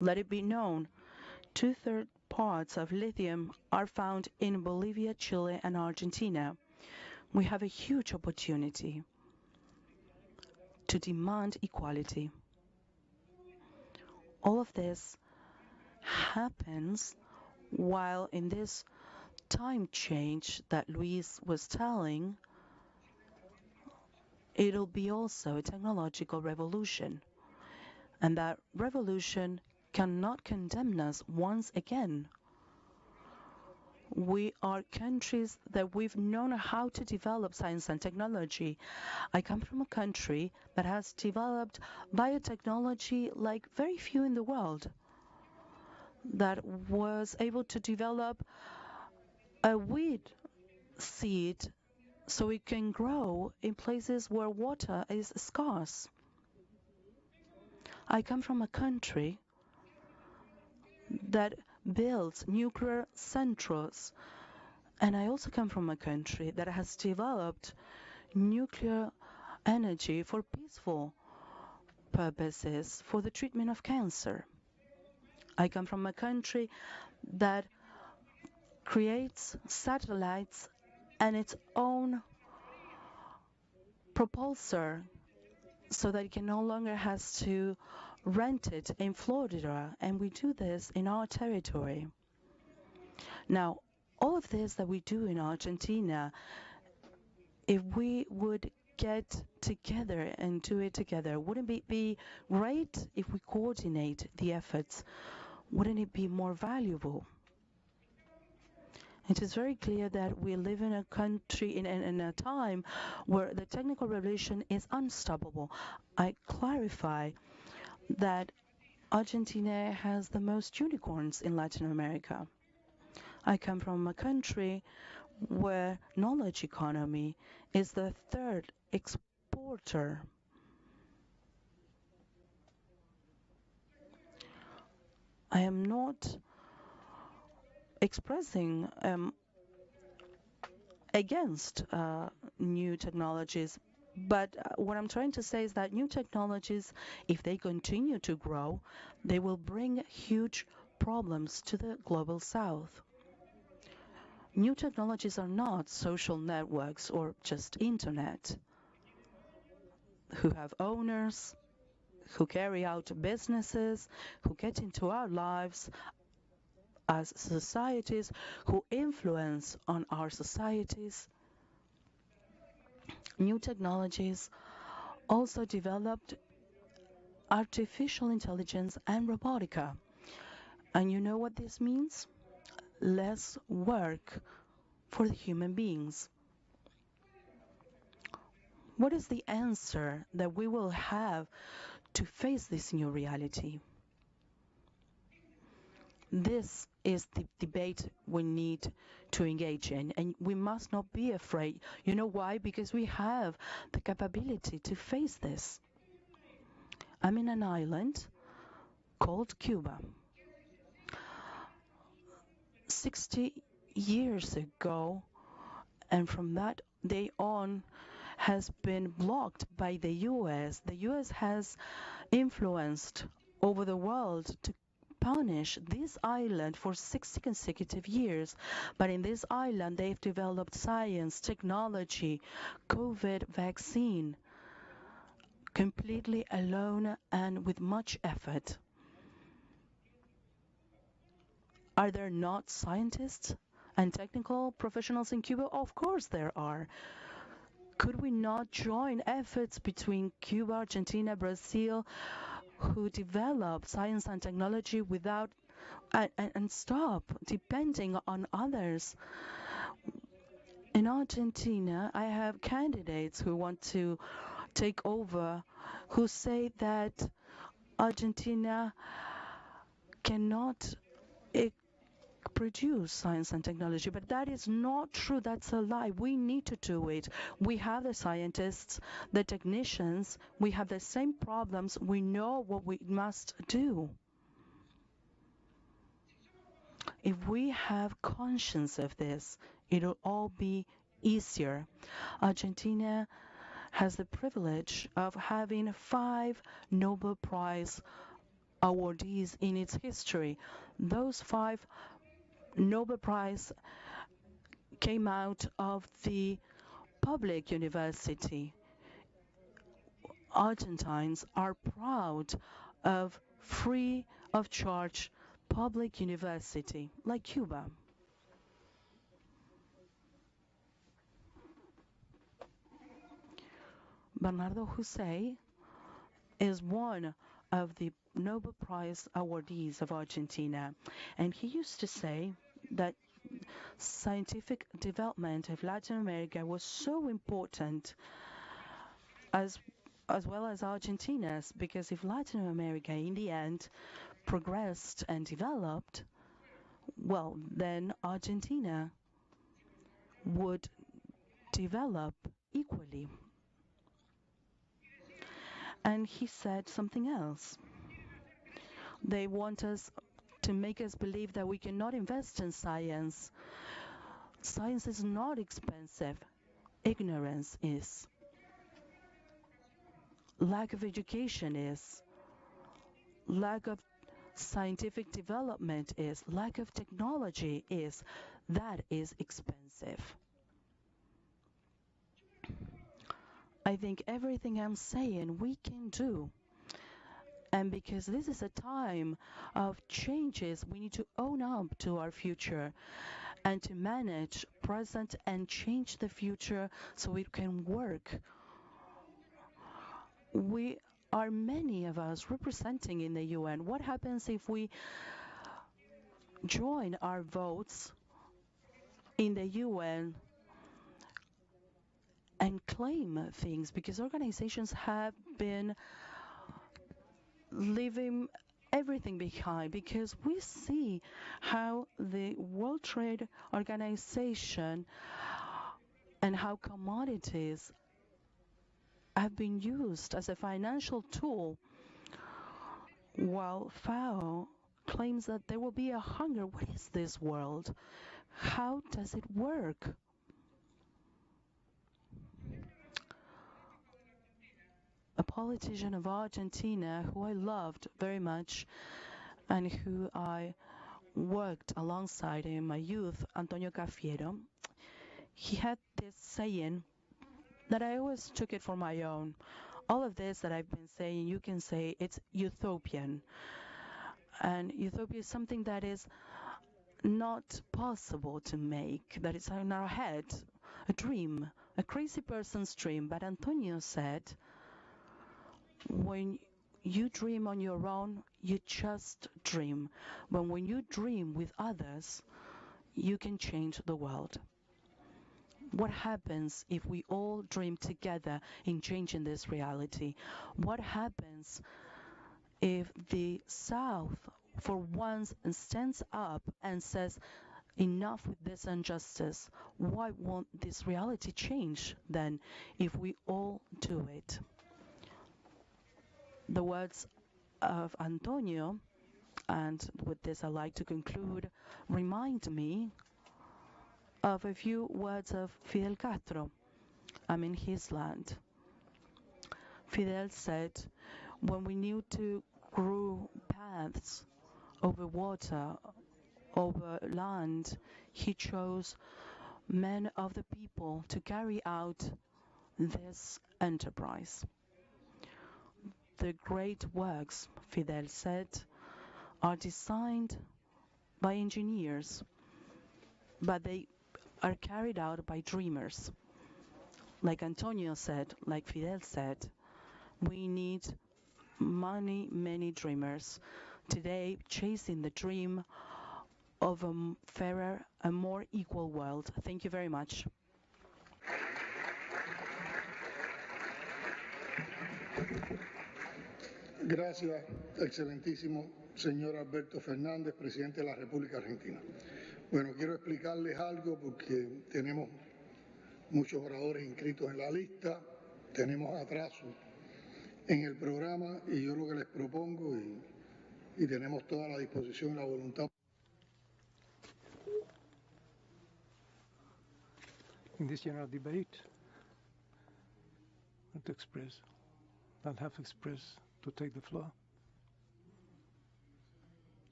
Let it be known, two-thirds parts of lithium are found in Bolivia, Chile, and Argentina. We have a huge opportunity to demand equality. All of this happens while in this time change that Luis was telling, it'll be also a technological revolution. And that revolution cannot condemn us once again. We are countries that we've known how to develop science and technology. I come from a country that has developed biotechnology like very few in the world, that was able to develop a wheat seed so it can grow in places where water is scarce. I come from a country that builds nuclear centrals, and I also come from a country that has developed nuclear energy for peaceful purposes, for the treatment of cancer. I come from a country that creates satellites and its own propulsor so that it can no longer has to rent it in Florida, and we do this in our territory. Now, all of this that we do in Argentina, if we would get together and do it together, wouldn't it be great if we coordinate the efforts? Wouldn't it be more valuable? It is very clear that we live in a country, in a time where the technical revolution is unstoppable. I clarify that Argentina has the most unicorns in Latin America. I come from a country where knowledge economy is the third exporter. I am not expressing against new technologies, but what I'm trying to say is that new technologies, if they continue to grow, they will bring huge problems to the global south. New technologies are not social networks or just internet, who have owners, who carry out businesses, who get into our lives as societies, who influence on our societies. New technologies also developed artificial intelligence and robotica. And you know what this means? Less work for the human beings. What is the answer that we will have to face this new reality? This is the debate we need to engage in, and we must not be afraid. You know why? Because we have the capability to face this. I'm in an island called Cuba. 60 years ago, and from that day on, has been blocked by the US. The US has influenced over the world to punish this island for 60 consecutive years. But in this island, they've developed science, technology, COVID vaccine, completely alone and with much effort. Are there not scientists and technical professionals in Cuba? Of course there are. Could we not join efforts between Cuba, Argentina, Brazil, who develop science and technology without and stop depending on others? In Argentina, I have candidates who want to take over, who say that Argentina cannot produce science and technology, but that is not true. That's a lie. We need to do it. We have the scientists, the technicians, we have the same problems. We know what we must do. If we have conscience of this, it'll all be easier. Argentina has the privilege of having 5 Nobel Prize awardees in its history. Those 5 Nobel Prize came out of the public university. Argentines are proud of free of charge public university like Cuba. Bernardo José is one of the Nobel Prize awardees of Argentina, and he used to say that scientific development of Latin America was so important as well as Argentina's, because if Latin America in the end progressed and developed, well, then Argentina would develop equally. And he said something else. They want us to make us believe that we cannot invest in science. Science is not expensive. Ignorance is. Lack of education is. Lack of scientific development is. Lack of technology is. That is expensive. I think everything I'm saying we can do. And because this is a time of changes, we need to own up to our future and to manage present and change the future so it can work. We are many of us representing in the UN. What happens if we join our votes in the UN and claim things? Because organizations have been leaving everything behind, because we see how the World Trade Organization and how commodities have been used as a financial tool, while FAO claims that there will be a hunger. What is this world? How does it work? A politician of Argentina who I loved very much and who I worked alongside in my youth, Antonio Cafiero, he had this saying that I always took it for my own. All of this that I've been saying, you can say it's utopian. And utopia is something that is not possible to make, that is in our head, a dream, a crazy person's dream. But Antonio said, when you dream on your own, you just dream. But when you dream with others, you can change the world. What happens if we all dream together in changing this reality? What happens if the South, for once, stands up and says, enough with this injustice? Why won't this reality change then if we all do it? The words of Antonio, and with this I'd like to conclude, remind me of a few words of Fidel Castro. I'm in his land. Fidel said, when we need to grow paths over water, over land, he chose men of the people to carry out this enterprise. The great works, Fidel said, are designed by engineers, but they are carried out by dreamers. Like Antonio said, like Fidel said, we need many dreamers today chasing the dream of a fairer, a more equal world. Thank you very much. Gracias, excelentísimo señor Alberto Fernández, presidente de la República Argentina. Bueno, quiero explicarles algo porque tenemos muchos oradores inscritos en la lista, tenemos atraso en el programa y yo lo que les propongo y tenemos toda la disposición y la voluntad. In this general debate, to express, not have to express, to take the floor.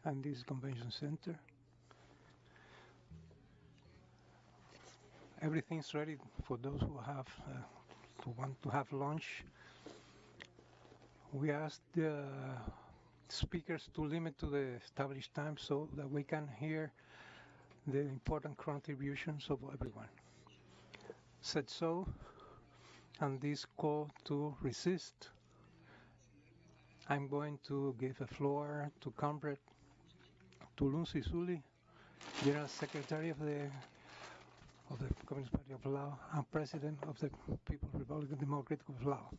and this convention center. Everything's ready for those who have to want to have lunch. We asked the speakers to limit to the established time so that we can hear the important contributions of everyone. Said so, and this call to resist, I'm going to give the floor to Comrade Tulun Sisuli, General Secretary of the Communist Party of Laos and President of the People's Republic Democratic of Laos.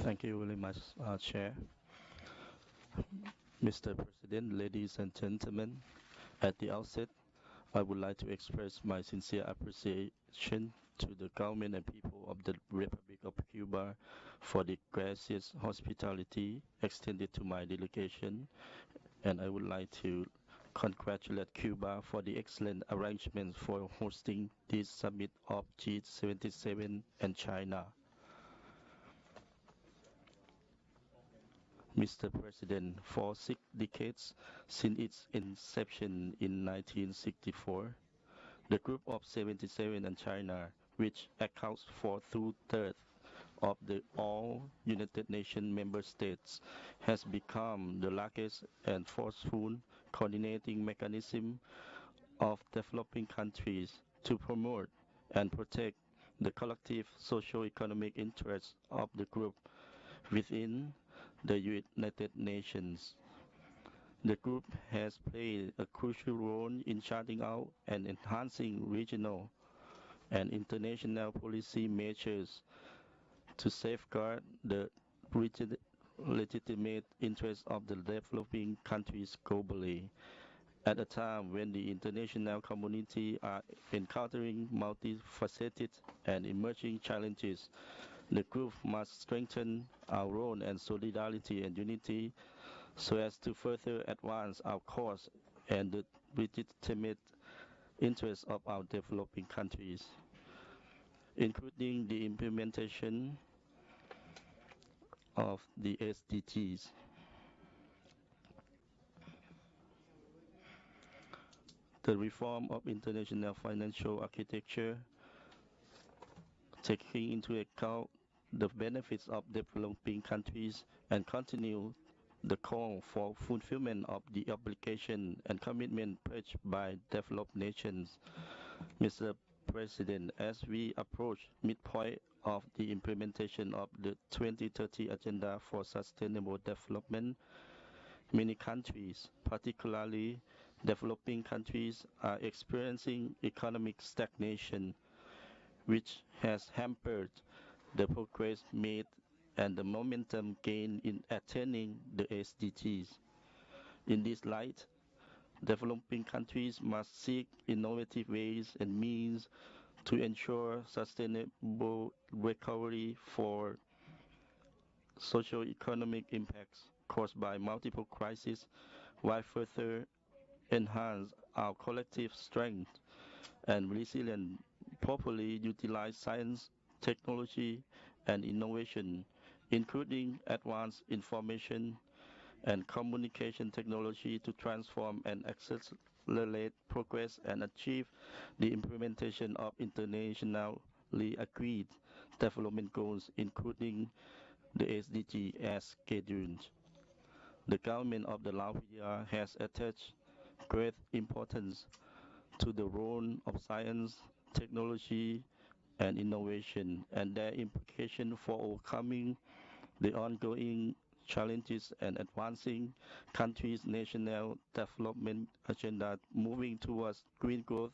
Thank you very much, Chair. Mr. President, ladies and gentlemen, at the outset, I would like to express my sincere appreciation to the government and people of the Republic of Cuba for the gracious hospitality extended to my delegation, and I would like to congratulate Cuba for the excellent arrangements for hosting this summit of G77 and China. Mr. President, for 6 decades since its inception in 1964, the Group of 77 and China, which accounts for 2/3 of the all United Nations member states, has become the largest and forceful coordinating mechanism of developing countries to promote and protect the collective socio-economic interests of the group within the United Nations. The group has played a crucial role in charting out and enhancing regional and international policy measures to safeguard the legitimate interests of the developing countries globally. At a time when the international community are encountering multifaceted and emerging challenges, the group must strengthen our role and solidarity and unity so as to further advance our cause and the legitimate interests of our developing countries, including the implementation of the SDGs. The reform of international financial architecture, taking into account the benefits of developing countries and continue the call for fulfillment of the obligation and commitment pledged by developed nations. Mr. President, as we approach midpoint of the implementation of the 2030 Agenda for Sustainable Development, many countries, particularly developing countries, are experiencing economic stagnation, which has hampered the progress made and the momentum gained in attaining the SDGs. In this light, developing countries must seek innovative ways and means to ensure sustainable recovery for socio-economic impacts caused by multiple crises, while further enhance our collective strength and resilience, properly utilize science, technology, and innovation, including advanced information and communication technology to transform and accelerate progress and achieve the implementation of internationally agreed development goals, including the SDG as scheduled. The government of the Lao PDR has attached great importance to the role of science, technology, and innovation, and their implication for overcoming the ongoing challenges and advancing countries' national development agenda moving towards green growth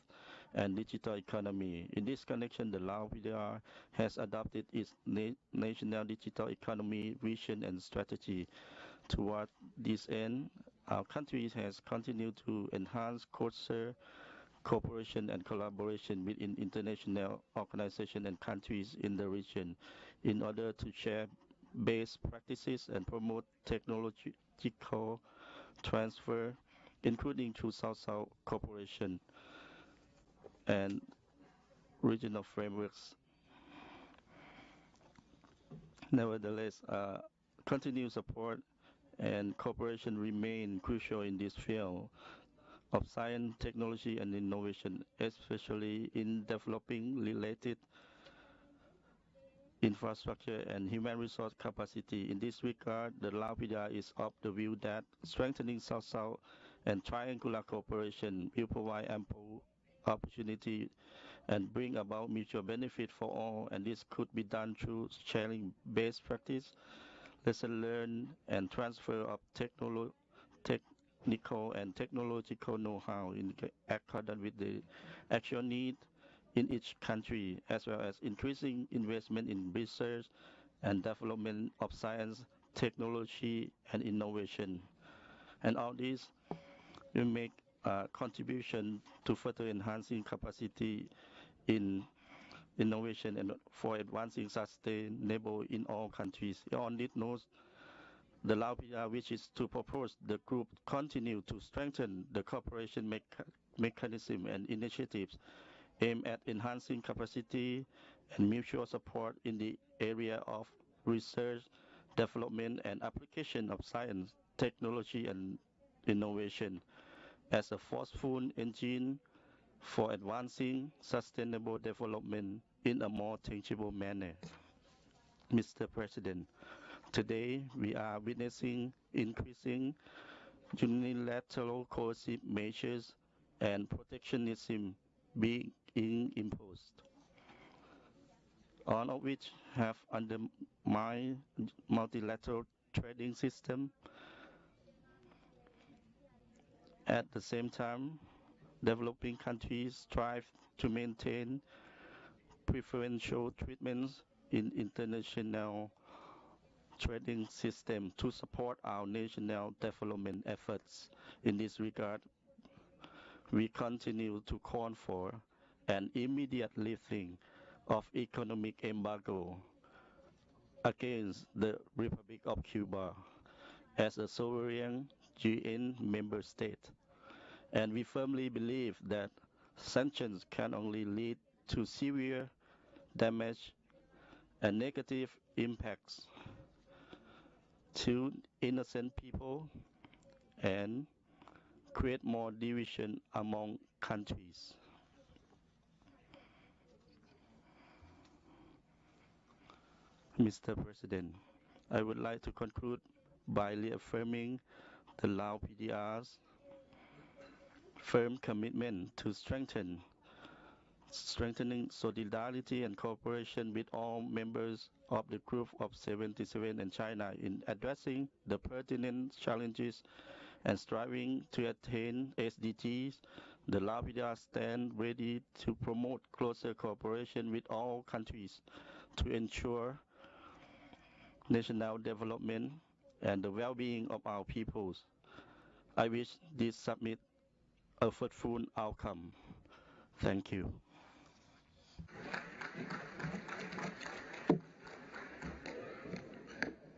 and digital economy. In this connection, the Lao PDR has adopted its national digital economy vision and strategy. Toward this end, our country has continued to enhance closer cooperation and collaboration within international organizations and countries in the region in order to share best practices and promote technological transfer, including through South-South cooperation. And regional frameworks. Nevertheless, continued support and cooperation remain crucial in this field of science, technology, and innovation, especially in developing related infrastructure and human resource capacity. In this regard, the Lao PDR is of the view that strengthening South-South and triangular cooperation will provide ample opportunity and bring about mutual benefit for all, and this could be done through sharing best practice, lesson learned, and transfer of technical and technological know-how in accordance with the actual need in each country, as well as increasing investment in research and development of science, technology, and innovation. And all this will make a contribution to further enhancing capacity in innovation and for advancing sustainable in all countries. On this note, the Lao PDR wishes to propose the group continue to strengthen the cooperation mechanism and initiatives aimed at enhancing capacity and mutual support in the area of research, development, and application of science, technology, and innovation as a forceful engine for advancing sustainable development in a more tangible manner. Mr. President, today we are witnessing increasing unilateral coercive measures and protectionism being imposed, all of which have undermined multilateral trading system. At the same time, developing countries strive to maintain preferential treatments in international trading system to support our national development efforts. In this regard, we continue to call for an immediate lifting of economic embargo against the Republic of Cuba as a sovereign UN member state. And we firmly believe that sanctions can only lead to severe damage and negative impacts to innocent people and create more division among countries. Mr. President, I would like to conclude by reaffirming the Lao PDR's firm commitment to strengthening solidarity and cooperation with all members of the Group of 77 and China in addressing the pertinent challenges and striving to attain SDGs. The Lao PDR stands ready to promote closer cooperation with all countries to ensure national development and the well-being of our peoples. I wish this summit a fruitful outcome. Thank you.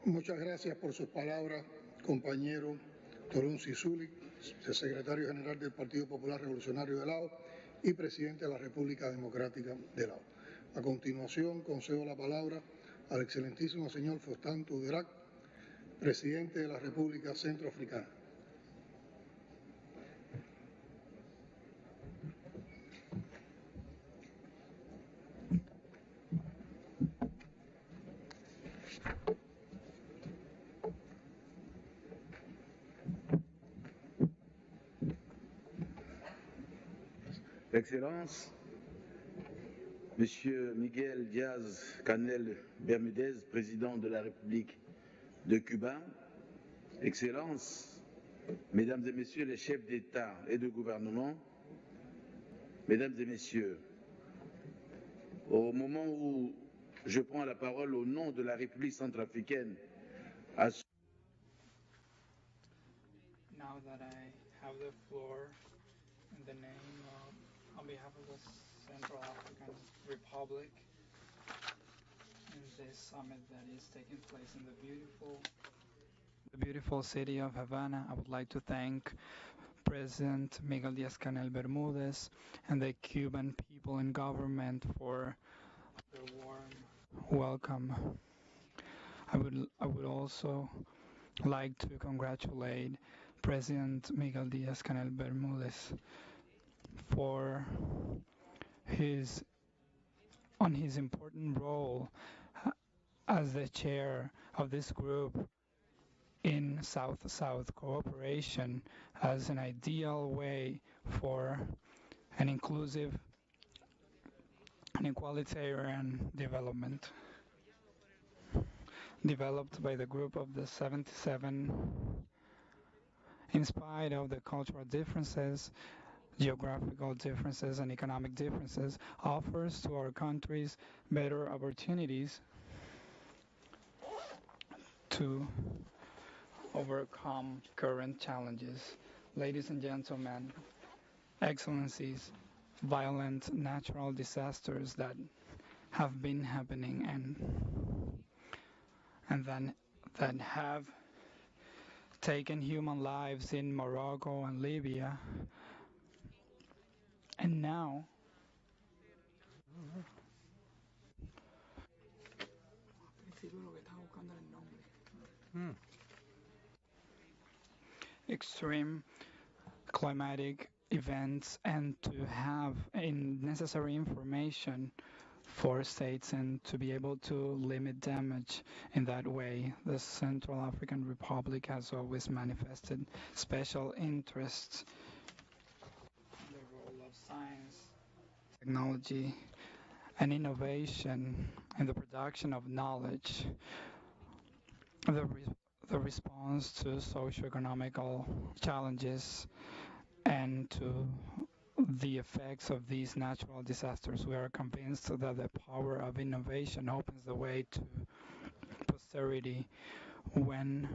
Muchas gracias por sus palabras, compañero Thorun Sisulit, secretario general del Partido Popular Revolucionario de Laos y presidente de la República Democrática de Laos. A continuación, concedo la palabra al excelentísimo señor Faustin Tuderac, presidente de la República Centroafricana. Excellences, Monsieur Miguel Díaz-Canel Bermudez, président de la République de Cuba, Excellences, Mesdames et Messieurs les chefs d'État et de gouvernement, Mesdames et Messieurs, au moment où je prends la parole au nom de la République centrafricaine, Now that I have the floor in the name of, on behalf of the Central African Republic, in this summit that is taking place in the beautiful city of Havana, I would like to thank President Miguel Díaz-Canel Bermúdez and the Cuban people and government for their warm welcome. I would also like to congratulate President Miguel Díaz-Canel Bermúdez for his important role as the chair of this group in South-South cooperation as an ideal way for an inclusive and egalitarian development. Developed by the Group of the 77, in spite of the cultural differences, geographical differences, and economic differences, offers to our countries better opportunities to overcome current challenges. Ladies and gentlemen, excellencies, violent natural disasters that have been happening and then that have taken human lives in Morocco and Libya, and now extreme climatic events, and to have necessary information for states and to be able to limit damage in that way. The Central African Republic has always manifested special interests in the role of science, technology, and innovation in the production of knowledge, the response to socioeconomical challenges, and to the effects of these natural disasters. We are convinced that the power of innovation opens the way to posterity when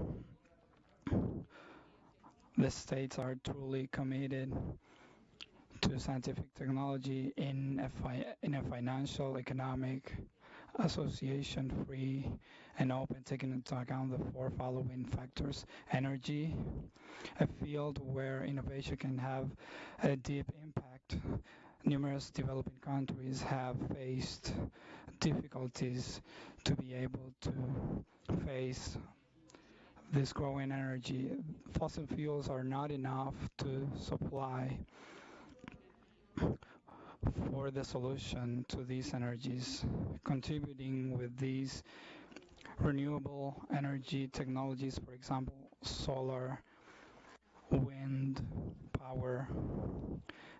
the states are truly committed to scientific technology in a financial, economic, association-free and open, taking into account the four following factors: energy, a field where innovation can have a deep impact. Numerous developing countries have faced difficulties to be able to face this growing energy. Fossil fuels are not enough to supply for the solution to these energies. Contributing with these renewable energy technologies, for example, solar, wind power,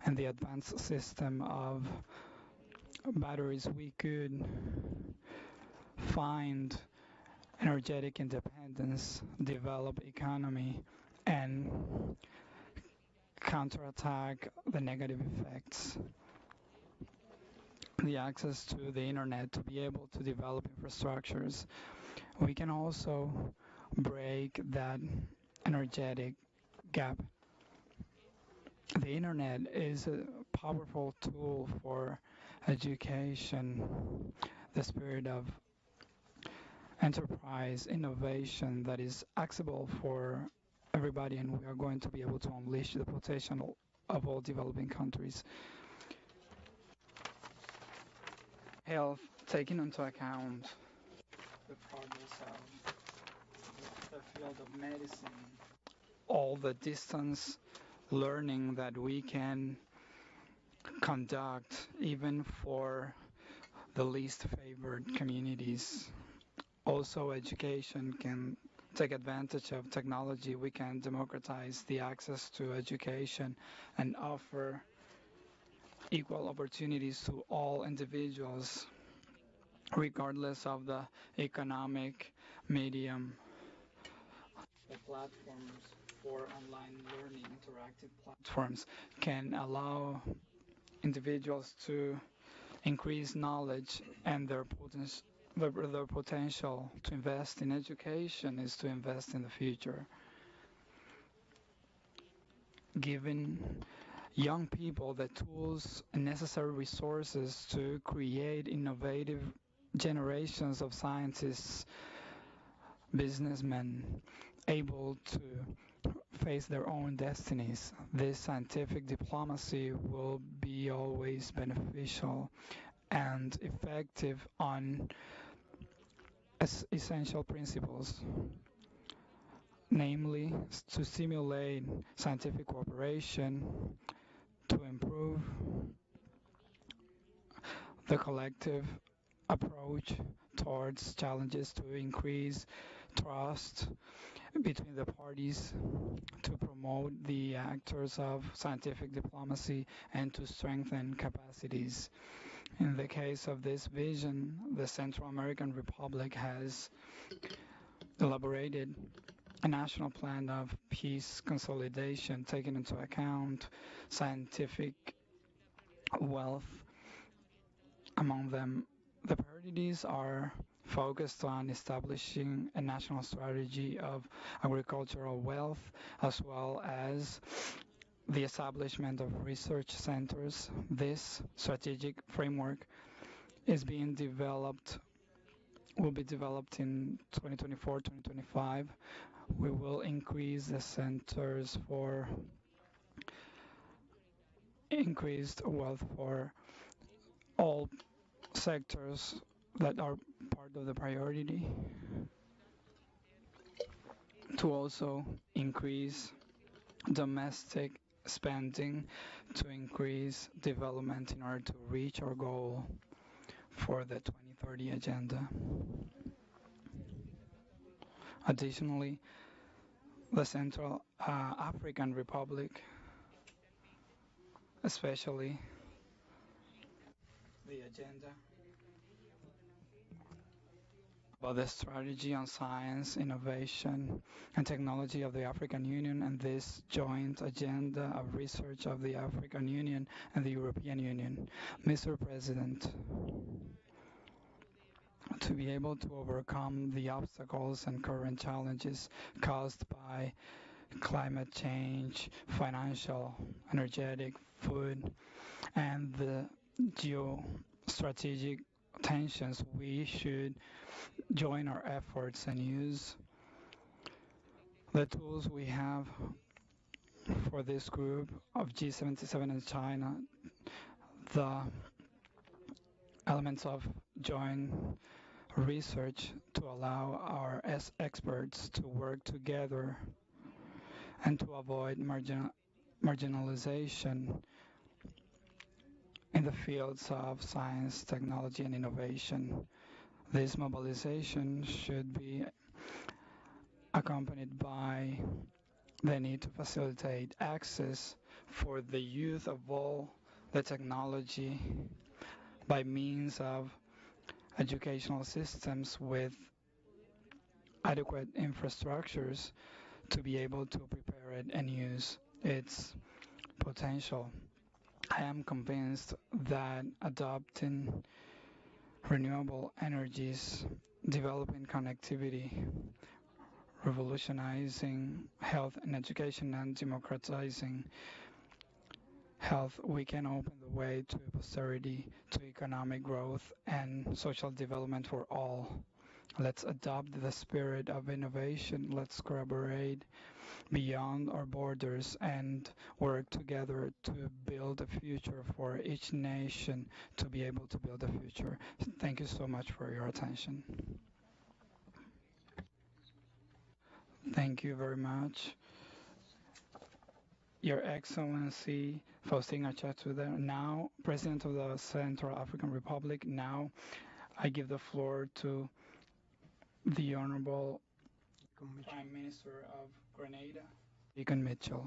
and the advanced system of batteries, we could find energetic independence, develop economy, and counterattack the negative effects. The access to the internet to be able to develop infrastructures. We can also break that energetic gap. The internet is a powerful tool for education, the spirit of enterprise innovation that is accessible for everybody, and we are going to be able to unleash the potential of all developing countries. Health, taking into account the progress of the field of medicine, all the distance learning that we can conduct even for the least favored communities. Also, education can take advantage of technology. We can democratize the access to education and offer equal opportunities to all individuals, regardless of the economic medium. The platforms for online learning, interactive platforms, can allow individuals to increase knowledge, and their potential to invest in education is to invest in the future. Giving young people the tools and necessary resources to create innovative generations of scientists, businessmen, able to face their own destinies. This scientific diplomacy will be always beneficial and effective on essential principles, namely to stimulate scientific cooperation, to improve the collective approach towards challenges, to increase trust between the parties, to promote the actors of scientific diplomacy, and to strengthen capacities. In the case of this vision, the Central American Republic has elaborated a national plan of peace consolidation, taking into account scientific wealth. Among them, the priorities are focused on establishing a national strategy of agricultural wealth, as well as the establishment of research centers. This strategic framework is being developed, will be developed in 2024-2025. We will increase the centers for increased wealth for all sectors that are part of the priority, to also increase domestic spending, to increase development in order to reach our goal for the 2030 agenda. Additionally, the Central African Republic, especially the agenda about the strategy on science, innovation, and technology of the African Union, and this joint agenda of research of the African Union and the European Union. Mr. President, to be able to overcome the obstacles and current challenges caused by climate change, financial, energetic, food, and the geostrategic tensions, we should join our efforts and use the tools we have for this group of G77 and China, the elements of joint research to allow our experts to work together and to avoid marginalization in the fields of science, technology, and innovation. This mobilization should be accompanied by the need to facilitate access for the youth of all the technology by means of educational systems with adequate infrastructures to be able to prepare it and use its potential. I am convinced that adopting renewable energies, developing connectivity, revolutionizing health and education, and democratizing health, we can open the way to posterity, to economic growth and social development for all. Let's adopt the spirit of innovation. Let's collaborate beyond our borders and work together to build a future for each nation to be able to build a future. Thank you so much for your attention. Thank you very much. Your Excellency Faustin Archatudera, now President of the Central African Republic. Now I give the floor to the Honorable Prime Minister of Grenada, Deacon Mitchell.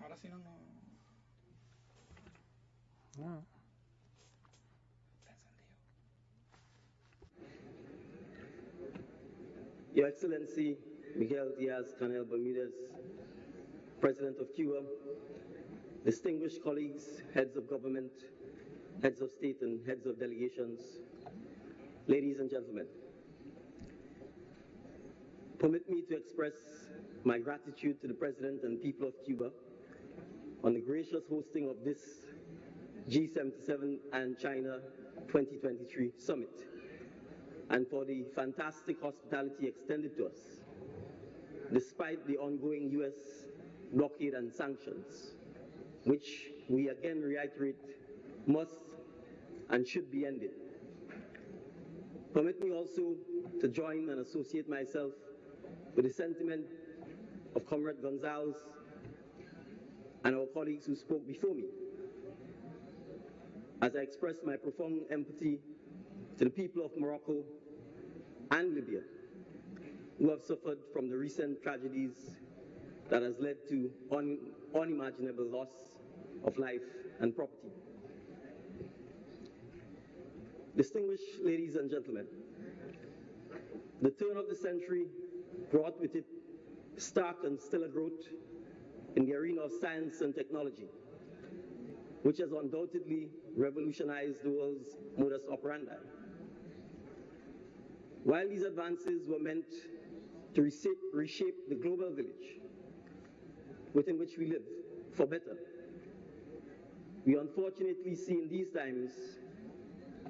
Ahora sí no. Your Excellency Miguel Diaz-Canel Bermudez, President of Cuba, distinguished colleagues, heads of government, heads of state and heads of delegations, ladies and gentlemen, permit me to express my gratitude to the President and people of Cuba on the gracious hosting of this G77 and China 2023 summit, and for the fantastic hospitality extended to us. despite the ongoing US blockade and sanctions, which we again reiterate must and should be ended. Permit me also to join and associate myself with the sentiment of Comrade Gonzalez and our colleagues who spoke before me, as I express my profound empathy to the people of Morocco and Libya who have suffered from the recent tragedies that has led to unimaginable loss of life and property. Distinguished ladies and gentlemen, the turn of the century brought with it stark and stellar growth in the arena of science and technology, which has undoubtedly revolutionized the world's modus operandi. While these advances were meant to reshape the global village within which we live for better, we unfortunately see in these times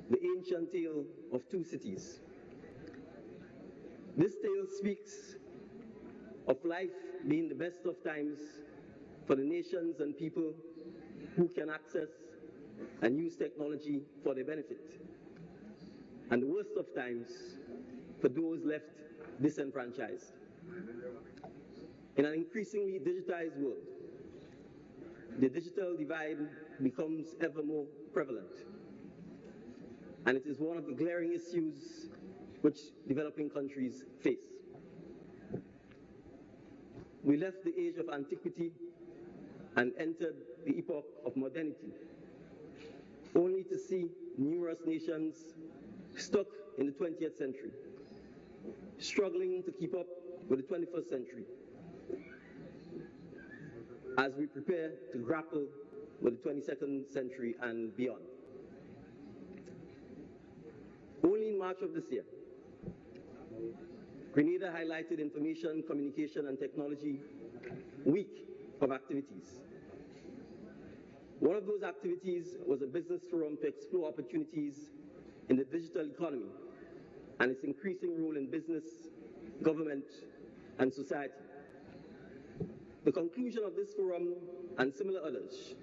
the ancient tale of two cities. This tale speaks of life being the best of times for the nations and people who can access and use technology for their benefit, and the worst of times for those left disenfranchised. In an increasingly digitized world, the digital divide becomes ever more prevalent, and it is one of the glaring issues which developing countries face. We left the age of antiquity and entered the epoch of modernity, only to see numerous nations stuck in the 20th century, struggling to keep up with the 21st century, as we prepare to grapple with the 22nd century and beyond. Only in March of this year, Grenada highlighted Information, Communication and Technology Week of activities. One of those activities was a business forum to explore opportunities in the digital economy and its increasing role in business, government, and society. The conclusion of this forum and similar others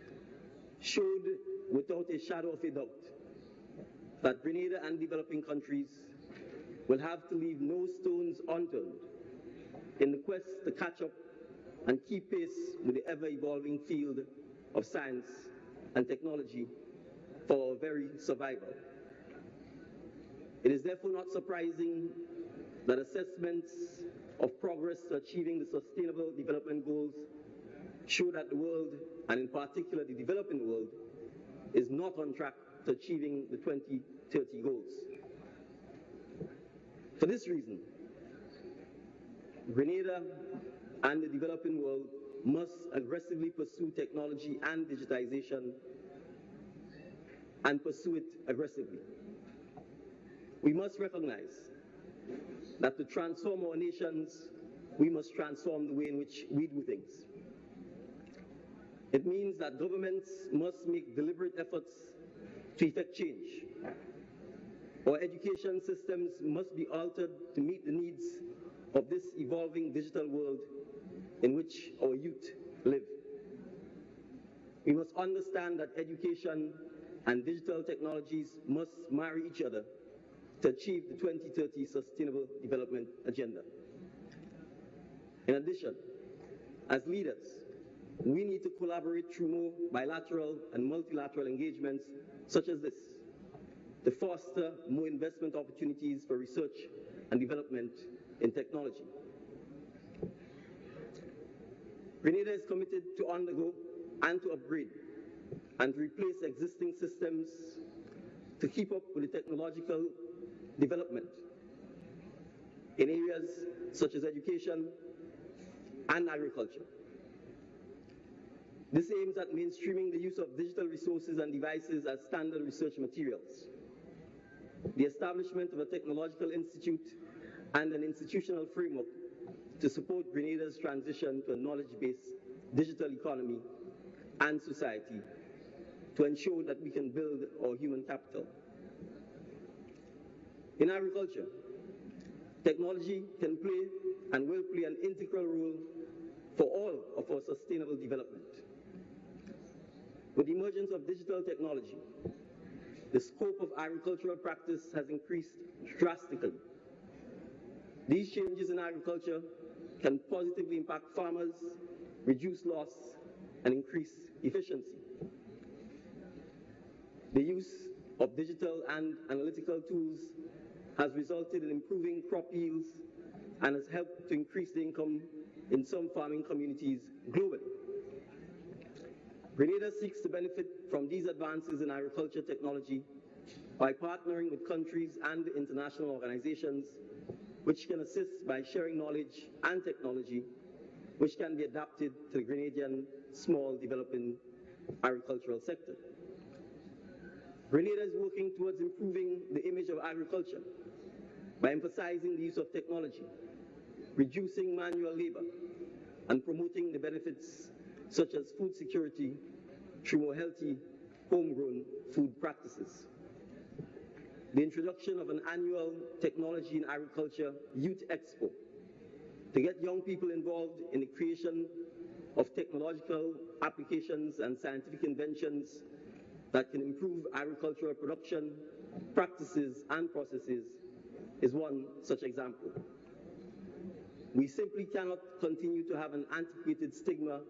showed without a shadow of a doubt that Grenada and developing countries will have to leave no stones unturned in the quest to catch up and keep pace with the ever-evolving field of science and technology for our very survival. It is therefore not surprising that assessments of progress to achieving the Sustainable Development Goals show that the world, and in particular the developing world, is not on track to achieving the 2030 goals. For this reason, Grenada and the developing world must aggressively pursue technology and digitization, and pursue it aggressively. We must recognize that to transform our nations, we must transform the way in which we do things. It means that governments must make deliberate efforts to effect change. Our education systems must be altered to meet the needs of this evolving digital world in which our youth live. We must understand that education and digital technologies must marry each other to achieve the 2030 Sustainable Development Agenda. In addition, as leaders, we need to collaborate through more bilateral and multilateral engagements such as this to foster more investment opportunities for research and development in technology. Grenada is committed to undergo and to upgrade and to replace existing systems to keep up with the technological development in areas such as education and agriculture. This aims at mainstreaming the use of digital resources and devices as standard research materials, the establishment of a technological institute and an institutional framework to support Grenada's transition to a knowledge-based digital economy and society to ensure that we can build our human capital. In agriculture, Technology can play and will play an integral role for all of our sustainable development. With the emergence of digital technology, the scope of agricultural practice has increased drastically. These changes in agriculture can positively impact farmers, reduce loss, and increase efficiency. The use of digital and analytical tools has resulted in improving crop yields and has helped to increase the income in some farming communities globally. Grenada seeks to benefit from these advances in agriculture technology by partnering with countries and international organizations which can assist by sharing knowledge and technology which can be adapted to the Grenadian small developing agricultural sector. Grenada is working towards improving the image of agriculture by emphasizing the use of technology, reducing manual labor, and promoting the benefits such as food security through more healthy, homegrown food practices. The introduction of an annual Technology in Agriculture Youth Expo to get young people involved in the creation of technological applications and scientific inventions that can improve agricultural production, practices, and processes is one such example. We simply cannot continue to have an antiquated stigma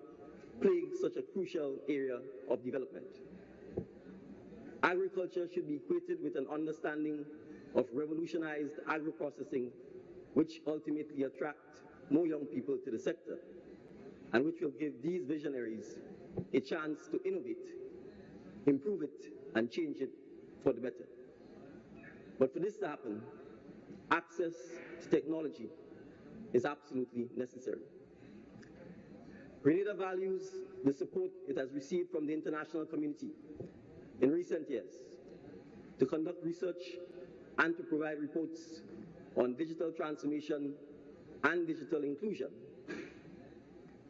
plague such a crucial area of development. Agriculture should be equated with an understanding of revolutionized agro-processing, which ultimately attract more young people to the sector, and which will give these visionaries a chance to innovate, improve it, and change it for the better. But for this to happen, access to technology is absolutely necessary. Grenada values the support it has received from the international community in recent years to conduct research and to provide reports on digital transformation and digital inclusion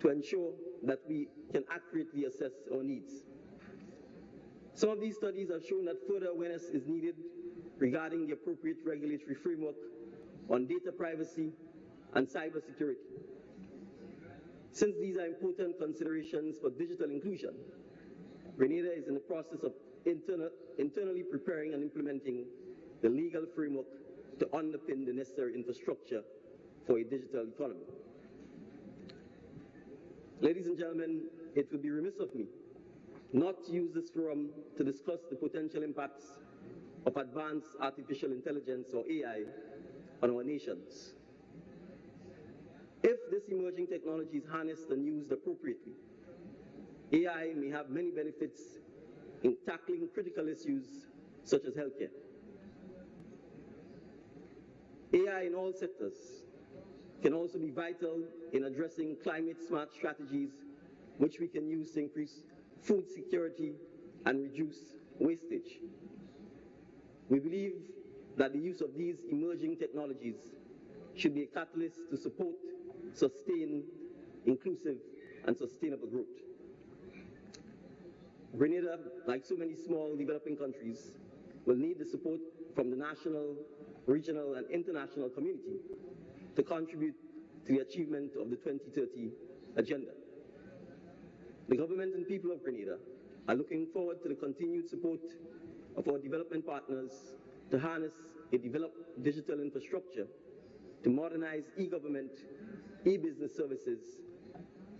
to ensure that we can accurately assess our needs. Some of these studies have shown that further awareness is needed regarding the appropriate regulatory framework on data privacy and cybersecurity. Since these are important considerations for digital inclusion, Grenada is in the process of internally preparing and implementing the legal framework to underpin the necessary infrastructure for a digital economy. Ladies and gentlemen, it would be remiss of me not to use this forum to discuss the potential impacts of advanced artificial intelligence, or AI, on our nations. If this emerging technology is harnessed and used appropriately, AI may have many benefits in tackling critical issues such as healthcare. AI in all sectors can also be vital in addressing climate-smart strategies which we can use to increase food security and reduce wastage. We believe that the use of these emerging technologies should be a catalyst to support, sustain, inclusive, and sustainable growth. Grenada, like so many small developing countries, will need the support from the national, regional, and international community to contribute to the achievement of the 2030 agenda. The government and people of Grenada are looking forward to the continued support of our development partners to harness a developed digital infrastructure, to modernize e-government, e-business services,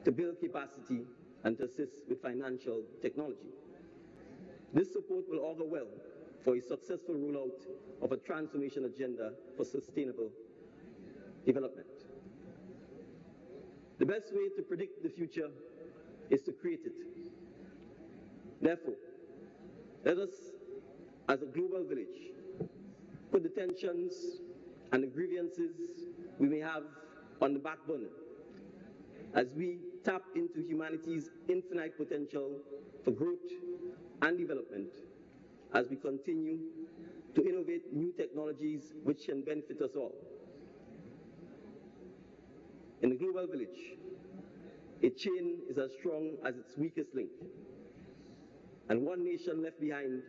to build capacity, and to assist with financial technology. This support will augur well for a successful rollout of a transformation agenda for sustainable development. The best way to predict the future is to create it. Therefore, let us, as a global village, put the tensions and the grievances we may have on the back burner as we tap into humanity's infinite potential for growth and development, as we continue to innovate new technologies which can benefit us all. In the global village, a chain is as strong as its weakest link, and one nation left behind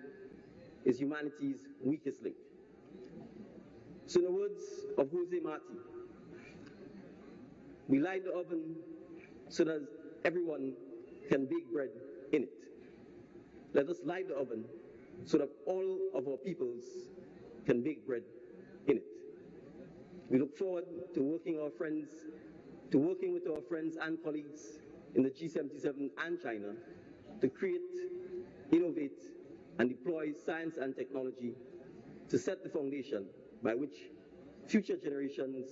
is humanity's weakest link. So in the words of Jose Marti, we light the oven so that everyone can bake bread in it. Let us light the oven so that all of our peoples can bake bread in it. We look forward to working with our friends and colleagues in the G77 and China to create, innovate, and deploy science and technology to set the foundation by which future generations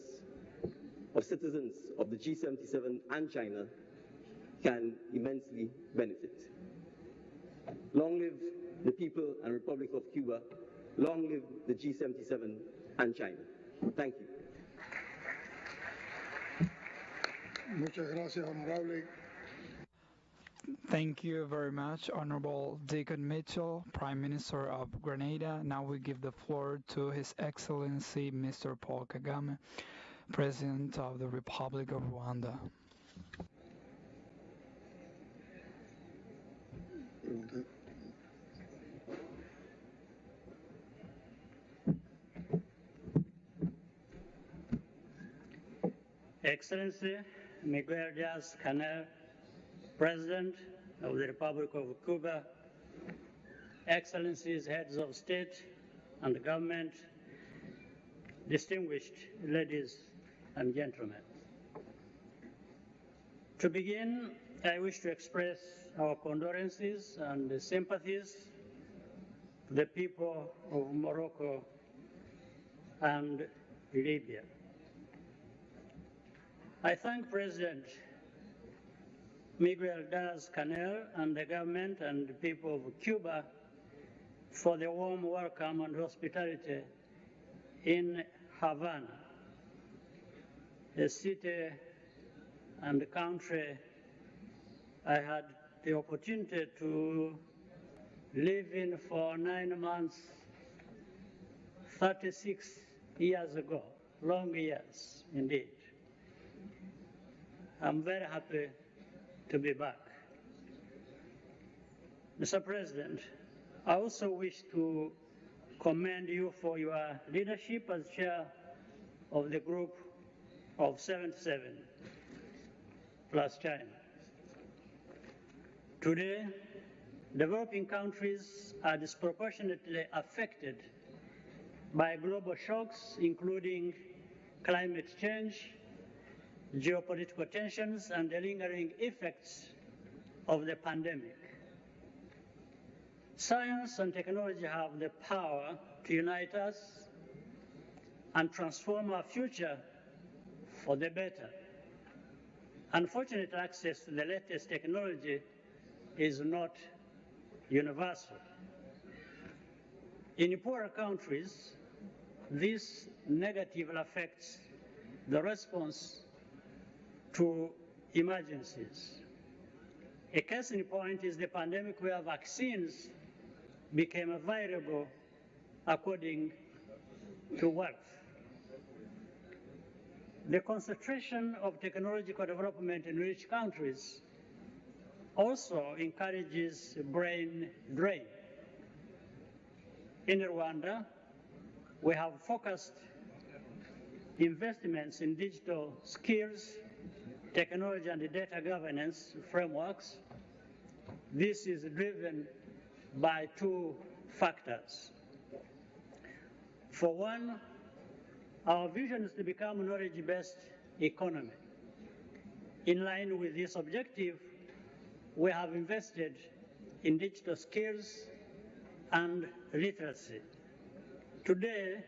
of citizens of the G77 and China can immensely benefit. Long live the people and Republic of Cuba. Long live the G77 and China. Thank you. Muchas gracias, honorable. Thank you very much, Honorable Deacon Mitchell, Prime Minister of Grenada. Now we give the floor to His Excellency Mr. Paul Kagame, President of the Republic of Rwanda. Excellency Miguel Diaz-Canel, President of the Republic of Cuba, Excellencies, Heads of State and Government, distinguished ladies and gentlemen. To begin, I wish to express our condolences and sympathies to the people of Morocco and Libya. I thank President Miguel Diaz-Canel and the government and the people of Cuba for the warm welcome and hospitality in Havana, a city and country I had the opportunity to live in for 9 months, 36 years ago, long years indeed. I'm very happy to be back. Mr. President, I also wish to commend you for your leadership as chair of the group of 77 plus China. Today, developing countries are disproportionately affected by global shocks, including climate change, geopolitical tensions, and the lingering effects of the pandemic. Science and technology have the power to unite us and transform our future for the better. Unfortunately, access to the latest technology is not universal. In poorer countries, this negatively affects the response to emergencies. A case in point is the pandemic where vaccines became available according to wealth. The concentration of technological development in rich countries also encourages brain drain. In Rwanda, we have focused investments in digital skills, technology and data governance frameworks. This is driven by two factors. For one, our vision is to become a knowledge-based economy. In line with this objective, we have invested in digital skills and literacy. Today,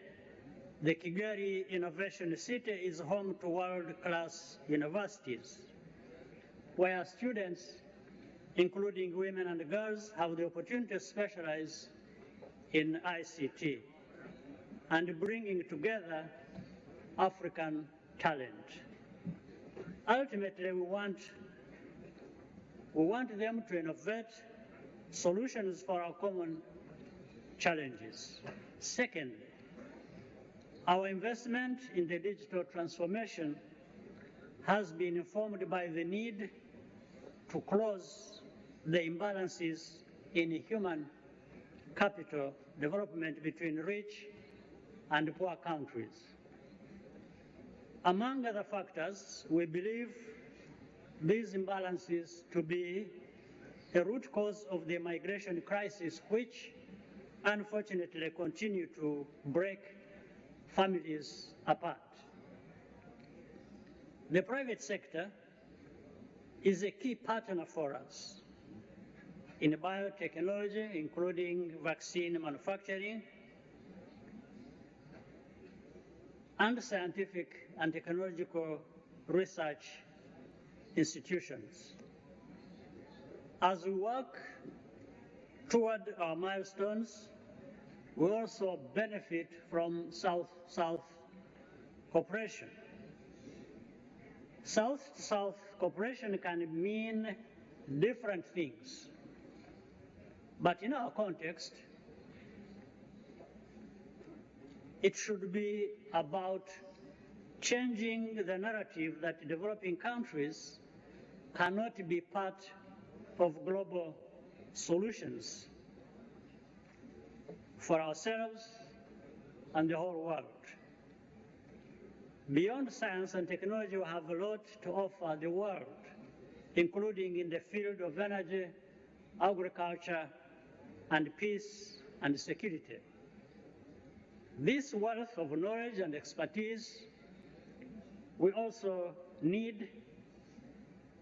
the Kigali Innovation City is home to world-class universities, where students, including women and girls, have the opportunity to specialize in ICT and bringing together African talent. Ultimately, we want them to innovate solutions for our common challenges. Second, our investment in the digital transformation has been informed by the need to close the imbalances in human capital development between rich and poor countries. Among other factors, we believe these imbalances to be a root cause of the migration crisis, which unfortunately continue to break families apart. The private sector is a key partner for us in biotechnology, including vaccine manufacturing and scientific and technological research institutions. As we work toward our milestones, we also benefit from South-South cooperation. South-to-South cooperation can mean different things, but in our context, it should be about changing the narrative that developing countries cannot be part of global solutions for ourselves and the whole world. Beyond science and technology, we have a lot to offer the world, including in the field of energy, agriculture, and peace and security. This wealth of knowledge and expertise, we also need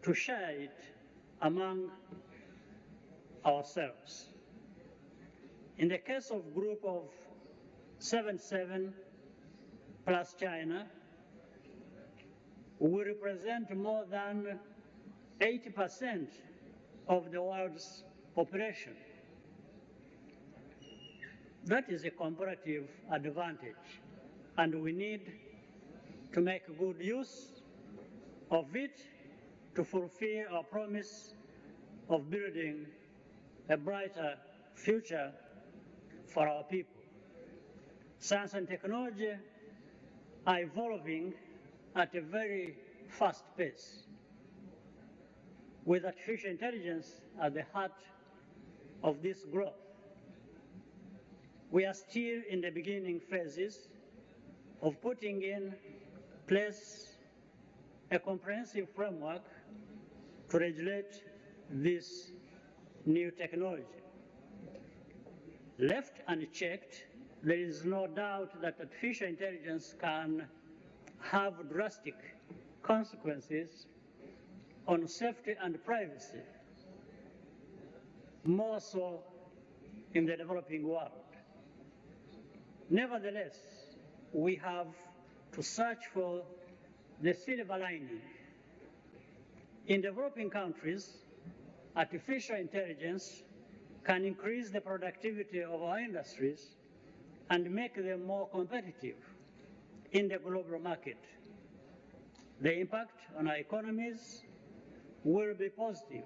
to share it among ourselves. In the case of Group of 77 plus China, we represent more than 80% of the world's population. That is a comparative advantage, and we need to make good use of it to fulfill our promise of building a brighter future for our people. Science and technology are evolving at a very fast pace, with artificial intelligence at the heart of this growth. We are still in the beginning phases of putting in place a comprehensive framework to regulate this new technology. Left unchecked, there is no doubt that artificial intelligence can have drastic consequences on safety and privacy, more so in the developing world. Nevertheless, we have to search for the silver lining. In developing countries, artificial intelligence can increase the productivity of our industries and make them more competitive in the global market. The impact on our economies will be positive.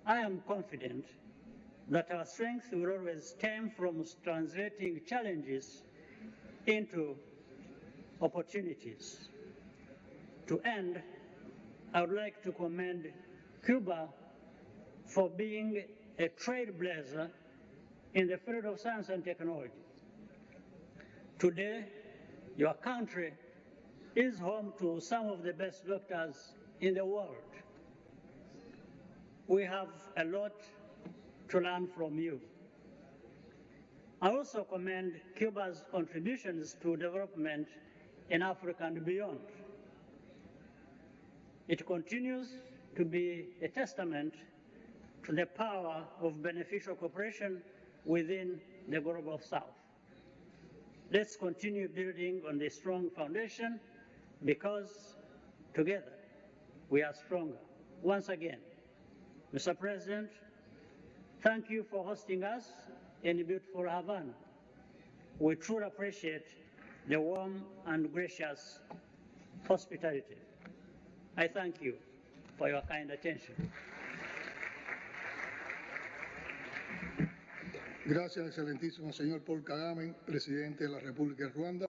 I am confident that our strength will always stem from translating challenges into opportunities. To end, I would like to commend Cuba for being a trailblazer in the field of science and technology. Today, your country is home to some of the best doctors in the world. We have a lot to learn from you. I also commend Cuba's contributions to development in Africa and beyond. It continues to be a testament to the power of beneficial cooperation within the Global South. Let's continue building on this strong foundation, because together we are stronger. Once again, Mr. President, thank you for hosting us in beautiful Havana. We truly appreciate the warm and gracious hospitality. I thank you for your kind attention. Gracias, excelentísimo señor Paul Kagame, presidente de la República de Ruanda.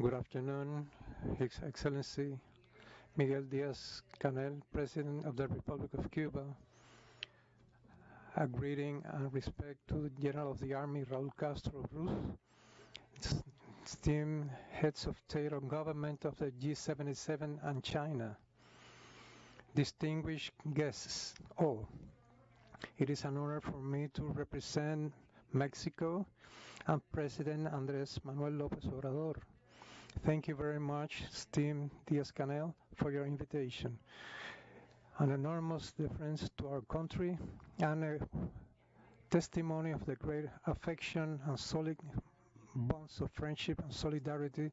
Good afternoon, His Excellency Miguel Diaz-Canel, President of the Republic of Cuba. A greeting and respect to the General of the Army, Raul Castro Ruz, esteemed heads of state and government of the G77 and China, distinguished guests all. It is an honor for me to represent Mexico and President Andrés Manuel López Obrador. Thank you very much, esteemed Diaz-Canel, for your invitation. An enormous difference to our country and a testimony of the great affection and solid bonds of friendship and solidarity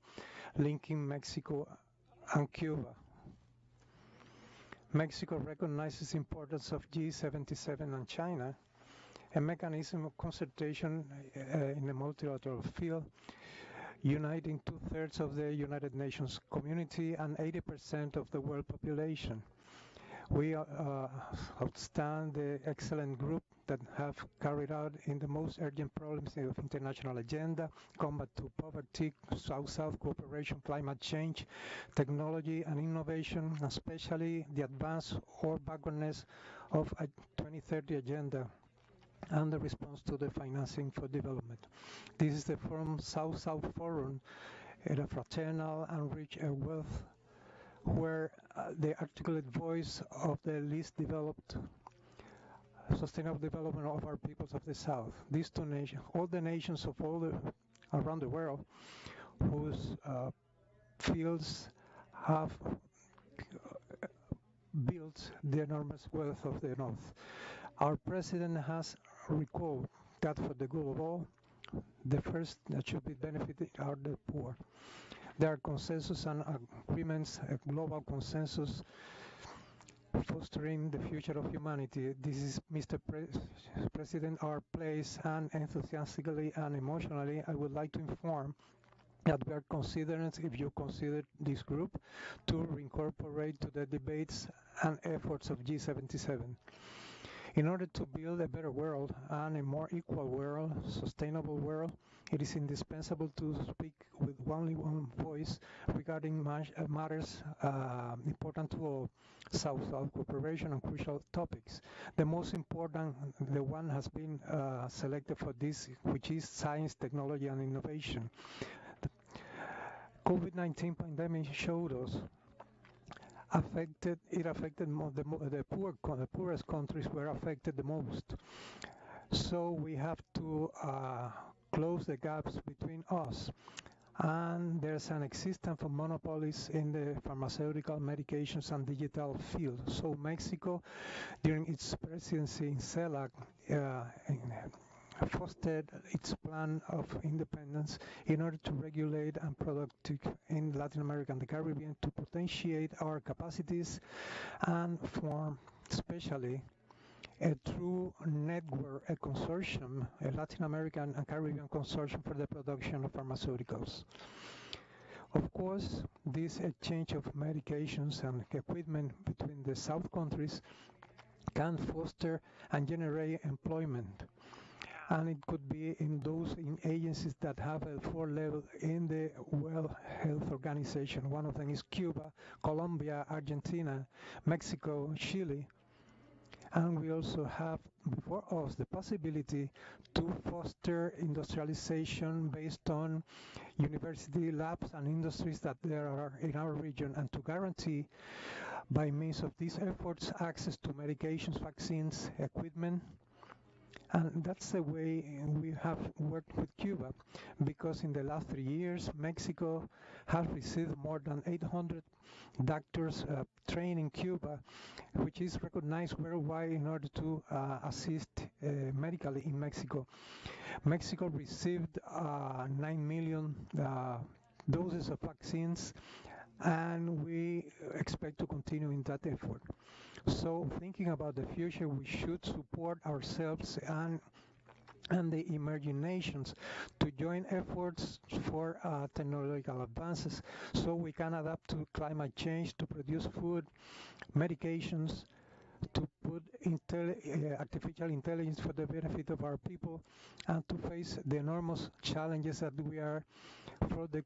linking Mexico and Cuba. Mexico recognizes the importance of G77 and China, a mechanism of consultation in the multilateral field, uniting 2/3 of the United Nations community and 80% of the world population. We outstand the excellent group that have carried out in the most urgent problems of international agenda, combat to poverty, South-South cooperation, climate change, technology and innovation, especially the advance or backwardness of a 2030 agenda and the response to the financing for development. This is the Forum South-South Forum, a fraternal and rich wealth where the articulate voice of the least developed sustainable development of our peoples of the South. These two nations, all the nations of around the world whose fields have built the enormous wealth of the North. Our president has recalled that for the good of all, the first that should be benefited are the poor. There are consensus and agreements, a global consensus fostering the future of humanity. This is, Mr. President, our place, and enthusiastically and emotionally, I would like to inform that we are considering, if you consider this group, to reincorporate to the debates and efforts of G77. In order to build a better world and a more equal world, sustainable world, it is indispensable to speak with only one voice regarding matters important to all, South-South cooperation and crucial topics. The most important, the one has been selected for this, which is science, technology, and innovation. The COVID-19 pandemic showed us it affected the poorest countries were affected the most. So we have to close the gaps between us. And there's an existence of monopolies in the pharmaceutical, medications, and digital field. So Mexico, during its presidency in CELAC, fostered its plan of independence in order to regulate and productive in Latin America and the Caribbean to potentiate our capacities and form, especially, a true network, a consortium, a Latin American and Caribbean consortium for the production of pharmaceuticals. Of course, this exchange of medications and equipment between the South countries can foster and generate employment. And it could be in those agencies that have a 4 level in the World Health Organization. One of them is Cuba, Colombia, Argentina, Mexico, Chile. And we also have before us the possibility to foster industrialization based on university labs and industries that there are in our region, and to guarantee by means of these efforts access to medications, vaccines, equipment. And that's the way we have worked with Cuba, because in the last 3 years, Mexico has received more than 800 doctors trained in Cuba, which is recognized worldwide in order to assist medically in Mexico. Mexico received 9 million doses of vaccines, and we expect to continue in that effort. So thinking about the future, we should support ourselves and the emerging nations to join efforts for technological advances so we can adapt to climate change, to produce food, medications, to put artificial intelligence for the benefit of our people, and to face the enormous challenges that we are for the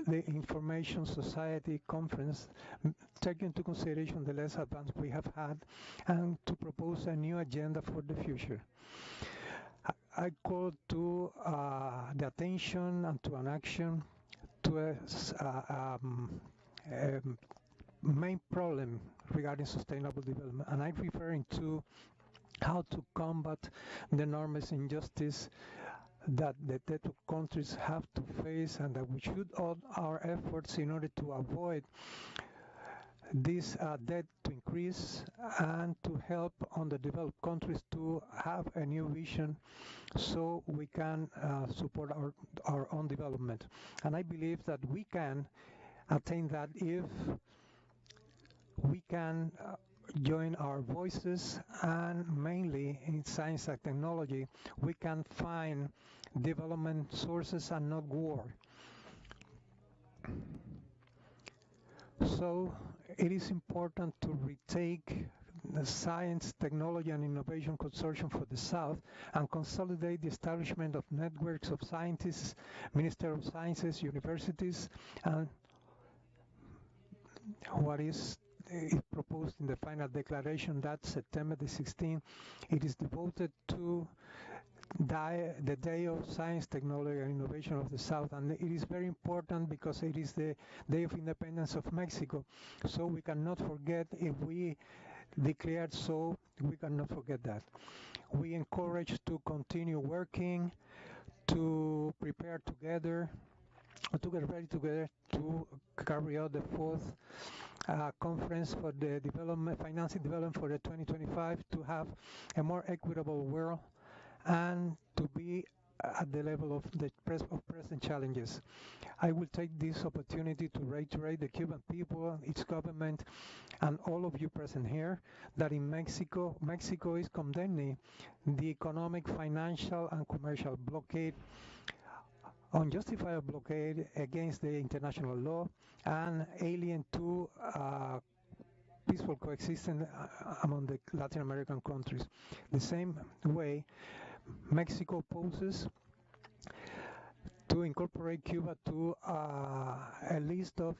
the Information Society Conference, taking into consideration the less advance we have had, and to propose a new agenda for the future. I call to the attention and to an action to a main problem regarding sustainable development, and I'm referring to how to combat the enormous injustice that the developed countries have to face, and that we should all our efforts in order to avoid this debt to increase and to help on the developed countries to have a new vision so we can support our own development. And I believe that we can attain that if we can join our voices, and mainly in science and technology, we can find development sources and not war. So it is important to retake the Science, Technology and Innovation Consortium for the South and consolidate the establishment of networks of scientists, Minister of Sciences, universities, and what is proposed in the final declaration that September the 16th, it is devoted to the Day of Science, Technology and Innovation of the South, and it is very important because it is the Day of Independence of Mexico. So we cannot forget, if we declared so, we cannot forget that. We encourage to continue working, to prepare together, to get ready together to carry out the fourth conference for the development, financing development for the 2025, to have a more equitable world and to be at the level of the present challenges. I will take this opportunity to reiterate the Cuban people, its government, and all of you present here that in Mexico is condemning the economic, financial, and commercial blockade, unjustified blockade against the international law, and alien to peaceful coexistence among the Latin American countries. The same way, Mexico opposes to incorporate Cuba to a list of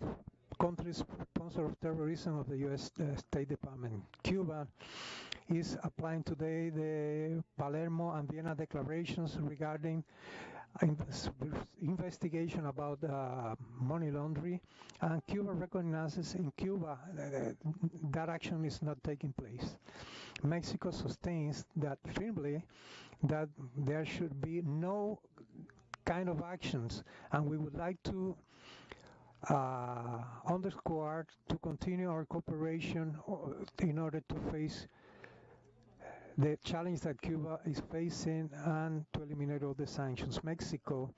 countries sponsor of terrorism of the U.S. State Department. Cuba is applying today the Palermo and Vienna declarations regarding investigation about money laundering, and Cuba recognizes in Cuba that action is not taking place. Mexico sustains that firmly that there should be no kind of actions, and we would like to underscore to continue our cooperation in order to face the challenge that Cuba is facing and to eliminate all the sanctions. Mexico,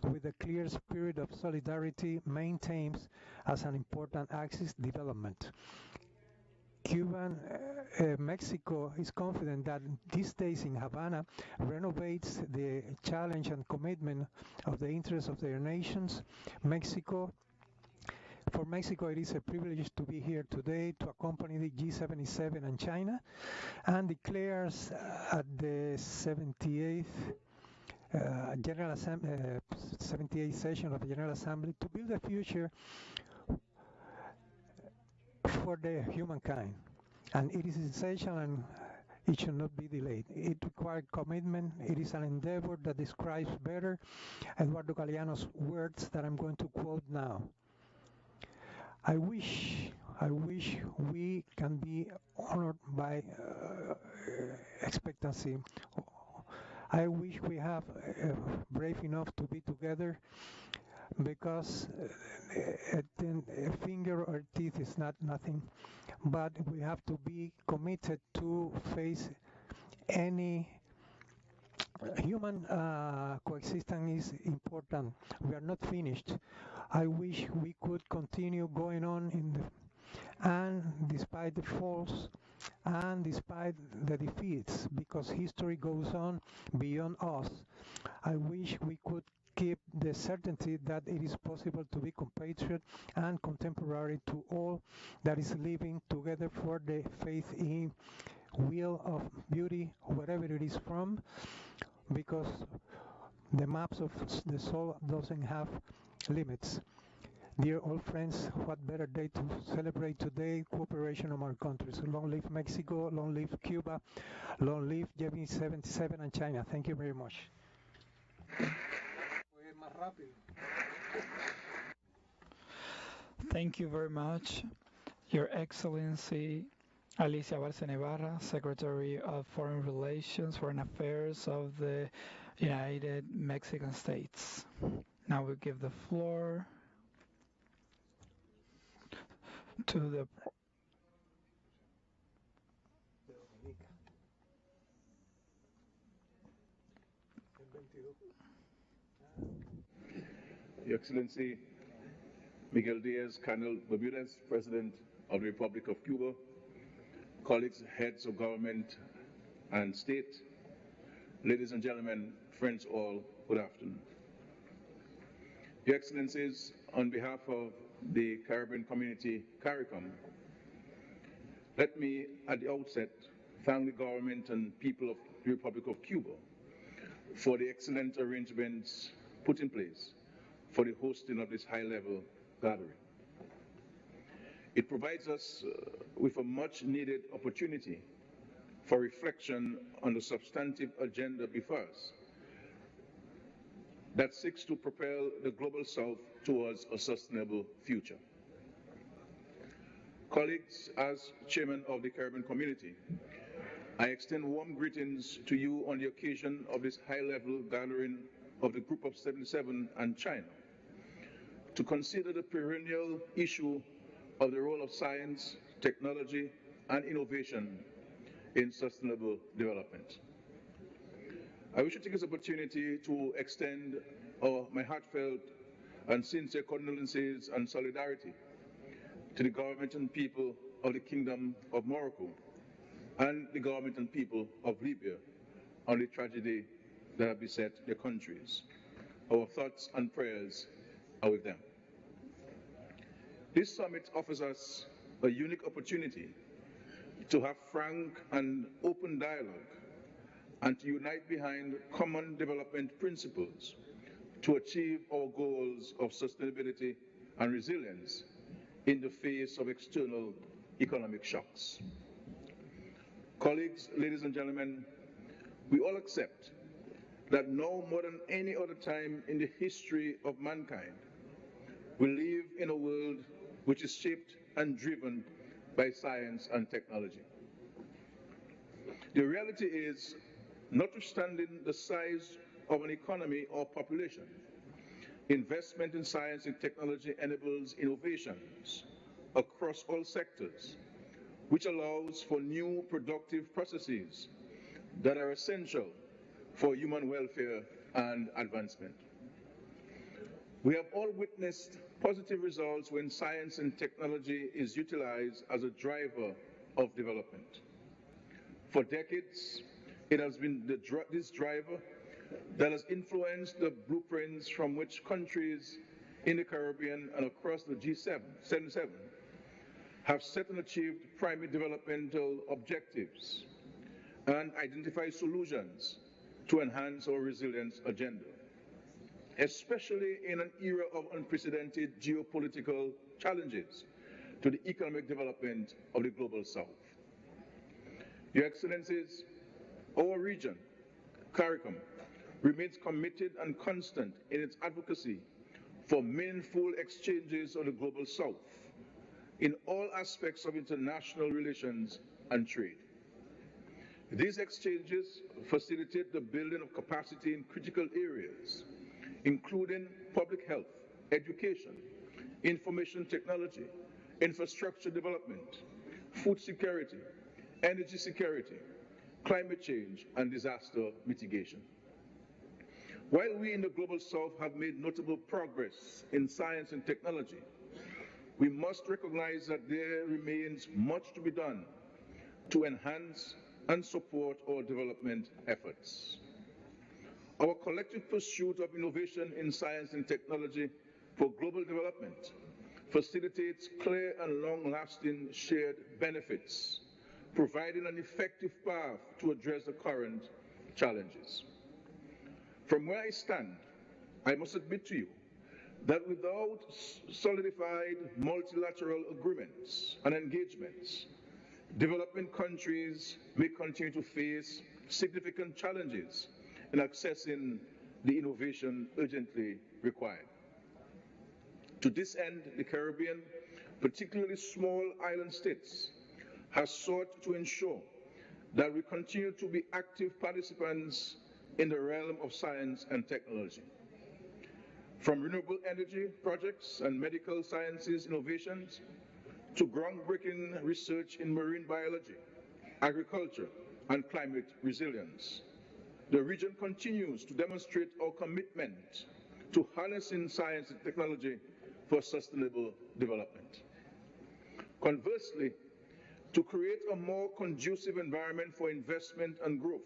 with a clear spirit of solidarity, maintains as an important axis development. Mexico is confident that these days in Havana renovates the challenge and commitment of the interests of their nations. For Mexico, it is a privilege to be here today to accompany the G77 and China, and declares at the 78th General 78th session of the General Assembly to build a future for the humankind, and it is essential and it should not be delayed. It requires commitment. It is an endeavor that describes better Eduardo Galeano's words that I'm going to quote now. I wish we can be honored by expectancy. I wish we have brave enough to be together, because a finger or teeth is not nothing, but we have to be committed to face any human coexistence is important. We are not finished. I wish we could continue going on and despite the faults and despite the defeats, because history goes on beyond us. I wish we could keep the certainty that it is possible to be compatriot and contemporary to all that is living together for the faith in will of beauty, wherever it is from, because the maps of the soul doesn't have limits. Dear old friends, what better day to celebrate today cooperation among our countries. Long live Mexico, long live Cuba, long live G77 and China. Thank you very much. Thank you very much, Your Excellency Alicia Bárcena Ibarra, Secretary of Foreign Relations, Foreign Affairs of the United Mexican States. Now we give the floor to the Your Excellency Miguel Diaz-Canel Bermudez, President of the Republic of Cuba, colleagues, heads of government and state, ladies and gentlemen, friends all, good afternoon. Your Excellencies, on behalf of the Caribbean community, CARICOM, let me at the outset thank the government and people of the Republic of Cuba for the excellent arrangements put in place for the hosting of this high-level gathering. It provides us with a much-needed opportunity for reflection on the substantive agenda before us that seeks to propel the Global South towards a sustainable future. Colleagues, as Chairman of the Caribbean Community, I extend warm greetings to you on the occasion of this high-level gathering of the Group of 77 and China to consider the perennial issue of the role of science, technology, and innovation in sustainable development. I wish to take this opportunity to extend my heartfelt and sincere condolences and solidarity to the government and people of the Kingdom of Morocco and the government and people of Libya on the tragedy that have beset their countries. Our thoughts and prayers are with them. This summit offers us a unique opportunity to have frank and open dialogue and to unite behind common development principles to achieve our goals of sustainability and resilience in the face of external economic shocks. Colleagues, ladies and gentlemen, we all accept that now more than any other time in the history of mankind, we live in a world which is shaped and driven by science and technology. The reality is, notwithstanding the size of an economy or population, investment in science and technology enables innovations across all sectors, which allows for new productive processes that are essential for human welfare and advancement. We have all witnessed positive results when science and technology is utilized as a driver of development. For decades, it has been this driver that has influenced the blueprints from which countries in the Caribbean and across the G77 have set and achieved primary developmental objectives and identified solutions to enhance our resilience agenda, especially in an era of unprecedented geopolitical challenges to the economic development of the Global South. Your Excellencies, our region, CARICOM, remains committed and constant in its advocacy for meaningful exchanges of the Global South in all aspects of international relations and trade. These exchanges facilitate the building of capacity in critical areas, including public health, education, information technology, infrastructure development, food security, energy security, climate change, and disaster mitigation. While we in the Global South have made notable progress in science and technology, we must recognize that there remains much to be done to enhance and support our development efforts. Our collective pursuit of innovation in science and technology for global development facilitates clear and long-lasting shared benefits, providing an effective path to address the current challenges. From where I stand, I must admit to you that without solidified multilateral agreements and engagements, developing countries may continue to face significant challenges in accessing the innovation urgently required. To this end, the Caribbean, particularly small island states, has sought to ensure that we continue to be active participants in the realm of science and technology. From renewable energy projects and medical sciences innovations to groundbreaking research in marine biology, agriculture, and climate resilience, the region continues to demonstrate our commitment to harnessing science and technology for sustainable development. Conversely, to create a more conducive environment for investment and growth,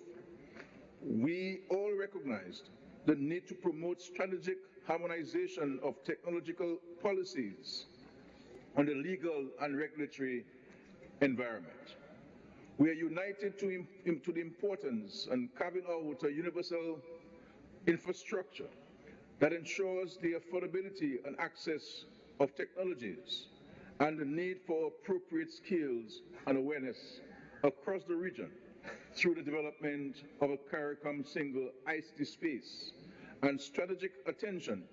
we all recognized the need to promote strategic harmonization of technological policies on the legal and regulatory environment. We are united to the importance of carving out a universal infrastructure that ensures the affordability and access of technologies and the need for appropriate skills and awareness across the region through the development of a CARICOM single ICT space and strategic attention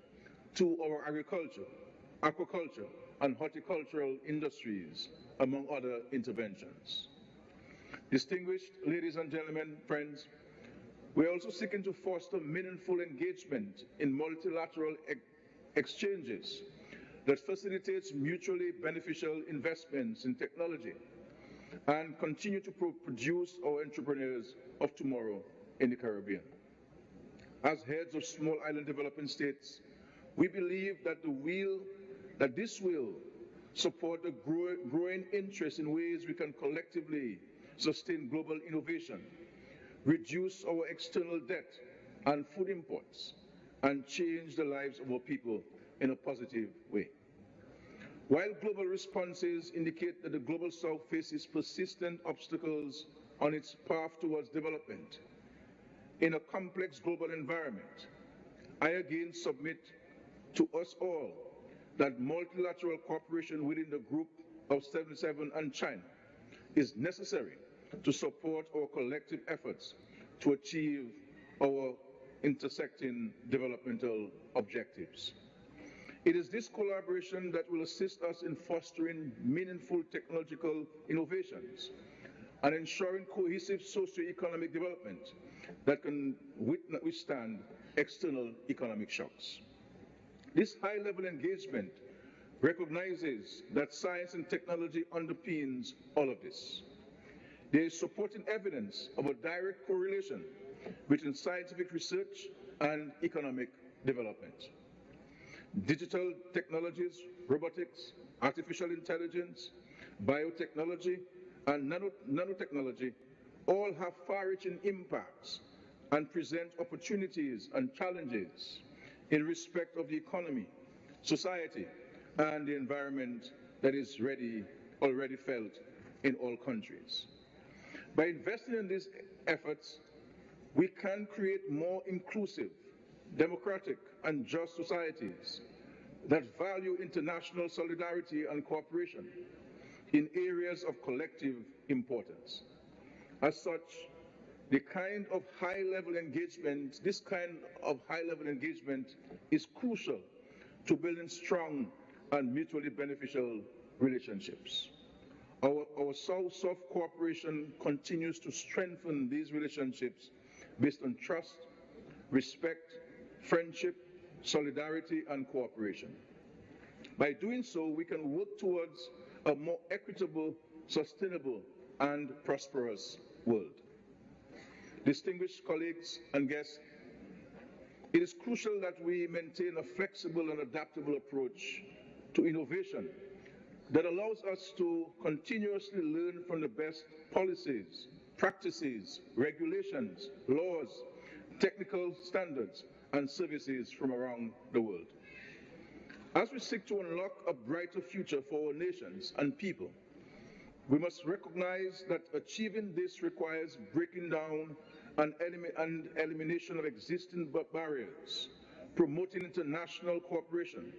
to our agriculture, aquaculture, and horticultural industries, among other interventions. Distinguished ladies and gentlemen, friends, we are also seeking to foster meaningful engagement in multilateral exchanges that facilitates mutually beneficial investments in technology and continue to produce our entrepreneurs of tomorrow in the Caribbean. As heads of small island developing states, we believe that this will support a growing interest in ways we can collectively sustain global innovation, reduce our external debt and food imports, and change the lives of our people in a positive way. While global responses indicate that the Global South faces persistent obstacles on its path towards development, in a complex global environment, I again submit to us all that multilateral cooperation within the Group of 77 and China is necessary to support our collective efforts to achieve our intersecting developmental objectives. It is this collaboration that will assist us in fostering meaningful technological innovations and ensuring cohesive socio-economic development that can withstand external economic shocks. This high-level engagement recognizes that science and technology underpins all of this. There is supporting evidence of a direct correlation between scientific research and economic development. Digital technologies, robotics, artificial intelligence, biotechnology, and nanotechnology all have far-reaching impacts and present opportunities and challenges in respect of the economy, society, and the environment that is already felt in all countries. By investing in these efforts, we can create more inclusive, democratic, and just societies that value international solidarity and cooperation in areas of collective importance. As such, this kind of high-level engagement is crucial to building strong and mutually beneficial relationships. Our South-South cooperation continues to strengthen these relationships based on trust, respect, friendship, solidarity, and cooperation. By doing so, we can work towards a more equitable, sustainable, and prosperous world. Distinguished colleagues and guests, it is crucial that we maintain a flexible and adaptable approach to innovation that allows us to continuously learn from the best policies, practices, regulations, laws, technical standards, and services from around the world. As we seek to unlock a brighter future for our nations and people, we must recognize that achieving this requires breaking down and elimination of existing barriers, promoting international cooperation,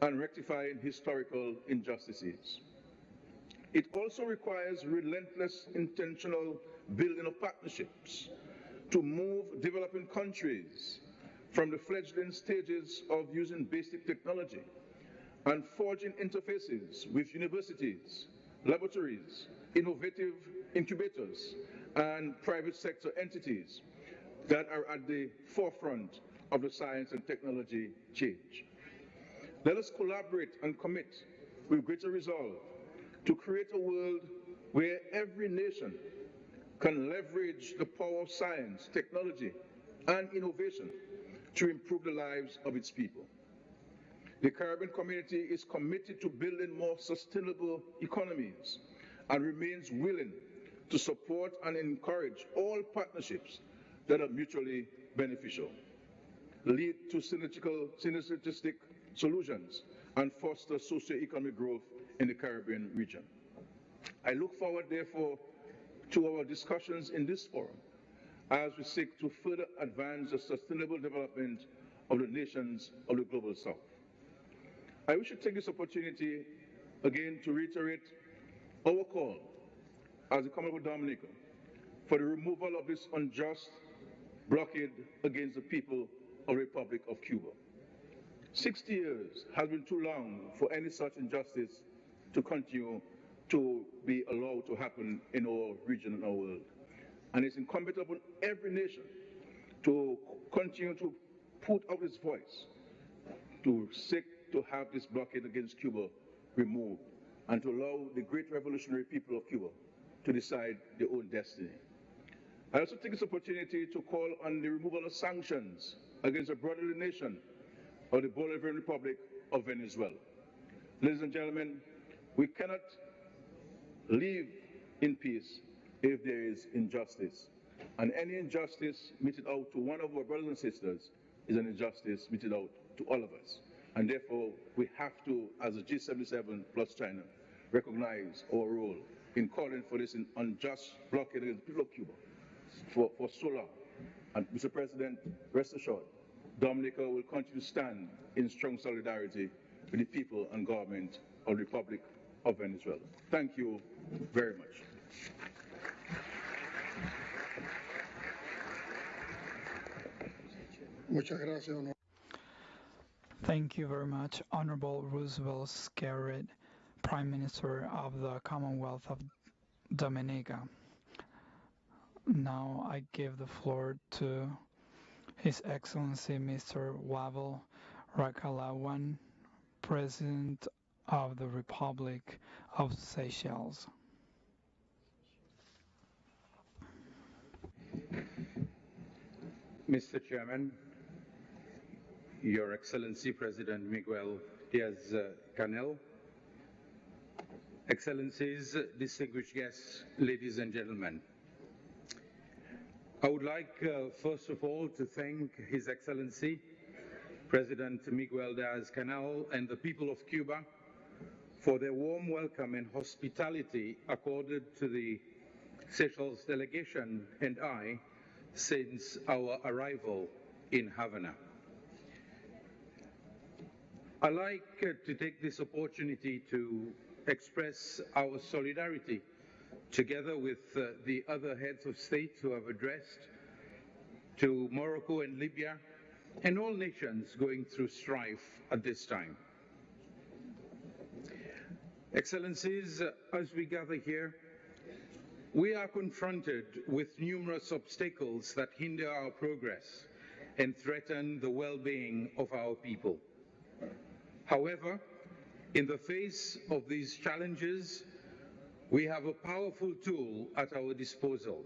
and rectifying historical injustices. It also requires relentless, intentional building of partnerships to move developing countries from the fledgling stages of using basic technology and forging interfaces with universities, laboratories, innovative incubators, and private sector entities that are at the forefront of the science and technology change. Let us collaborate and commit with greater resolve to create a world where every nation can leverage the power of science, technology, and innovation to improve the lives of its people. The Caribbean community is committed to building more sustainable economies and remains willing to support and encourage all partnerships that are mutually beneficial, lead to synergistic solutions, and foster socio-economic growth in the Caribbean region. I look forward, therefore, to our discussions in this forum as we seek to further advance the sustainable development of the nations of the Global South. I wish to take this opportunity again to reiterate our call as the Commonwealth of Dominica for the removal of this unjust blockade against the people of the Republic of Cuba. 60 years has been too long for any such injustice to continue to be allowed to happen in our region and our world. And it's incumbent upon every nation to continue to put out its voice, to seek to have this blockade against Cuba removed, and to allow the great revolutionary people of Cuba to decide their own destiny. I also take this opportunity to call on the removal of sanctions against a brotherly nation of the Bolivarian Republic of Venezuela. Ladies and gentlemen, we cannot live in peace if there is injustice. And any injustice meted out to one of our brothers and sisters is an injustice meted out to all of us. And therefore, we have to, as a G77 plus China, recognize our role in calling for this unjust blockade against the people of Cuba for so long. And Mr. President, rest assured, Dominica will continue to stand in strong solidarity with the people and government of the Republic of Venezuela. Thank you very much. Muchas gracias, honor. Thank you very much, Honorable Roosevelt Skerrit, Prime Minister of the Commonwealth of Dominica. Now I give the floor to His Excellency Mr. Wavel Rakalawan, President of the Republic of Seychelles. Mr. Chairman, Your Excellency President Miguel Diaz-Canel, Excellencies, distinguished guests, ladies and gentlemen. I would like, first of all, to thank His Excellency President Miguel Diaz-Canel and the people of Cuba for their warm welcome and hospitality accorded to the Seychelles delegation and I since our arrival in Havana. I'd like to take this opportunity to express our solidarity together with the other heads of state who have addressed to Morocco and Libya and all nations going through strife at this time. Excellencies, as we gather here, we are confronted with numerous obstacles that hinder our progress and threaten the well-being of our people. However, in the face of these challenges, we have a powerful tool at our disposal: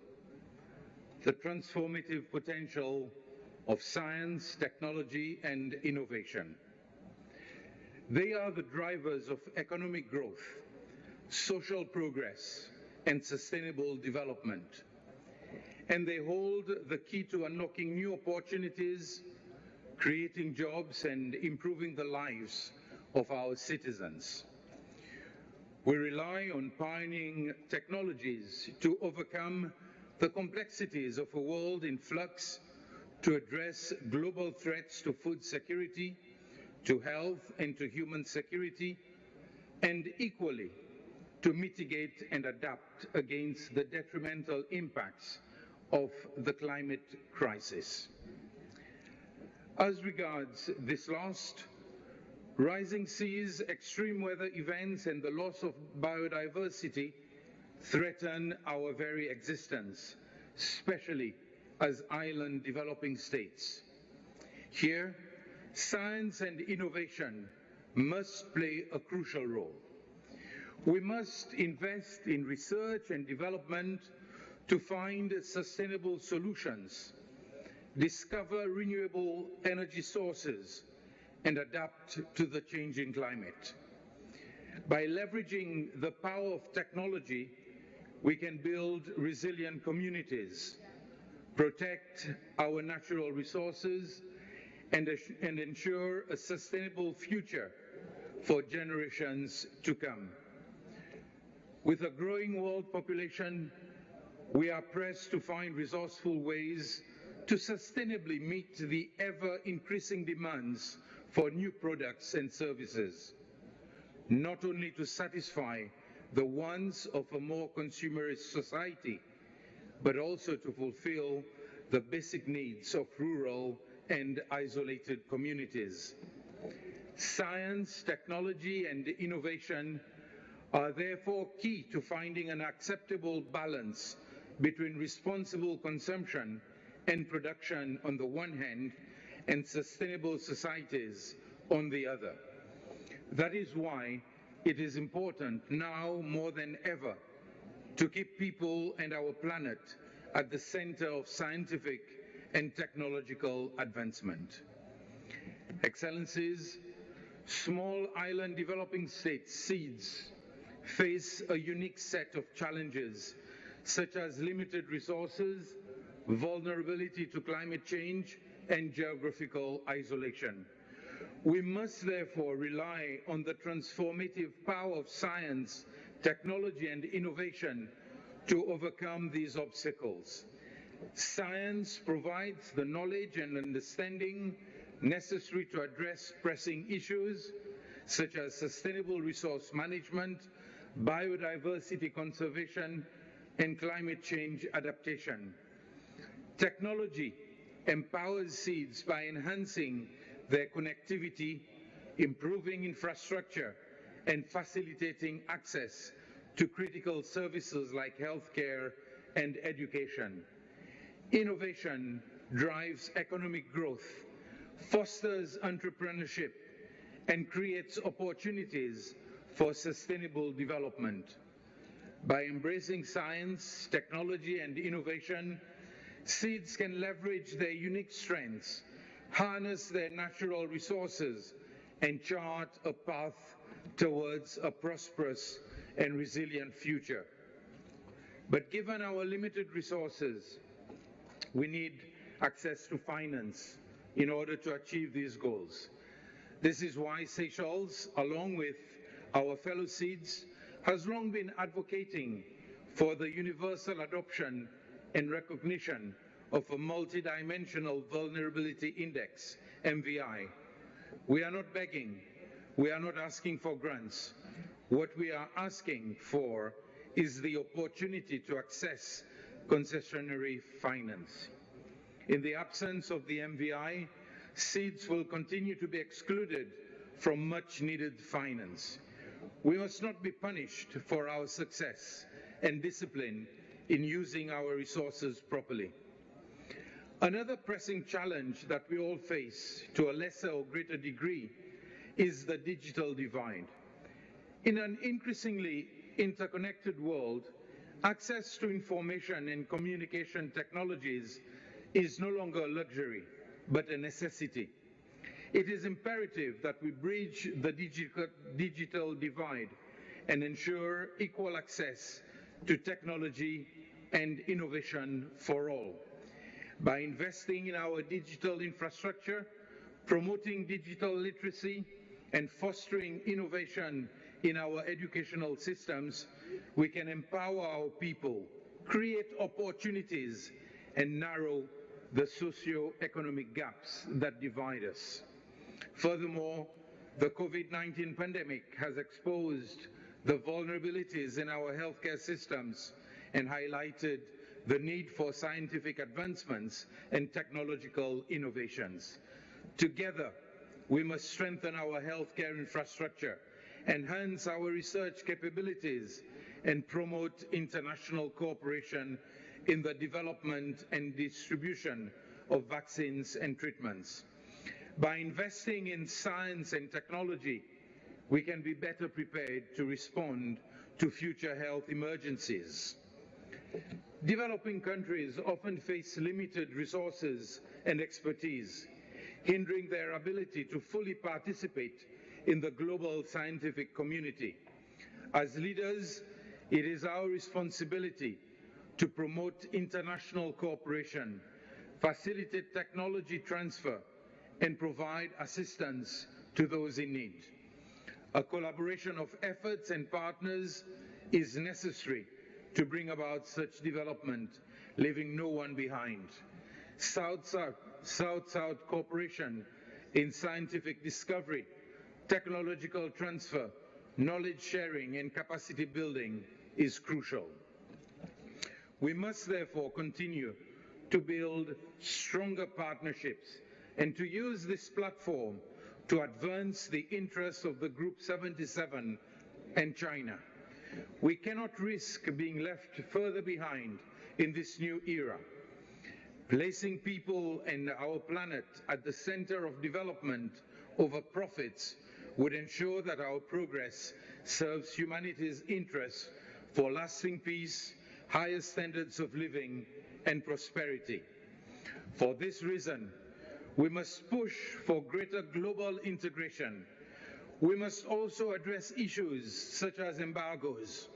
the transformative potential of science, technology, and innovation. They are the drivers of economic growth, social progress, and sustainable development. And they hold the key to unlocking new opportunities, creating jobs, and improving the lives of our citizens. We rely on pioneering technologies to overcome the complexities of a world in flux, to address global threats to food security, to health and to human security, and equally to mitigate and adapt against the detrimental impacts of the climate crisis. As regards this last, rising seas, extreme weather events, and the loss of biodiversity threaten our very existence, especially as island developing states. Here, science and innovation must play a crucial role. We must invest in research and development to find sustainable solutions, discover renewable energy sources, and adapt to the changing climate. By leveraging the power of technology, we can build resilient communities, protect our natural resources, and ensure a sustainable future for generations to come. With a growing world population, we are pressed to find resourceful ways to sustainably meet the ever-increasing demands for new products and services, not only to satisfy the wants of a more consumerist society, but also to fulfill the basic needs of rural and isolated communities. Science, technology, and innovation are therefore key to finding an acceptable balance between responsible consumption and production on the one hand, and sustainable societies on the other. That is why it is important now more than ever to keep people and our planet at the center of scientific and technological advancement. Excellencies, small island developing states, SEEDs, face a unique set of challenges such as limited resources, vulnerability to climate change, and geographical isolation. We must therefore rely on the transformative power of science, technology, and innovation to overcome these obstacles. Science provides the knowledge and understanding necessary to address pressing issues such as sustainable resource management, biodiversity conservation, and climate change adaptation. Technology empowers SEEDs by enhancing their connectivity, improving infrastructure, and facilitating access to critical services like healthcare and education. Innovation drives economic growth, fosters entrepreneurship, and creates opportunities for sustainable development. By embracing science, technology, and innovation, SEEDs can leverage their unique strengths, harness their natural resources, and chart a path towards a prosperous and resilient future. But given our limited resources, we need access to finance in order to achieve these goals. This is why Seychelles, along with our fellow SEEDs, has long been advocating for the universal adoption and recognition of a multidimensional vulnerability index, MVI. We are not begging, we are not asking for grants. What we are asking for is the opportunity to access concessionary finance. In the absence of the MVI, SEEDs will continue to be excluded from much needed finance. We must not be punished for our success and discipline in using our resources properly. Another pressing challenge that we all face to a lesser or greater degree is the digital divide. In an increasingly interconnected world, access to information and communication technologies is no longer a luxury, but a necessity. It is imperative that we bridge the digital divide and ensure equal access to technology and innovation for all. By investing in our digital infrastructure, promoting digital literacy, and fostering innovation in our educational systems, we can empower our people, create opportunities, and narrow the socio-economic gaps that divide us. Furthermore, the COVID-19 pandemic has exposed the vulnerabilities in our healthcare systems and highlighted the need for scientific advancements and technological innovations. Together, we must strengthen our healthcare infrastructure, enhance our research capabilities, and promote international cooperation in the development and distribution of vaccines and treatments. By investing in science and technology, we can be better prepared to respond to future health emergencies. Developing countries often face limited resources and expertise, hindering their ability to fully participate in the global scientific community. As leaders, it is our responsibility to promote international cooperation, facilitate technology transfer, and provide assistance to those in need. A collaboration of efforts and partners is necessary to bring about such development, leaving no one behind. South-South cooperation in scientific discovery, technological transfer, knowledge sharing, and capacity building is crucial. We must therefore continue to build stronger partnerships and to use this platform to advance the interests of the Group 77 and China. We cannot risk being left further behind in this new era. Placing people and our planet at the center of development over profits would ensure that our progress serves humanity's interests for lasting peace, higher standards of living, and prosperity. For this reason, we must push for greater global integration. We must also address issues such as embargoes.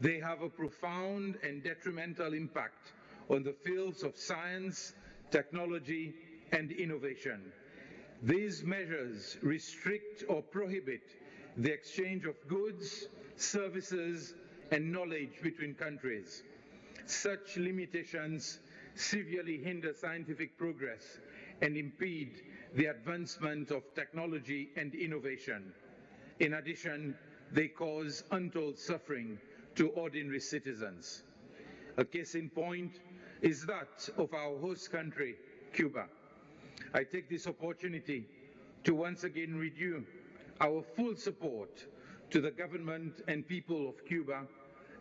They have a profound and detrimental impact on the fields of science, technology, and innovation. These measures restrict or prohibit the exchange of goods, services, and knowledge between countries. Such limitations severely hinder scientific progress and impede the advancement of technology and innovation. In addition, they cause untold suffering to ordinary citizens. A case in point is that of our host country, Cuba. I take this opportunity to once again renew our full support to the government and people of Cuba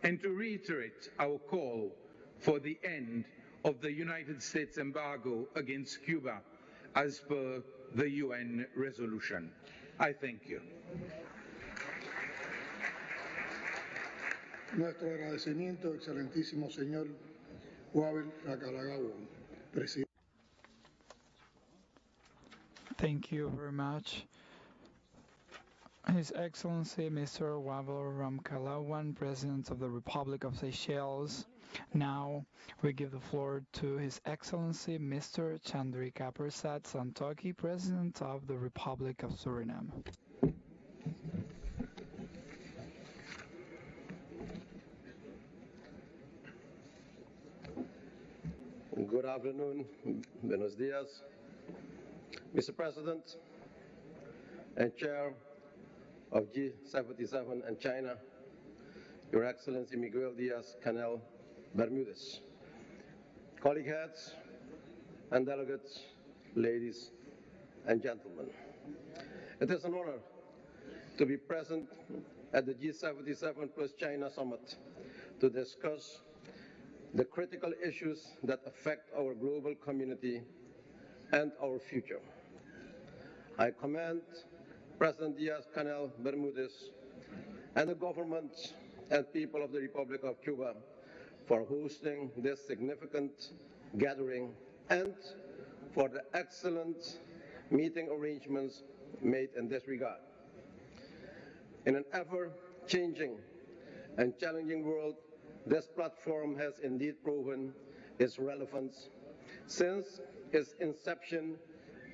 and to reiterate our call for the end of the United States embargo against Cuba as per the UN resolution. I thank you. Nuestro agradecimiento, excelentísimo señor Wavel Rakallagawa, presidente. Thank you very much. His Excellency Mr. Wavel Ramkalawan, President of the Republic of Seychelles. Now we give the floor to His Excellency Mr. Chandrika Persad Santokhi, President of the Republic of Suriname. Good afternoon, buenos dias. Mr. President and Chair of G77 and China, Your Excellency Miguel Diaz-Canel Bermudez, colleague heads and delegates, ladies and gentlemen. It is an honor to be present at the G77 plus China Summit to discuss the critical issues that affect our global community and our future. I commend President Diaz-Canel Bermudez and the government and people of the Republic of Cuba for hosting this significant gathering and for the excellent meeting arrangements made in this regard. In an ever-changing and challenging world, this platform has indeed proven its relevance since its inception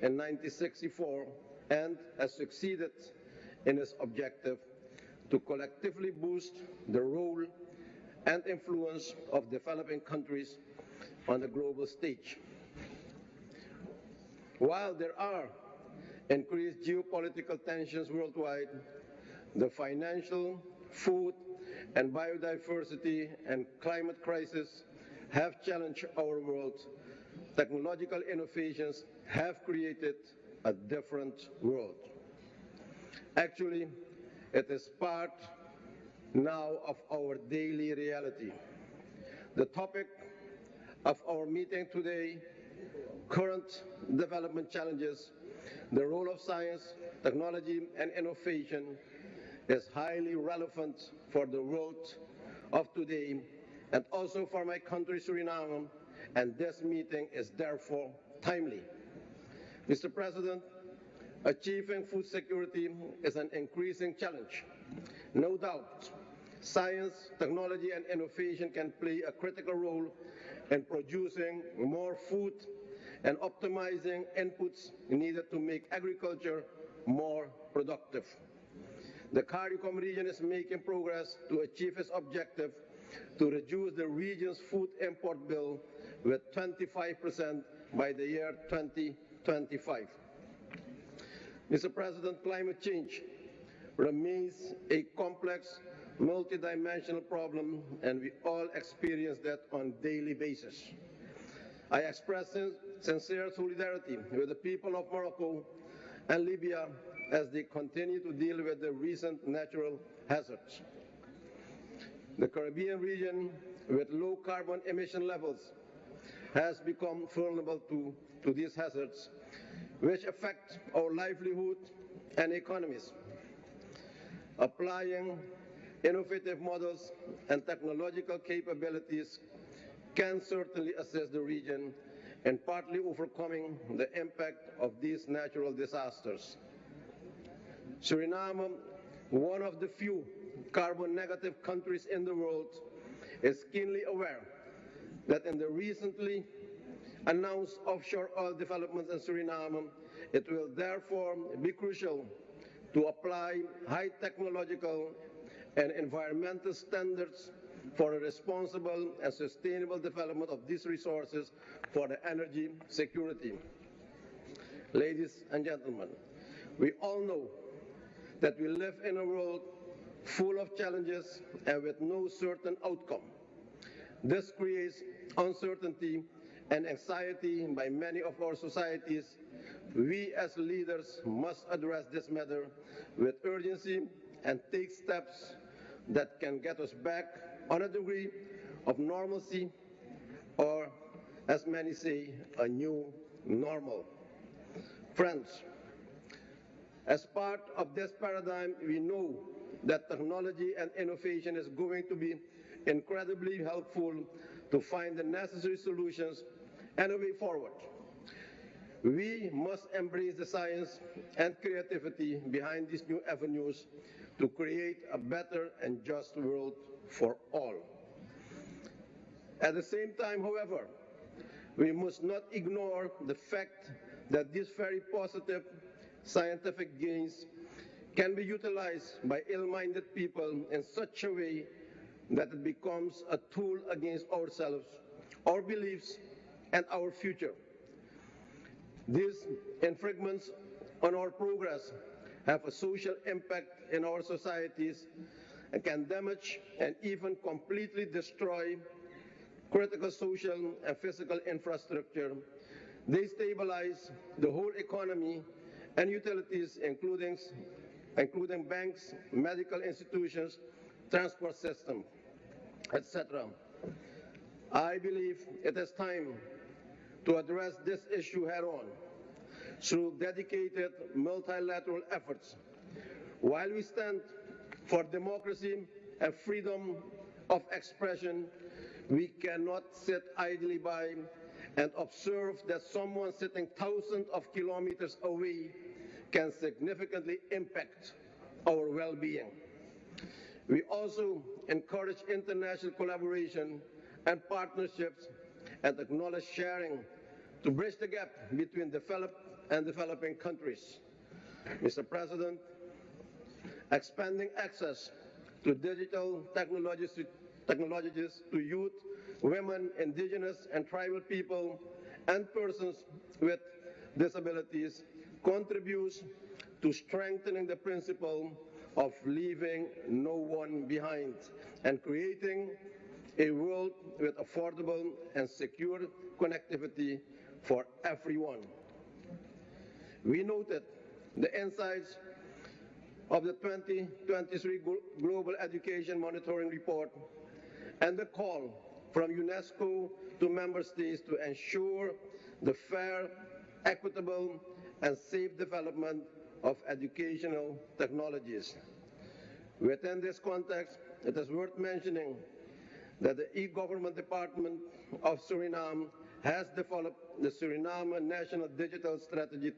in 1964 and has succeeded in its objective to collectively boost the role and influence of developing countries on the global stage. While there are increased geopolitical tensions worldwide, the financial, food, and biodiversity and climate crisis have challenged our world. Technological innovations have created a different world. Actually, it is part now of our daily reality. The topic of our meeting today, current development challenges, the role of science, technology, and innovation, is highly relevant for the world of today and also for my country, Suriname, and this meeting is therefore timely. Mr. President, achieving food security is an increasing challenge. No doubt, science, technology, and innovation can play a critical role in producing more food and optimizing inputs needed to make agriculture more productive. The CARICOM region is making progress to achieve its objective to reduce the region's food import bill with 25% by the year 2025. Mr. President, climate change remains a complex, multidimensional problem, and we all experience that on a daily basis. I express sincere solidarity with the people of Morocco and Libya as they continue to deal with the recent natural hazards. The Caribbean region, with low carbon emission levels, has become vulnerable to these hazards, which affect our livelihood and economies. Applying innovative models and technological capabilities can certainly assist the region in partly overcoming the impact of these natural disasters. Suriname, one of the few carbon-negative countries in the world, is keenly aware that in the recently announced offshore oil developments in Suriname, it will therefore be crucial to apply high technological and environmental standards for a responsible and sustainable development of these resources for the energy security. Ladies and gentlemen, we all know that we live in a world full of challenges and with no certain outcome. This creates uncertainty and anxiety by many of our societies. We as leaders must address this matter with urgency and take steps that can get us back on a degree of normalcy, or, as many say, a new normal. Friends, as part of this paradigm, we know that technology and innovation is going to be incredibly helpful to find the necessary solutions and a way forward. We must embrace the science and creativity behind these new avenues to create a better and just world for all. At the same time, however, we must not ignore the fact that these very positive scientific gains can be utilized by ill-minded people in such a way that it becomes a tool against ourselves, our beliefs, and our future. These infringements on our progress have a social impact in our societies and can damage and even completely destroy critical social and physical infrastructure. They destabilize the whole economy and utilities, including banks, medical institutions, transport system, etc. I believe it is time to address this issue head-on through dedicated multilateral efforts. While we stand for democracy and freedom of expression, we cannot sit idly by and observe that someone sitting thousands of kilometers away can significantly impact our well-being. We also encourage international collaboration and partnerships and technology sharing to bridge the gap between developed and developing countries. Mr. President, expanding access to digital technologies to youth, women, indigenous and tribal people, and persons with disabilities contributes to strengthening the principle of leaving no one behind and creating a world with affordable and secure connectivity for everyone. We noted the insights of the 2023 Global Education Monitoring Report and the call from UNESCO to member states to ensure the fair, equitable, and safe development of educational technologies. Within this context, it is worth mentioning that the e-Government Department of Suriname has developed the Suriname National Digital Strategy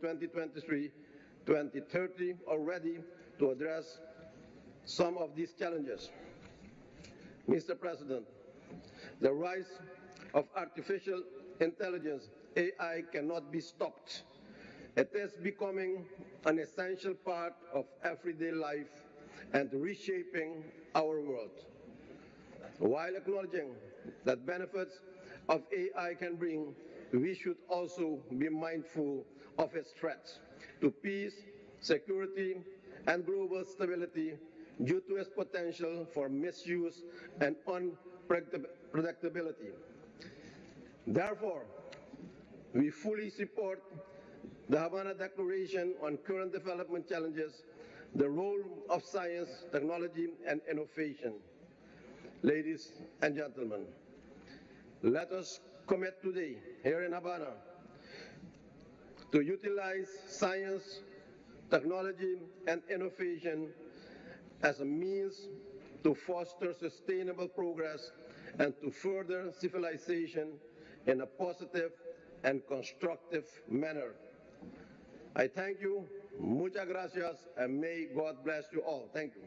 2023-2030 already to address some of these challenges. Mr. President, the rise of artificial intelligence, AI, cannot be stopped. It is becoming an essential part of everyday life and reshaping our world. While acknowledging that benefits of AI can bring, we should also be mindful of its threats to peace, security, and global stability due to its potential for misuse and unpredictability. Therefore, we fully support the Havana Declaration on Current Development Challenges, the role of science, technology, and innovation. Ladies and gentlemen, let us commit today here in Havana to utilize science, technology, and innovation as a means to foster sustainable progress and to further civilization in a positive and constructive manner. I thank you, muchas gracias, and may God bless you all. Thank you.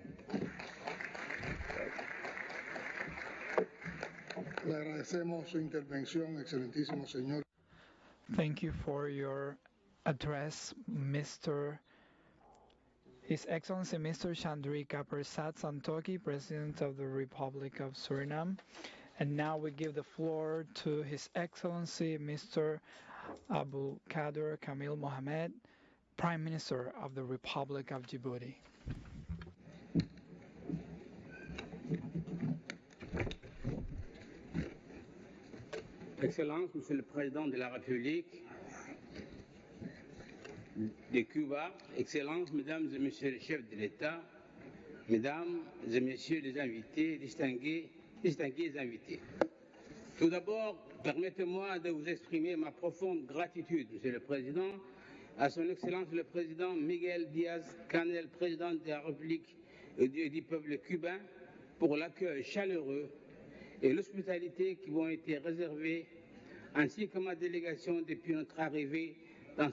Le agradecemos su intervención, excelentísimo señor. Thank you for your address, His Excellency Mr. Chandrika Persad Santokhi, President of the Republic of Suriname. And now we give the floor to His Excellency Mr. Abdulkader Kamil Mohamed, Prime Minister of the Republic of Djibouti. Excellences, Monsieur le Président de la République de Cuba, Excellences, Mesdames et Messieurs les chefs de l'État, Mesdames et Messieurs les invités, distingués invités. Tout d'abord, permettez-moi de vous exprimer ma profonde gratitude, Monsieur le Président, à Son Excellence le Président Miguel Díaz-Canel, Président de la République et du peuple cubain, pour l'accueil chaleureux et l'hospitalité qui m'ont été réservées, ainsi que ma délégation depuis notre arrivée dans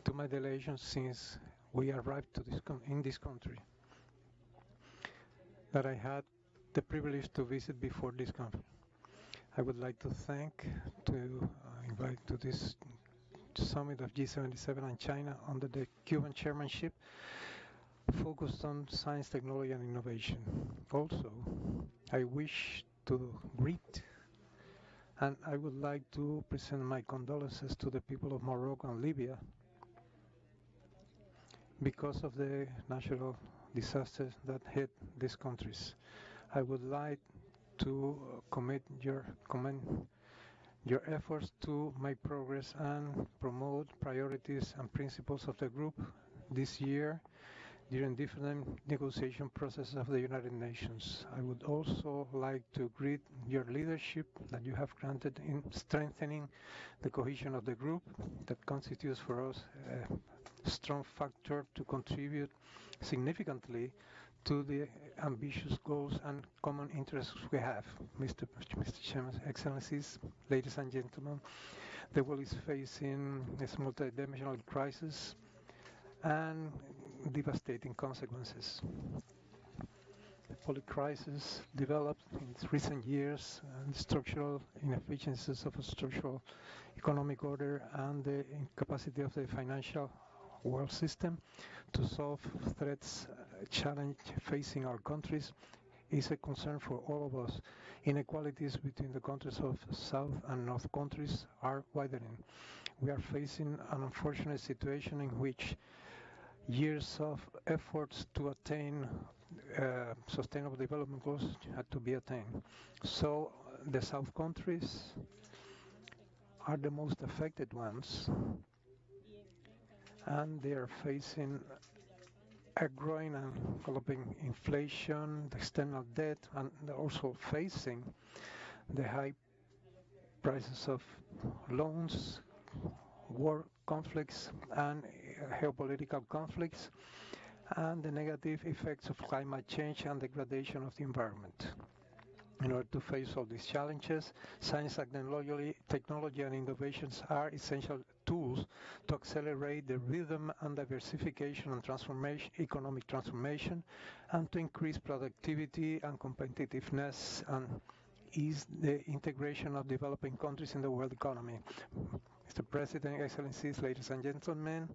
to my delegation since we arrived in this country, that I had the privilege to visit before this conference. I would like to invite to this summit of G77 and China under the Cuban chairmanship, focused on science, technology, and innovation. Also, I wish to greet and I would like to present my condolences to the people of Morocco and Libya because of the natural disasters that hit these countries. I would like to commend your efforts to make progress and promote priorities and principles of the group this year during different negotiation processes of the United Nations. I would also like to greet your leadership that you have granted in strengthening the cohesion of the group that constitutes for us a strong factor to contribute significantly to the ambitious goals and common interests we have. Mr. Chairman, Excellencies, ladies and gentlemen, the world is facing a multidimensional crisis and devastating consequences. The public crisis developed in recent years and structural inefficiencies of a structural economic order and the incapacity of the financial world system to solve threats, challenge facing our countries is a concern for all of us. Inequalities between the countries of South and North countries are widening. We are facing an unfortunate situation in which years of efforts to attain sustainable development goals had to be attained. So the South countries are the most affected ones, and they are facing a growing and galloping inflation, the external debt, and they're also facing the high prices of loans, war conflicts, and geopolitical conflicts, and the negative effects of climate change and degradation of the environment. In order to face all these challenges, science and technology and innovations are essential tools to accelerate the rhythm and diversification and economic transformation, and to increase productivity and competitiveness and ease the integration of developing countries in the world economy. Mr. President, Excellencies, ladies and gentlemen,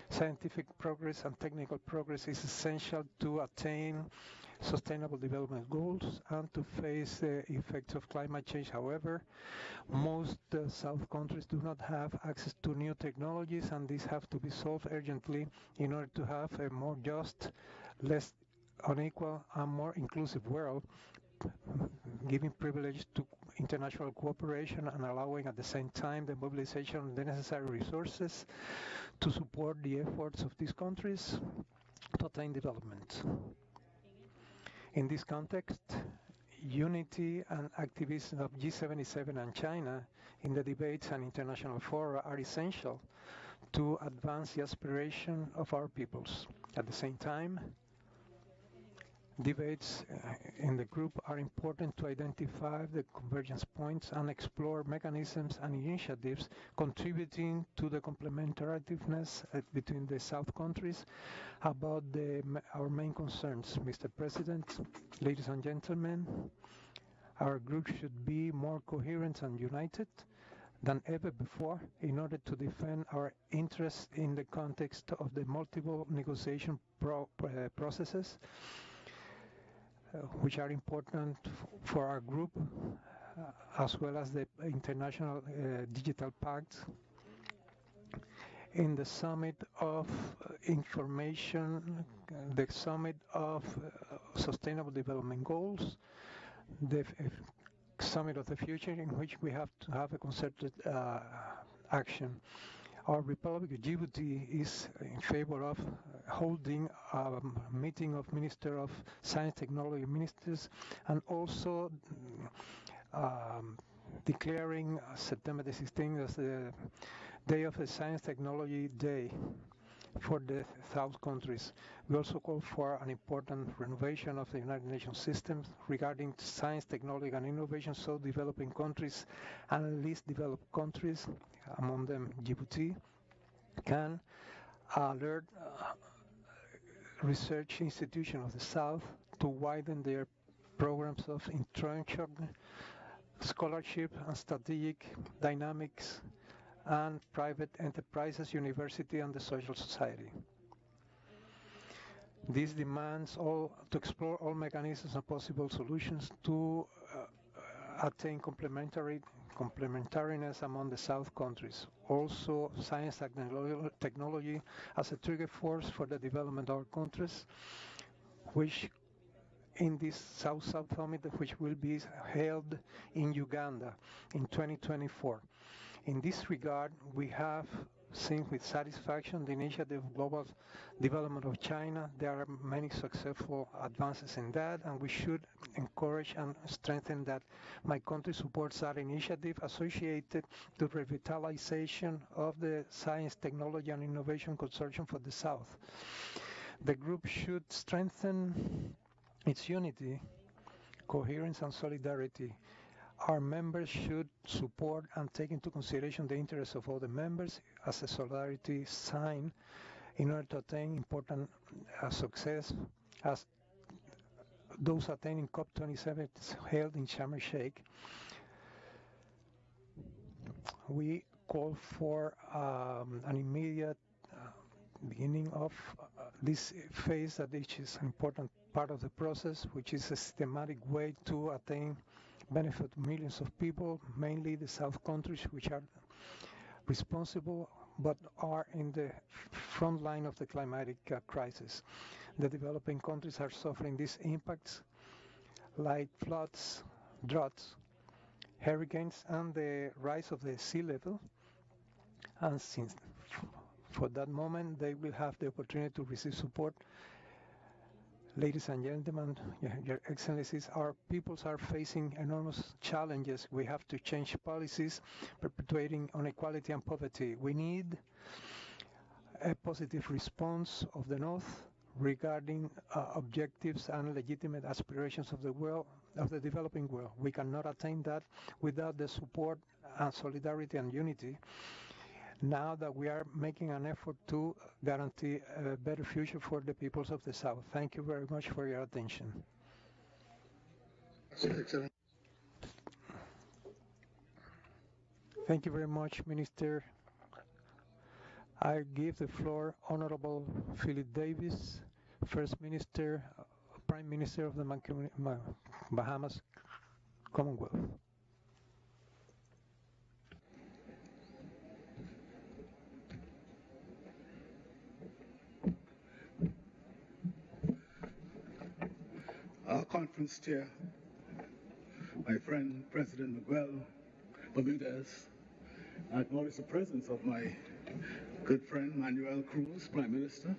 scientific progress and technical progress is essential to attain sustainable development goals and to face the effects of climate change. However, most South countries do not have access to new technologies, and these have to be solved urgently in order to have a more just, less unequal, and more inclusive world, giving privilege to international cooperation and allowing at the same time the mobilization of the necessary resources to support the efforts of these countries to attain development. In this context, unity and activism of G77 and China in the debates and international fora are essential to advance the aspiration of our peoples. At the same time, debates in the group are important to identify the convergence points and explore mechanisms and initiatives contributing to the complementarities between the South countries about our main concerns. Mr. President, ladies and gentlemen, our group should be more coherent and united than ever before in order to defend our interests in the context of the multiple negotiation processes which are important for our group, as well as the International Digital Pact. In the Summit of Information, the Summit of Sustainable Development Goals, the Summit of the Future, in which we have to have a concerted action. Our Republic of Djibouti is in favor of holding a meeting of Minister of Science Technology Ministers, and also declaring September the 16th as the Day of the Science Technology Day for the South countries. We also call for an important renovation of the United Nations system regarding science, technology, and innovation, so developing countries and least developed countries, among them Djibouti, can alert research institutions of the South to widen their programs of internship, scholarship, and strategic dynamics, and private enterprises, university, and the social society. This demands to explore all mechanisms and possible solutions to attain complementariness among the South countries. Also, science and technology as a trigger force for the development of our countries, which in this South-South Summit, which will be held in Uganda in 2024. In this regard, we have seen with satisfaction the initiative of global development of China. There are many successful advances in that, and we should encourage and strengthen that. My country supports that initiative associated to revitalization of the Science, Technology, and Innovation Consortium for the South. The group should strengthen its unity, coherence, and solidarity. Our members should support and take into consideration the interests of all the members as a solidarity sign in order to attain important success as those attaining COP27 held in Sharm el-Sheikh. We call for an immediate beginning of this phase that which is an important part of the process, which is a systematic way to attain benefit millions of people, mainly the South countries, which are responsible but are in the front line of the climatic crisis. The developing countries are suffering these impacts like floods, droughts, hurricanes, and the rise of the sea level. And since for that moment they will have the opportunity to receive support. Ladies and gentlemen, Your Excellencies, our peoples are facing enormous challenges. We have to change policies perpetuating inequality and poverty. We need a positive response of the North regarding objectives and legitimate aspirations of the world, of the developing world. We cannot attain that without the support and solidarity and unity. Now that we are making an effort to guarantee a better future for the peoples of the South. Thank you very much for your attention. Thank you very much, Minister. I give the floor Honorable Philip Davis, First Minister, Prime Minister of the Bahamas Commonwealth. Our conference chair, my friend President Miguel Bermudez, I acknowledge the presence of my good friend Manuel Cruz, Prime Minister,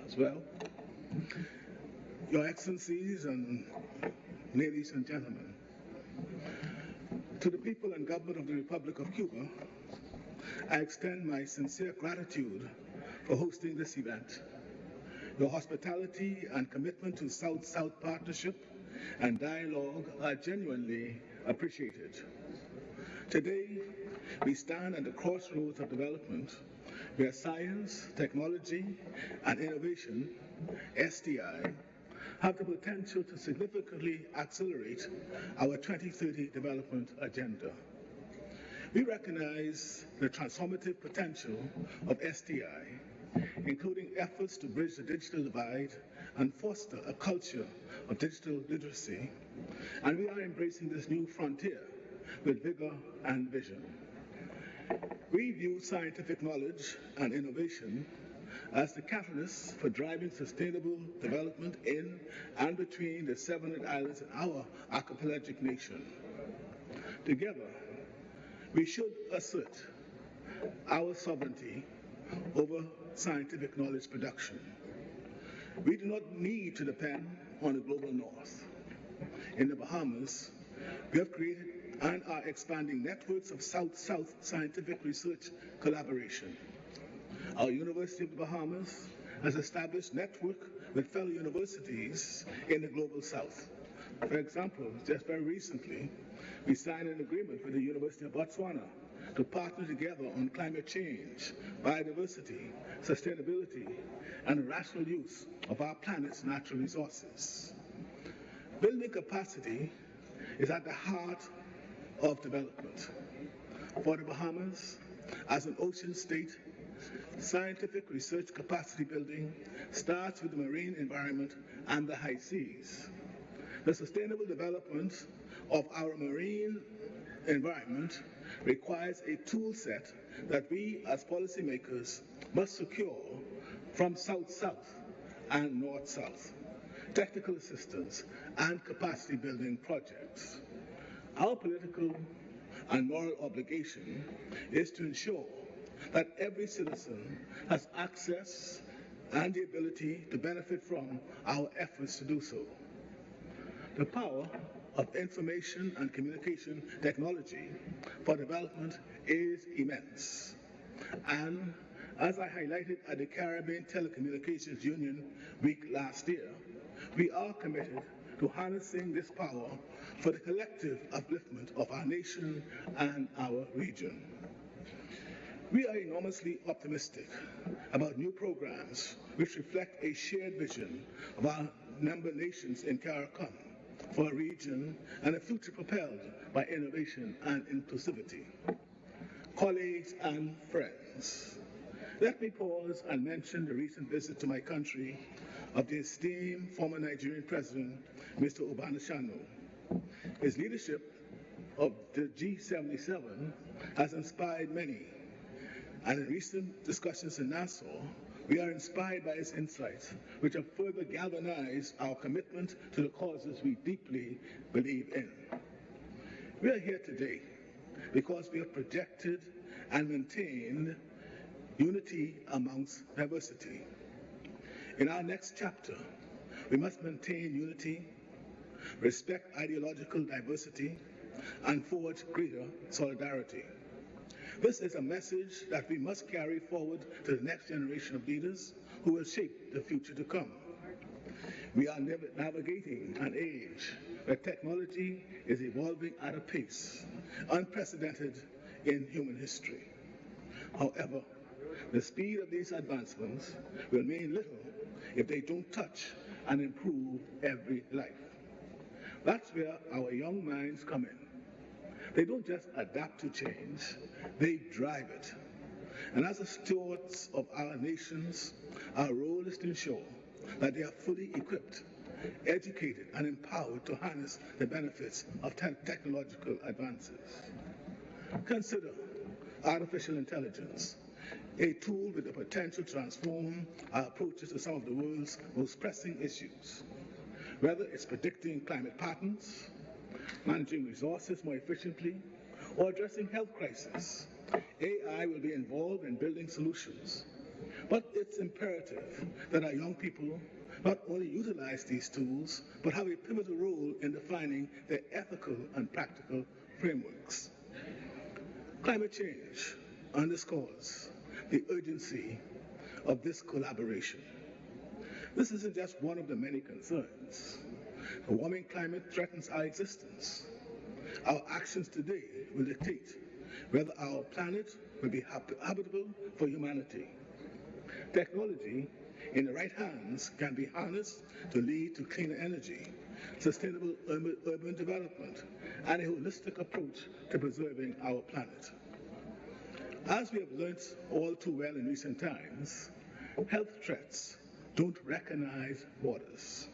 as well. Your Excellencies and ladies and gentlemen, to the people and government of the Republic of Cuba, I extend my sincere gratitude for hosting this event. Your hospitality and commitment to South-South partnership and dialogue are genuinely appreciated. Today, we stand at the crossroads of development where science, technology, and innovation, STI, have the potential to significantly accelerate our 2030 development agenda. We recognize the transformative potential of STI, including efforts to bridge the digital divide and foster a culture of digital literacy, and we are embracing this new frontier with vigor and vision. We view scientific knowledge and innovation as the catalyst for driving sustainable development in and between the 700 islands in our archipelagic nation. Together, we should assert our sovereignty over scientific knowledge production. We do not need to depend on the global north. In the Bahamas, we have created and are expanding networks of South-South scientific research collaboration. Our University of the Bahamas has established network with fellow universities in the global South. For example, just very recently, we signed an agreement with the University of Botswana to partner together on climate change, biodiversity, sustainability, and the rational use of our planet's natural resources. Building capacity is at the heart of development. For the Bahamas, as an ocean state, scientific research capacity building starts with the marine environment and the high seas. The sustainable development of our marine environment requires a tool set that we as policymakers must secure from South-South and North-South, technical assistance and capacity building projects. Our political and moral obligation is to ensure that every citizen has access and the ability to benefit from our efforts to do so. The power of information and communication technology for development is immense. And as I highlighted at the Caribbean Telecommunications Union Week last year, we are committed to harnessing this power for the collective upliftment of our nation and our region. We are enormously optimistic about new programs which reflect a shared vision of our member nations in CARICOM for a region and a future propelled by innovation and inclusivity. Colleagues and friends, Let me pause and mention the recent visit to my country of the esteemed former Nigerian President, Mr. Obasanjo. His leadership of the G77 has inspired many, and in recent discussions in Nassau, we are inspired by his insights, which have further galvanized our commitment to the causes we deeply believe in. We are here today because we have projected and maintained unity amongst diversity. In our next chapter, we must maintain unity, respect ideological diversity, and forge greater solidarity. This is a message that we must carry forward to the next generation of leaders who will shape the future to come. We are navigating an age where technology is evolving at a pace unprecedented in human history. However, the speed of these advancements will mean little if they don't touch and improve every life. That's where our young minds come in. They don't just adapt to change, they drive it. And as the stewards of our nations, our role is to ensure that they are fully equipped, educated, and empowered to harness the benefits of technological advances. Consider artificial intelligence, a tool with the potential to transform our approaches to some of the world's most pressing issues. Whether it's predicting climate patterns, managing resources more efficiently, or addressing health crises, AI will be involved in building solutions. But it's imperative that our young people not only utilize these tools, but have a pivotal role in defining their ethical and practical frameworks. Climate change underscores the urgency of this collaboration. This isn't just one of the many concerns. The warming climate threatens our existence. Our actions today will dictate whether our planet will be habitable for humanity. Technology, in the right hands, can be harnessed to lead to cleaner energy, sustainable urban development, and a holistic approach to preserving our planet. As we have learnt all too well in recent times, health threats don't recognize borders.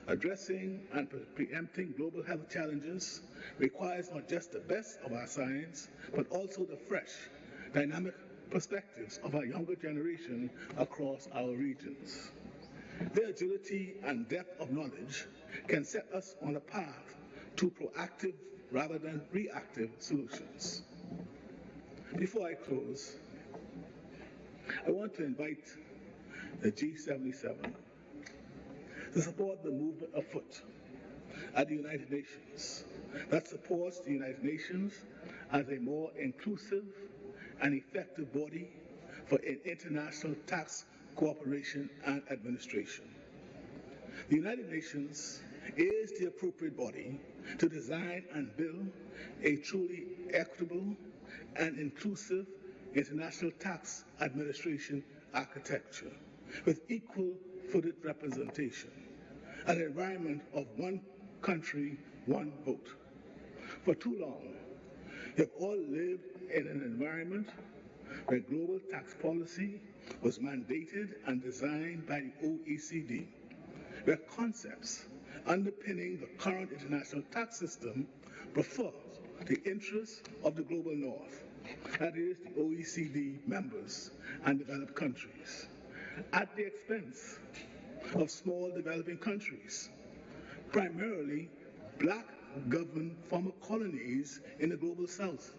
Addressing and preempting global health challenges requires not just the best of our science, but also the fresh, dynamic perspectives of our younger generation across our regions. Their agility and depth of knowledge can set us on a path to proactive rather than reactive solutions. Before I close, I want to invite the G77 to support the movement afoot at the United Nations that supports the United Nations as a more inclusive and effective body for international tax cooperation and administration. The United Nations is the appropriate body to design and build a truly equitable and inclusive international tax administration architecture with equal-footed representation, an environment of one country, one vote. For too long, we have all lived in an environment where global tax policy was mandated and designed by the OECD, where concepts underpinning the current international tax system prefer the interests of the global north, that is, the OECD members and developed countries, at the expense of small developing countries, primarily black-governed former colonies in the global south,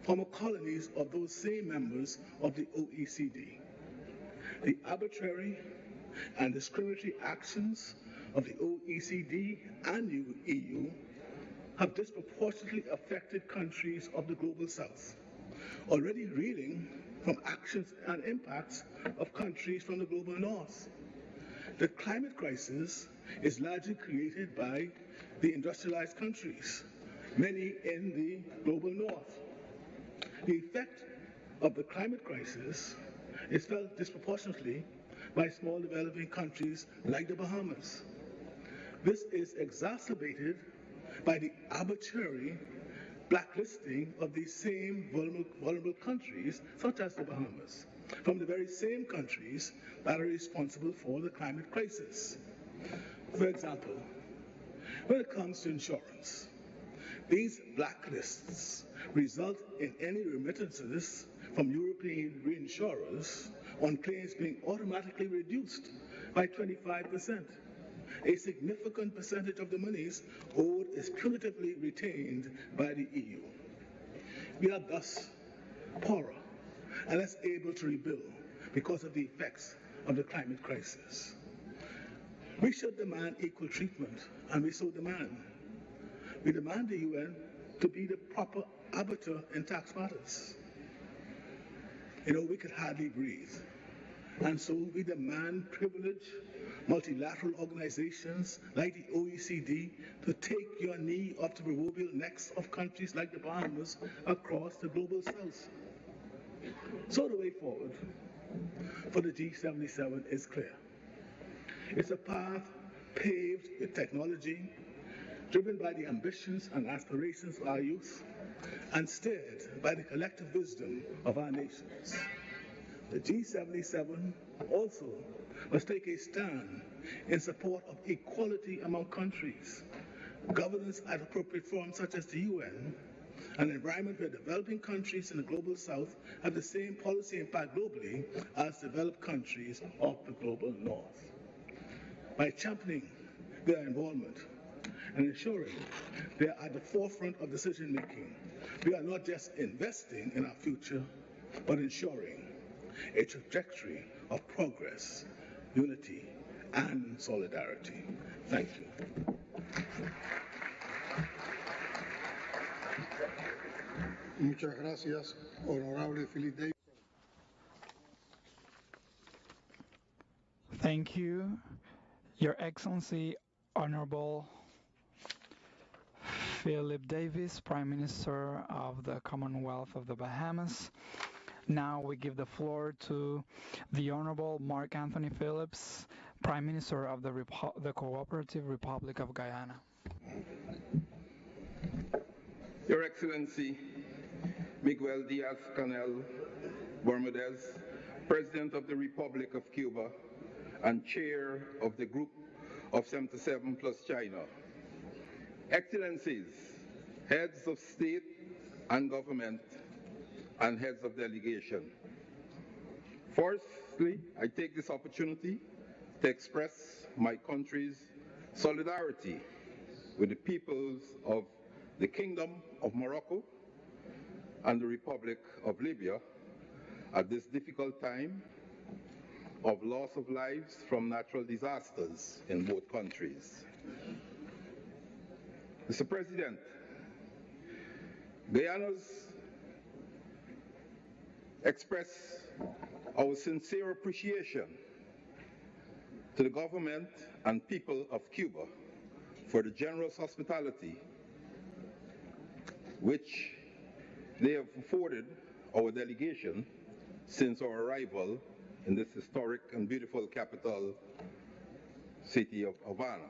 former colonies of those same members of the OECD. The arbitrary and discriminatory actions of the OECD and the EU have disproportionately affected countries of the global south, already reeling from actions and impacts of countries from the global north. The climate crisis is largely created by the industrialized countries, many in the global north. The effect of the climate crisis is felt disproportionately by small developing countries like the Bahamas. This is exacerbated by the arbitrary blacklisting of these same vulnerable countries, such as the Bahamas, from the very same countries that are responsible for the climate crisis. For example, when it comes to insurance, these blacklists result in any remittances from European reinsurers on claims being automatically reduced by 25%. A significant percentage of the monies owed is punitively retained by the EU. We are thus poorer and less able to rebuild because of the effects of the climate crisis. We should demand equal treatment, and we so demand. We demand the UN to be the proper arbiter in tax matters. We could hardly breathe. And so we demand privileged multilateral organizations like the OECD to take your knee off the proverbial necks of countries like the Bahamas across the global south. So the way forward for the G77 is clear. It's a path paved with technology, driven by the ambitions and aspirations of our youth, and steered by the collective wisdom of our nations. The G77 also must take a stand in support of equality among countries, governance at appropriate forums such as the UN, an environment where developing countries in the global south have the same policy impact globally as developed countries of the global north. By championing their involvement and ensuring they are at the forefront of decision making, we are not just investing in our future, but ensuring a trajectory of progress, unity, and solidarity. Thank you. Muchas gracias, Honorable Philip Davis. Thank you, Your Excellency, Honorable Philip Davis, Prime Minister of the Commonwealth of the Bahamas. Now we give the floor to the Honorable Mark Anthony Phillips, Prime Minister of the Cooperative Republic of Guyana. Your Excellency, Miguel Diaz-Canel Bermudez, President of the Republic of Cuba and Chair of the Group of 77 plus China. Excellencies, Heads of State and Government, and Heads of Delegation. Firstly, I take this opportunity to express my country's solidarity with the peoples of the Kingdom of Morocco and the Republic of Libya at this difficult time of loss of lives from natural disasters in both countries. Mr. President, Guyana's express our sincere appreciation to the government and people of Cuba for the generous hospitality which they have afforded our delegation since our arrival in this historic and beautiful capital city of Havana.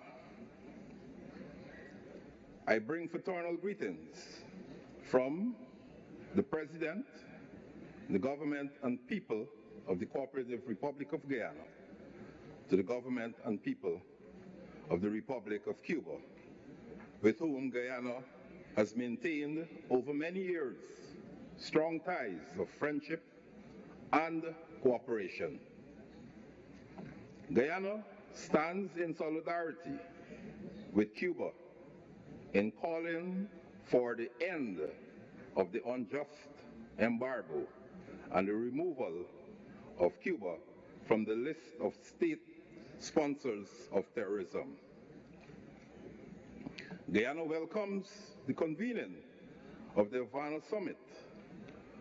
I bring fraternal greetings from the President, the government and people of the Cooperative Republic of Guyana to the government and people of the Republic of Cuba, with whom Guyana has maintained over many years strong ties of friendship and cooperation. Guyana stands in solidarity with Cuba in calling for the end of the unjust embargo and the removal of Cuba from the list of state sponsors of terrorism. Guyana welcomes the convening of the Havana Summit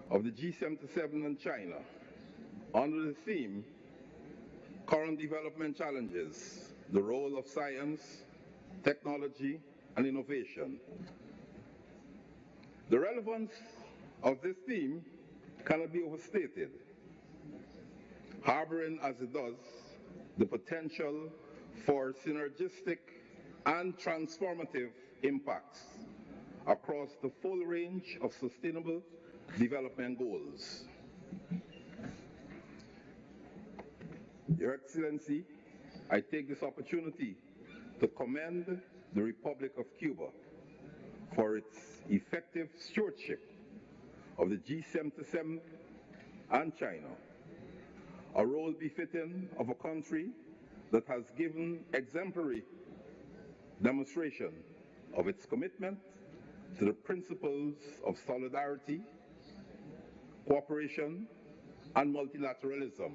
of the G77 and China under the theme Current Development Challenges, the Role of Science, Technology, and Innovation. The relevance of this theme cannot be overstated, harboring as it does the potential for synergistic and transformative impacts across the full range of sustainable development goals. Your Excellency, I take this opportunity to commend the Republic of Cuba for its effective stewardship of the G77 and China, a role befitting of a country that has given exemplary demonstration of its commitment to the principles of solidarity, cooperation, and multilateralism,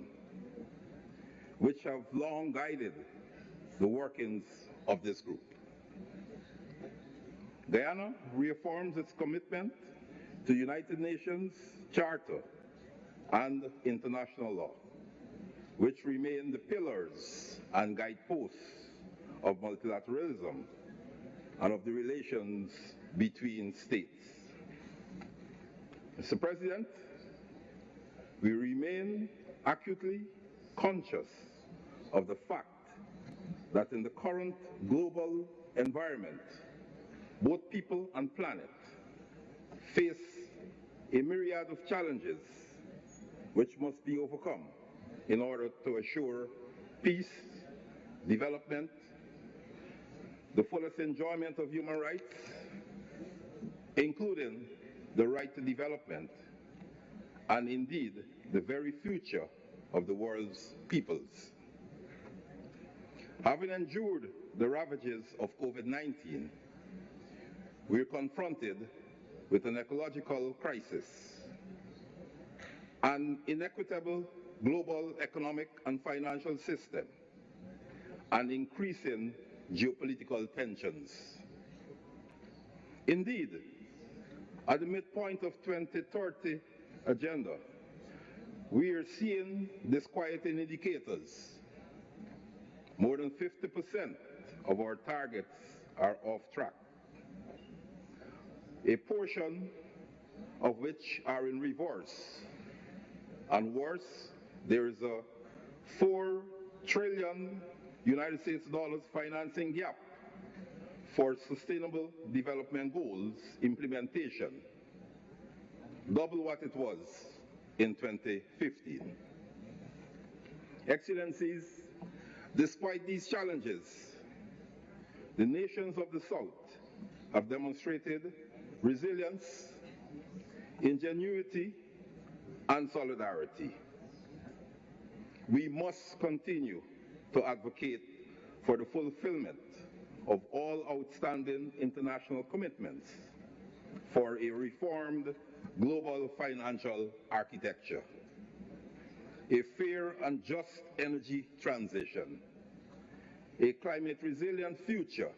which have long guided the workings of this group. Guyana reaffirms its commitment to the United Nations Charter and international law, which remain the pillars and guideposts of multilateralism and of the relations between states. Mr. President, we remain acutely conscious of the fact that in the current global environment, both people and planet face a myriad of challenges which must be overcome in order to assure peace, development, the fullest enjoyment of human rights, including the right to development, and indeed the very future of the world's peoples. Having endured the ravages of COVID-19, we are confronted with an ecological crisis, an inequitable global economic and financial system, and increasing geopolitical tensions. Indeed, at the midpoint of 2030 agenda, we are seeing disquieting indicators. More than 50% of our targets are off track, a portion of which are in reverse. And worse, there is a $4 trillion United States financing gap for Sustainable Development Goals implementation, double what it was in 2015. Excellencies, despite these challenges, the nations of the South have demonstrated resilience, ingenuity, and solidarity. We must continue to advocate for the fulfillment of all outstanding international commitments for a reformed global financial architecture, a fair and just energy transition, a climate resilient future,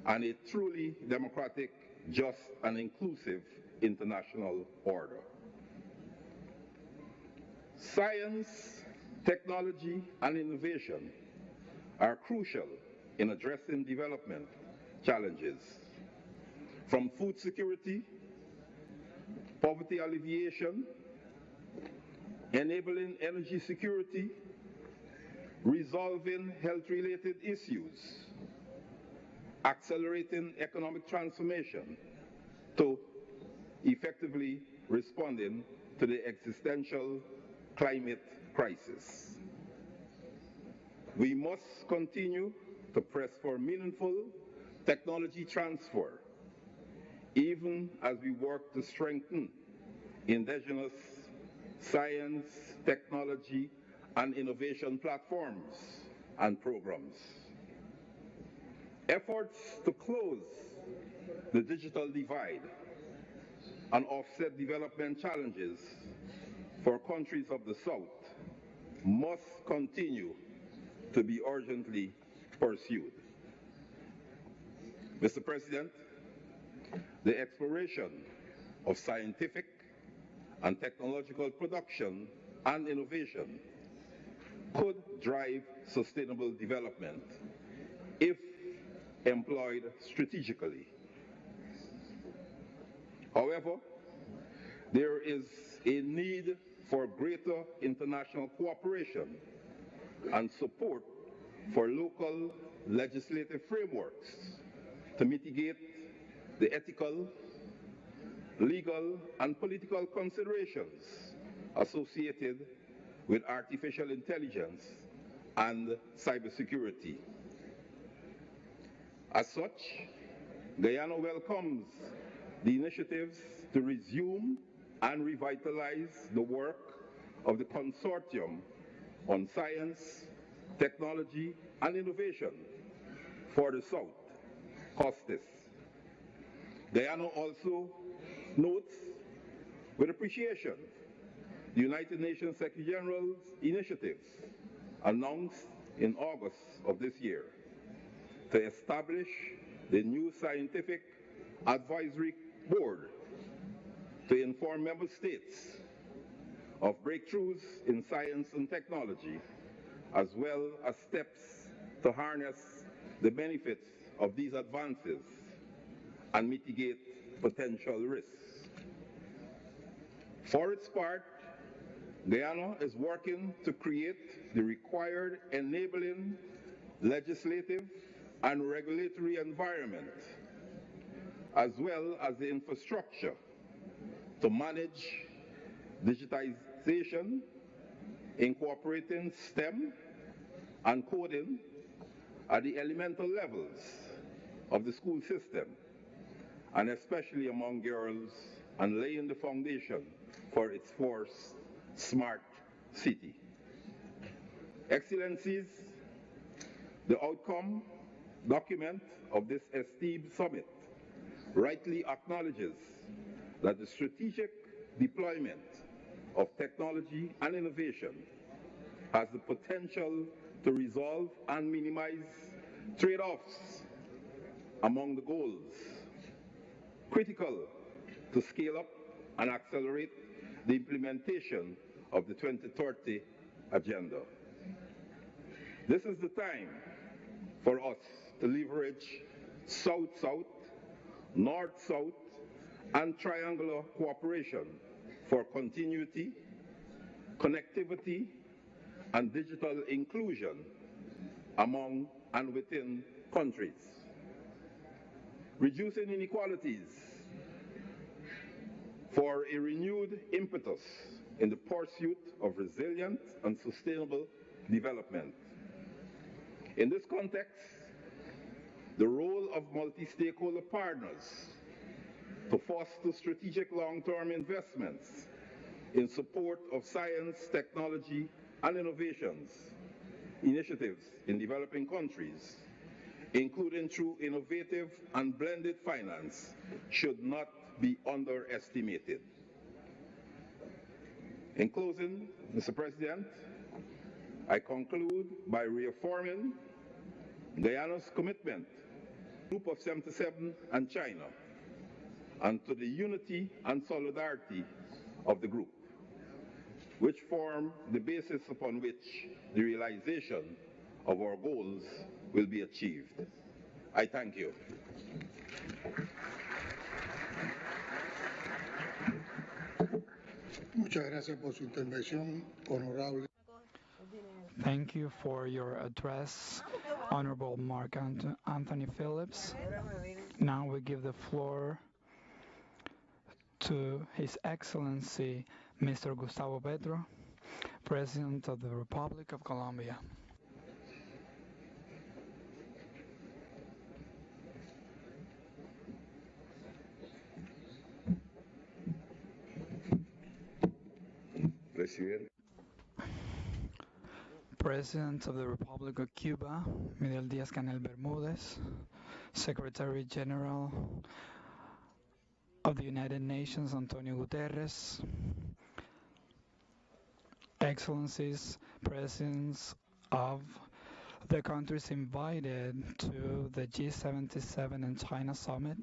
and a truly democratic, just, and inclusive international order. Science, technology, and innovation are crucial in addressing development challenges, from food security, poverty alleviation, enabling energy security, resolving health-related issues, accelerating economic transformation, to effectively responding to the existential climate crisis. We must continue to press for meaningful technology transfer, even as we work to strengthen indigenous science, technology, and innovation platforms and programs. Efforts to close the digital divide and offset development challenges for countries of the South must continue to be urgently pursued. Mr. President, the exploration of scientific and technological production and innovation could drive sustainable development if employed strategically. However, there is a need for greater international cooperation and support for local legislative frameworks to mitigate the ethical, legal, and political considerations associated with artificial intelligence and cybersecurity. As such, Guyana welcomes the initiatives to resume and revitalize the work of the Consortium on Science, Technology, and Innovation for the South, COSTIS. Guyana also notes with appreciation the United Nations Secretary General's initiatives announced in August of this year to establish the new Scientific Advisory Board to inform member states of breakthroughs in science and technology, as well as steps to harness the benefits of these advances and mitigate potential risks. For its part, Guyana is working to create the required enabling legislative and regulatory environment, as well as the infrastructure to manage digitization, incorporating STEM and coding at the elemental levels of the school system, and especially among girls, and laying the foundation for its first smart city. Excellencies, the outcome document of this esteemed summit rightly acknowledges that the strategic deployment of technology and innovation has the potential to resolve and minimize trade-offs among the goals critical to scale up and accelerate the implementation of the 2030 agenda. This is the time for us to leverage South-South, North-South, and triangular cooperation for continuity, connectivity, and digital inclusion among and within countries. Reducing inequalities for a renewed impetus in the pursuit of resilient and sustainable development. In this context, the role of multi-stakeholder partners to foster strategic long-term investments in support of science, technology, and initiatives in developing countries, including through innovative and blended finance, should not be underestimated. In closing, Mr. President, I conclude by reaffirming Guyana's commitment to the Group of 77 and China, and to the unity and solidarity of the group, which form the basis upon which the realization of our goals will be achieved. I thank you. Muchas gracias por su intervención, honorable. Thank you for your address, Honorable Mark Anthony Phillips. Now we give the floor to His Excellency Mr. Gustavo Petro, President of the Republic of Colombia. President of the Republic of Cuba, Miguel Díaz-Canel Bermúdez, Secretary General of the United Nations, Antonio Guterres, Excellencies, Presidents of the countries invited to the G77 and China Summit.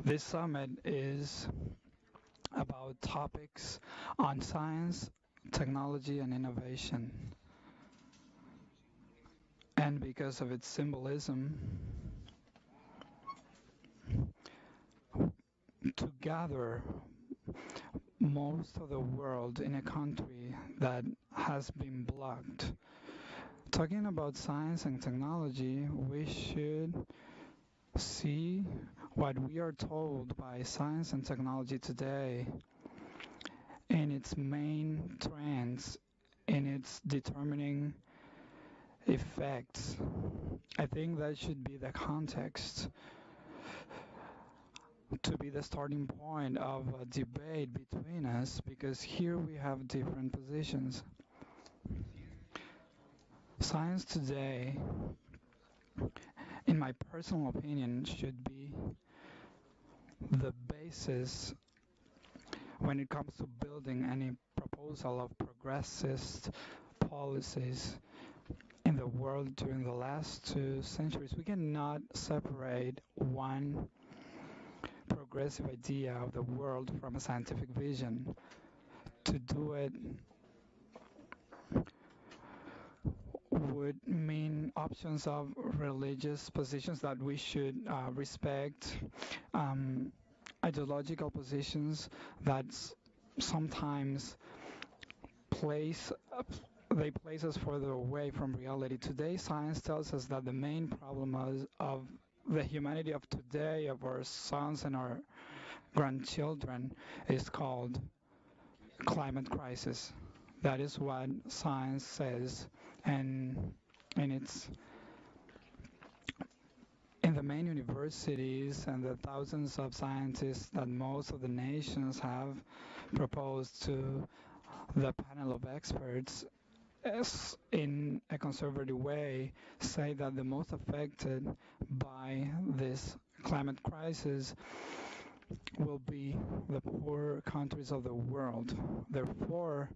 This summit is about topics on science, technology, and innovation. And because of its symbolism, to gather most of the world in a country that has been blocked Talking about science and technology, we should see what we are told by science and technology today in its main trends, in its determining effects. I think that should be the context to be the starting point of a debate between us, because here we have different positions. Science today, in my personal opinion, should be the basis when it comes to building any proposal of progressist policies in the world during the last 2 centuries. We cannot separate one progressive idea of the world from a scientific vision. To do it would mean options of religious positions that we should respect, ideological positions that sometimes place us further away from reality. Today, science tells us that the main problem of the humanity of today, of our sons and our grandchildren, is called climate crisis. That is what science says, and it's in the main universities and the thousands of scientists that most of the nations have proposed to the panel of experts, in a conservative way, say that the most affected by this climate crisis will be the poor countries of the world. Therefore,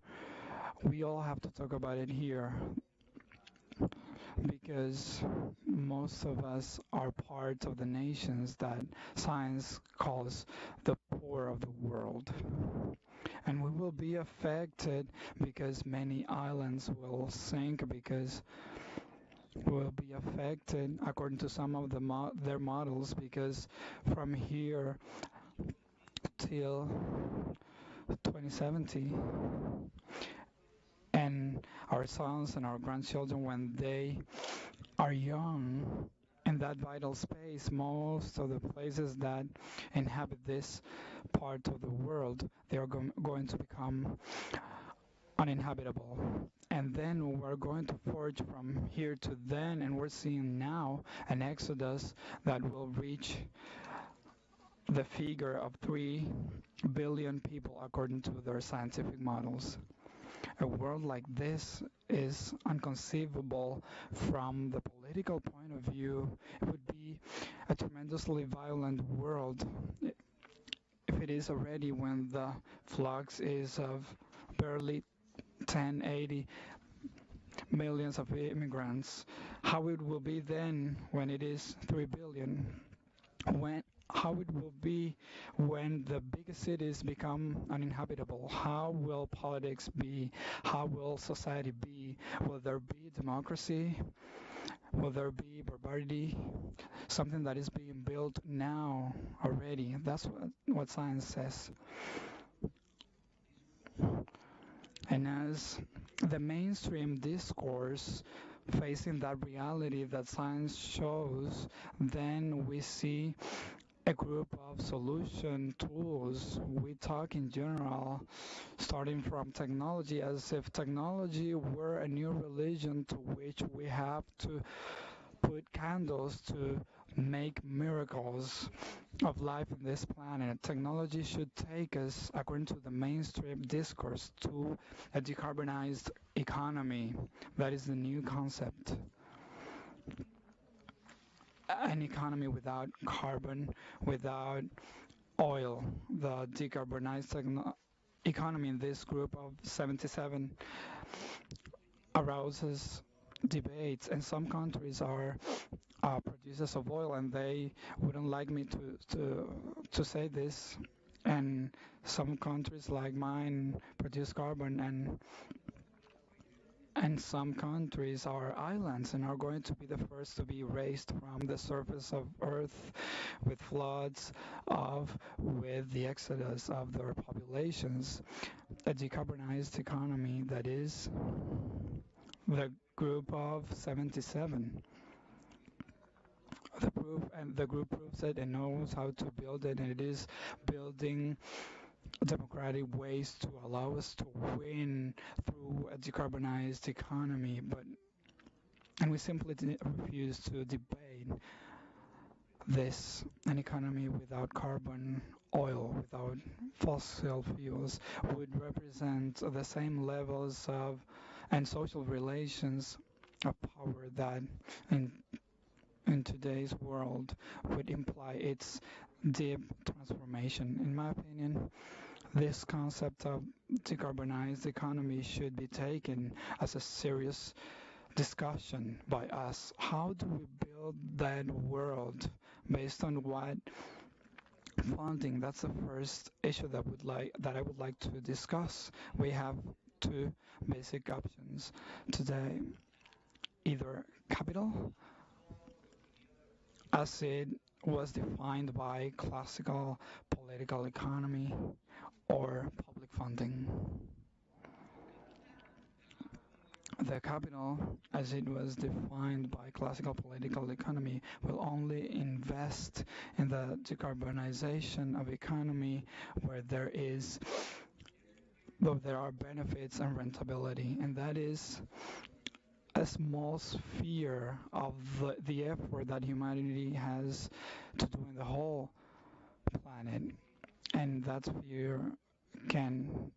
we all have to talk about it here, because most of us are part of the nations that science calls the poor of the world. And we will be affected because many islands will sink, because will be affected, according to some of their models, because from here till 2070, and our sons and our grandchildren, when they are young, in that vital space, most of the places that inhabit this part of the world, they are going to become uninhabitable. And then we're going to forge from here to then, and we're seeing now an exodus that will reach the figure of 3 billion people according to their scientific models. A world like this is inconceivable from the political point of view. It would be a tremendously violent world if it is already, when the flux is of barely 80 millions of immigrants. How it will be then when it is 3 billion? How it will be when the biggest cities become uninhabitable? How will politics be? How will society be? Will there be democracy? Will there be barbarity? Something that is being built now already. That's what science says. And as the mainstream discourse facing that reality that science shows, then we see a group of solution tools. We talk in general, starting from technology, as if technology were a new religion to which we have to put candles to make miracles of life on this planet. Technology should take us, according to the mainstream discourse, to a decarbonized economy. That is the new concept. An economy without carbon, without oil. The decarbonized economy in this group of 77 arouses debates, and some countries are producers of oil, and they wouldn't like me to say this. And some countries like mine produce carbon, and some countries are islands and are going to be the first to be raised from the surface of Earth with floods, with the exodus of their populations. A decarbonized economy, that is the group of 77. The group proves it and knows how to build it, and it is building democratic ways to allow us to win through a decarbonized economy. And we simply refuse to debate this. An economy without carbon, oil, without fossil fuels would represent the same levels of and social relations of power that in today's world would imply its deep transformation. In my opinion, this concept of decarbonized economy should be taken as a serious discussion by us. How do we build that world based on what funding? That's the first issue that I would like to discuss. We have two basic options today: either capital, as it was defined by classical political economy, or public funding. The capital, as it was defined by classical political economy, will only invest in the decarbonization of economy where there are benefits and rentability, and that is a small sphere of the effort that humanity has to do in the whole planet. And that sphere can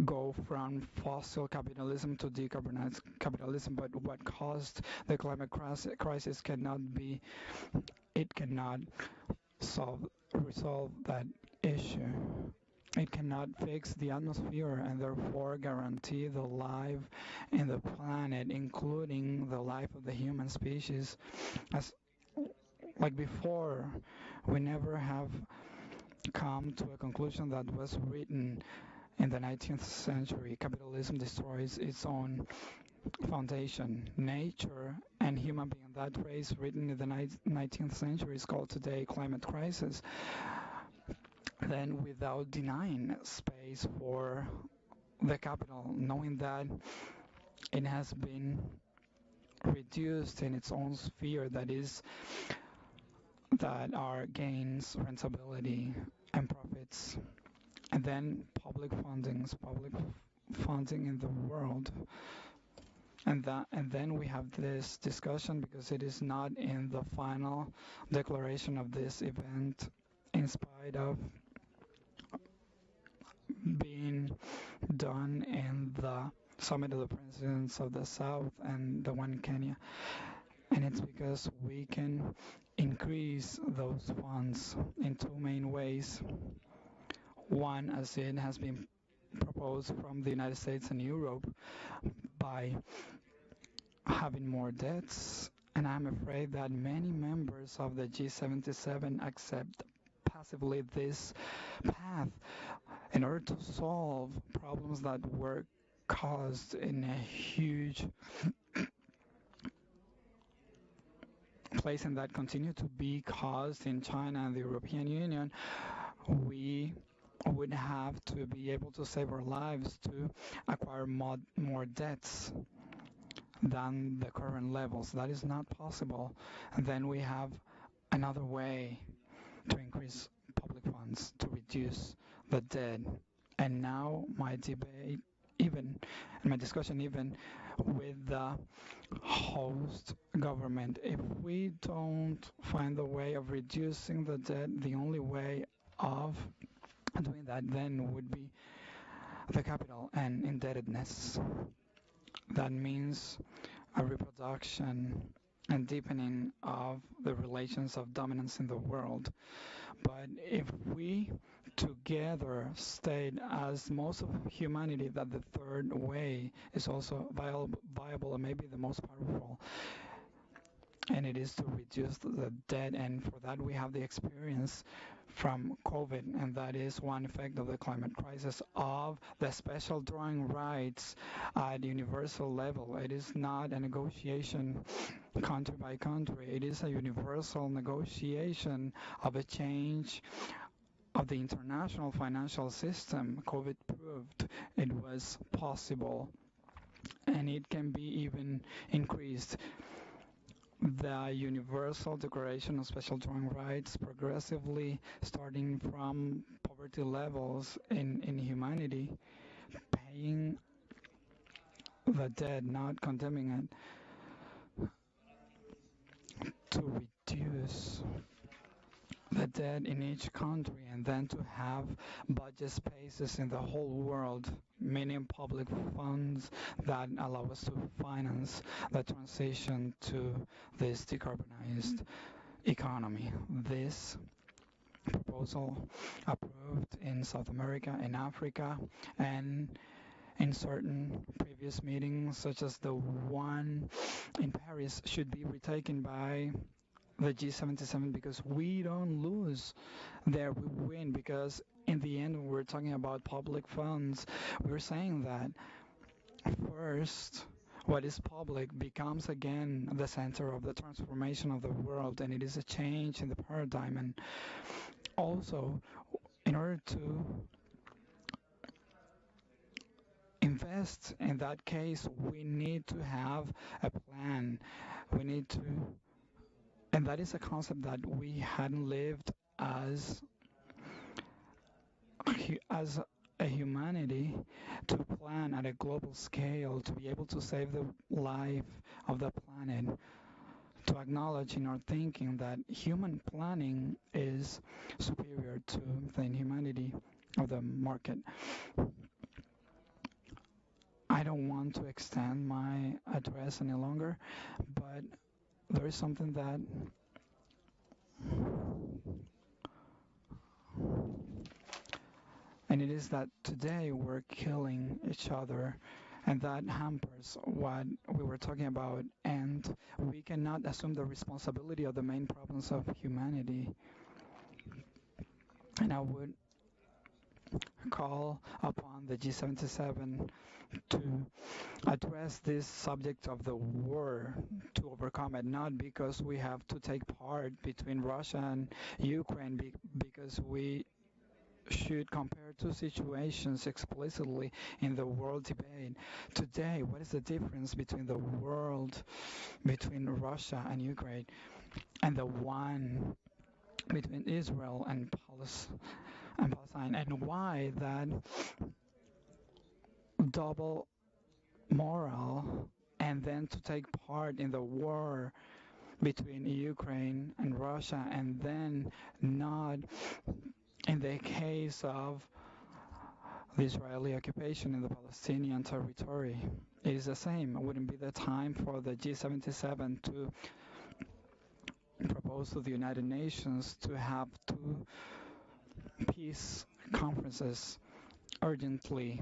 go from fossil capitalism to decarbonized capitalism, but what caused the climate crisis cannot resolve that issue. It cannot fix the atmosphere and therefore guarantee the life in the planet, including the life of the human species. As like before, we never have come to a conclusion that was written in the 19th century. Capitalism destroys its own foundation. Nature and human being, that phrase written in the 19th century is called today climate crisis. Then without denying space for the capital, knowing that it has been reduced in its own sphere, that are gains, rentability, and profits. And then public funding in the world. And then we have this discussion, because it is not in the final declaration of this event, in spite of being done in the Summit of the Presidents of the South and the one in Kenya. And it's because we can increase those funds in two main ways. One, as it has been proposed from the United States and Europe, by having more debts. And I'm afraid that many members of the G77 accept passively this path in order to solve problems that were caused in a huge place and that continue to be caused in China and the European Union. We would have to be able to save our lives to acquire more debts than the current levels. That is not possible. And then we have another way to increase public funds, to reduce the debt. And now my debate, and my discussion with the host government, if we don't find the way of reducing the debt, the only way of doing that then would be the capital and indebtedness. That means a reproduction and deepening of the relations of dominance in the world. But if we together state, as most of humanity, that the third way is also viable and maybe the most powerful, and it is to reduce the debt, and for that we have the experience from COVID, and that is one effect of the climate crisis, of the special drawing rights at universal level. It is not a negotiation country by country. It is a universal negotiation of a change of the international financial system. COVID proved it was possible. and it can be even increased. The Universal Declaration of Special Dwelling Rights, progressively starting from poverty levels in humanity, paying the debt, not condemning it, to reduce the debt in each country, and then to have budget spaces in the whole world, meaning public funds that allow us to finance the transition to this decarbonized economy. This proposal approved in South America, in Africa, and in certain previous meetings, such as the one in Paris, should be retaken by the G77, because we don't lose there, we win, because in the end, when we're talking about public funds, we're saying that first, what is public becomes again the center of the transformation of the world, and it is a change in the paradigm. And also, in order to invest in that case, we need to have a plan. We need to, and that is a concept that we hadn't lived as a humanity, to plan at a global scale, to be able to save the life of the planet, to acknowledge in our thinking that human planning is superior to the inhumanity of the market. I don't want to extend my address any longer, but there is something that and it is that today we're killing each other, and that hampers what we were talking about, and we cannot assume the responsibility of the main problems of humanity. And I would call upon the G77 to address this subject of the war, to overcome it, not because we have to take part between Russia and Ukraine, because we should compare two situations explicitly in the world debate. Today, what is the difference between the world, between Russia and Ukraine, and the one between Israel and Palestine, and why that double moral, and then to take part in the war between Ukraine and Russia, and then not in the case of the Israeli occupation in the Palestinian territory. It is the same. It wouldn't be the time for the G77 to propose to the United Nations to have two peace conferences urgently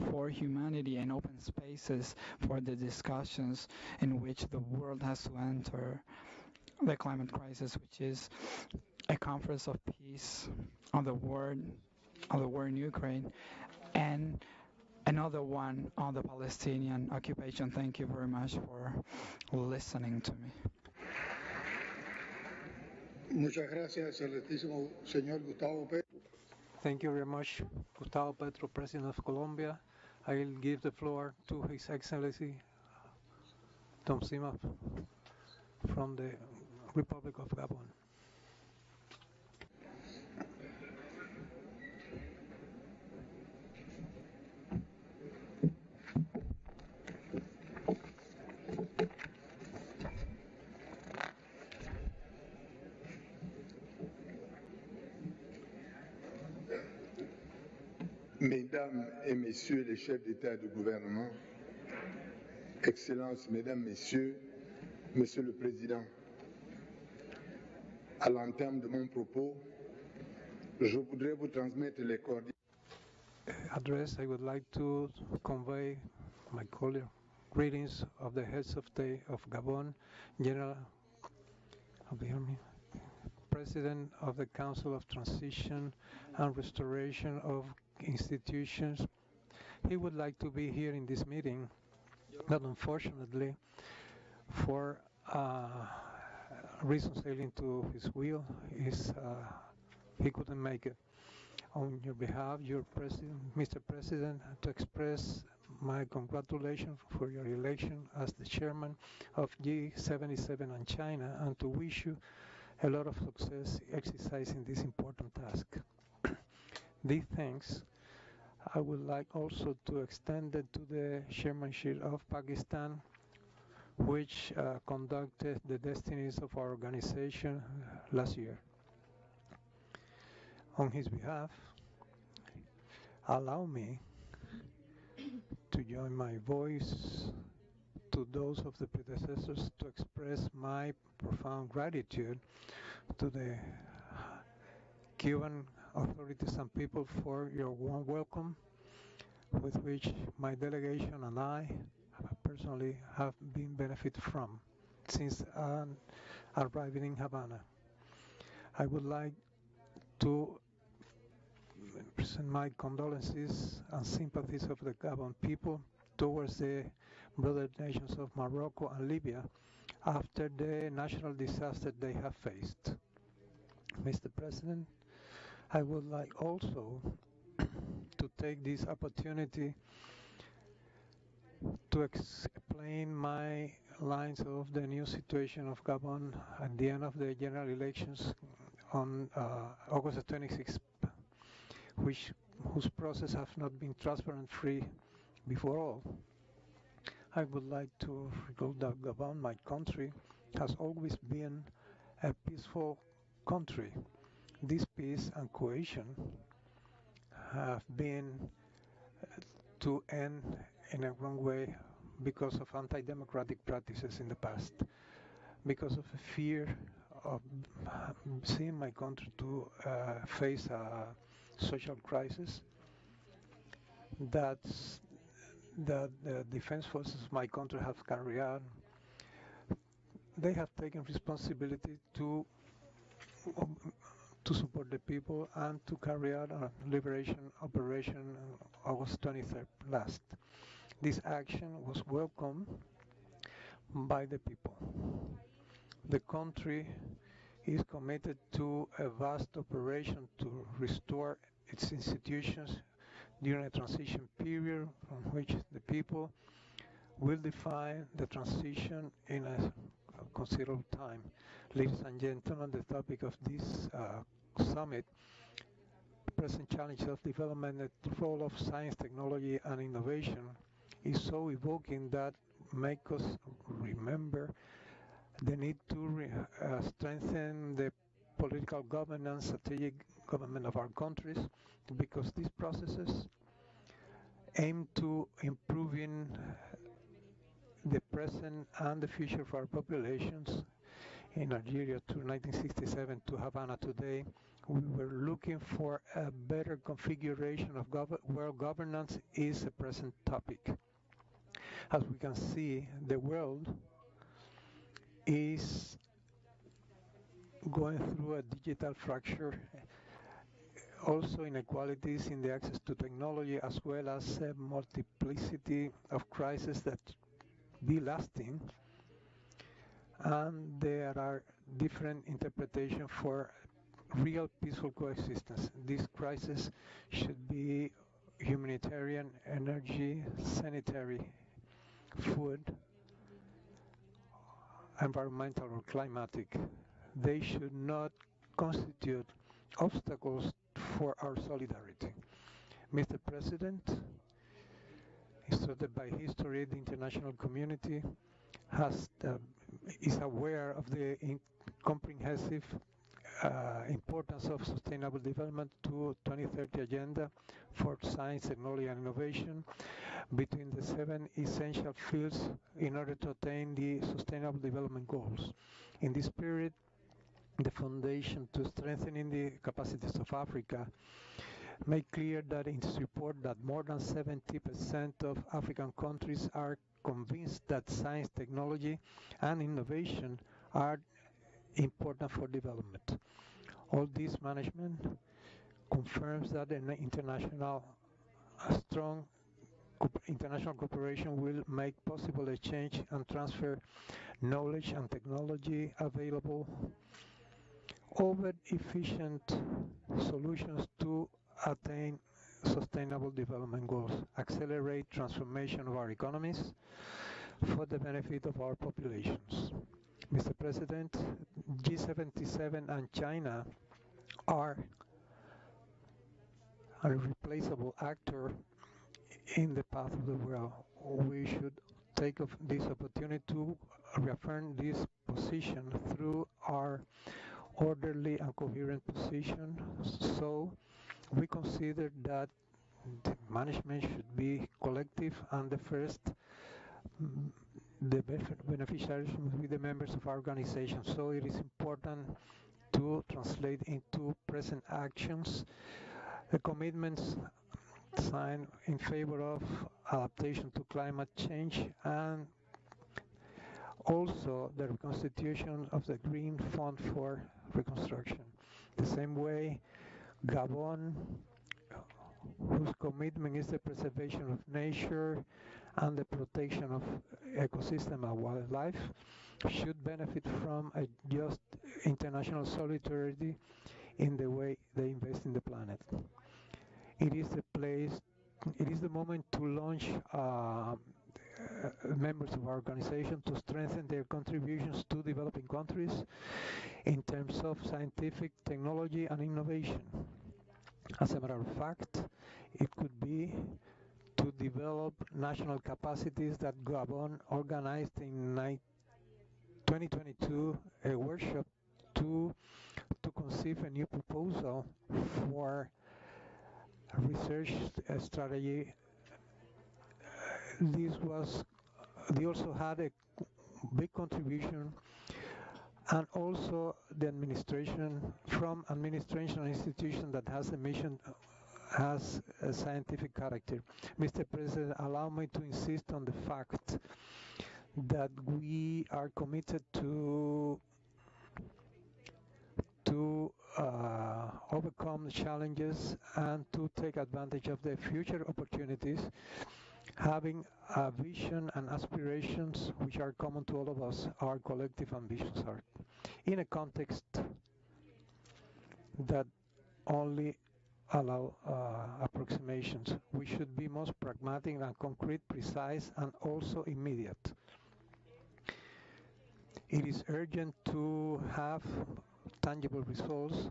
for humanity, and open spaces for the discussions in which the world has to enter the climate crisis, which is a conference of peace on the war in Ukraine, and another one on the Palestinian occupation. Thank you very much for listening to me. Muchas gracias, excelentísimo señor Gustavo Petro. Thank you very much, Gustavo Petro, President of Colombia. I will give the floor to His Excellency Tom Sima from the Republic of Gabon. Mesdames et Messieurs les chefs d'État et de gouvernement, Excellences, Mesdames, Messieurs, Monsieur le Président, à l'entame de mon propos, je voudrais vous transmettre les cordiales address. I would like to convey my cordial greetings of the heads of state of Gabon, General of the Army, President of the Council of Transition and Restoration of Institutions. He would like to be here in this meeting, but unfortunately, for reasons alien to his will, he couldn't make it. on your behalf, Mr. President, to express my congratulations for your election as the chairman of G77 and China, and to wish you a lot of success exercising this important task. These thanks I would like also to extend it to the chairmanship of Pakistan, which conducted the destinies of our organization last year. On his behalf, allow me to join my voice to those of the predecessors to express my profound gratitude to the Cuban authorities and people for your warm welcome, with which my delegation and I personally have been benefited from since arriving in Havana. I would like to present my condolences and sympathies of the Gabon people towards the brother nations of Morocco and Libya after the natural disaster they have faced. Mr. President, I would like also to take this opportunity to explain my lines of the new situation of Gabon at the end of the general elections on August 26th, whose process have not been transparent free before all. I would like to recall that Gabon, my country, has always been a peaceful country. This peace and cohesion have been to end in a wrong way because of anti-democratic practices in the past, because of a fear of seeing my country to face a social crisis that the defense forces of my country have carried out. They have taken responsibility to support the people and to carry out a liberation operation on August 23rd last. This action was welcomed by the people. The country is committed to a vast operation to restore its institutions during a transition period from which the people will define the transition in a considerable time. Ladies and gentlemen, the topic of this summit, present challenges of development, the role of science, technology, and innovation, is so evoking that make us remember the need to strengthen the political governance, strategic government of our countries, because these processes aim to improving the present and the future of our populations. In Algeria to 1967 to Havana today, we were looking for a better configuration of world governance is a present topic. As we can see, the world is going through a digital fracture, also inequalities in the access to technology, as well as a multiplicity of crises that be lasting, and there are different interpretations for real peaceful coexistence. This crisis should be humanitarian, energy, sanitary, food, environmental or climatic. They should not constitute obstacles for our solidarity. Mr. President, instructed by history, the international community is aware of the comprehensive importance of sustainable development to 2030 agenda for science, technology, and innovation between the 7 essential fields in order to attain the sustainable development goals. In this period, the foundation to strengthening the capacities of Africa made clear that in its report that more than 70% of African countries are convinced that science, technology, and innovation are important for development. All this management confirms that an strong international cooperation will make possible exchange and transfer knowledge and technology available over efficient solutions to attain sustainable development goals, accelerate transformation of our economies for the benefit of our populations. Mr. President, G77 and China are a replaceable actor in the path of the world. We should take this opportunity to reaffirm this position through our orderly and coherent position. So we consider that the management should be collective, and the beneficiaries will be the members of our organization. So it is important to translate into present actions the commitments signed in favor of adaptation to climate change, and also the reconstitution of the Green Fund for Reconstruction. The same way, Gabon, whose commitment is the preservation of nature and the protection of ecosystem and wildlife, should benefit from a just international solidarity in the way they invest in the planet. It is the moment to launch members of our organization to strengthen their contributions to developing countries in terms of scientific, technology, and innovation. As a matter of fact, it could be to develop national capacities that Gabon organized in 2022 a workshop to conceive a new proposal for research strategy. They also had a big contribution, and also the administration institution that has a mission, has a scientific character. Mr. President, allow me to insist on the fact that we are committed to overcome the challenges and to take advantage of the future opportunities, having a vision and aspirations which are common to all of us. Our collective ambitions are in a context that only allow approximations. We should be most pragmatic and concrete, precise, and also immediate. It is urgent to have tangible results.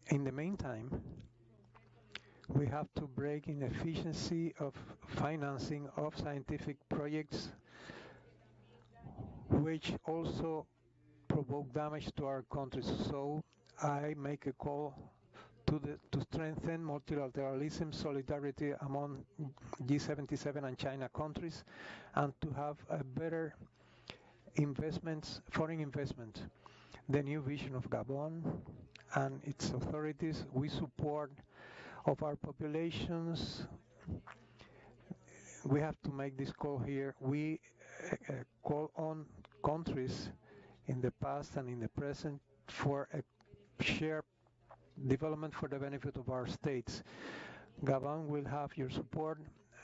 In the meantime, we have to break inefficiency of financing of scientific projects, which also provoke damage to our countries. So I make a call to strengthen multilateralism, solidarity among G77 and China countries, and to have a better foreign investment. The new vision of Gabon and its authorities, we support of our populations. We have to make this call here. We call on countries in the past and in the present for a shared development for the benefit of our states. Gabon will have your support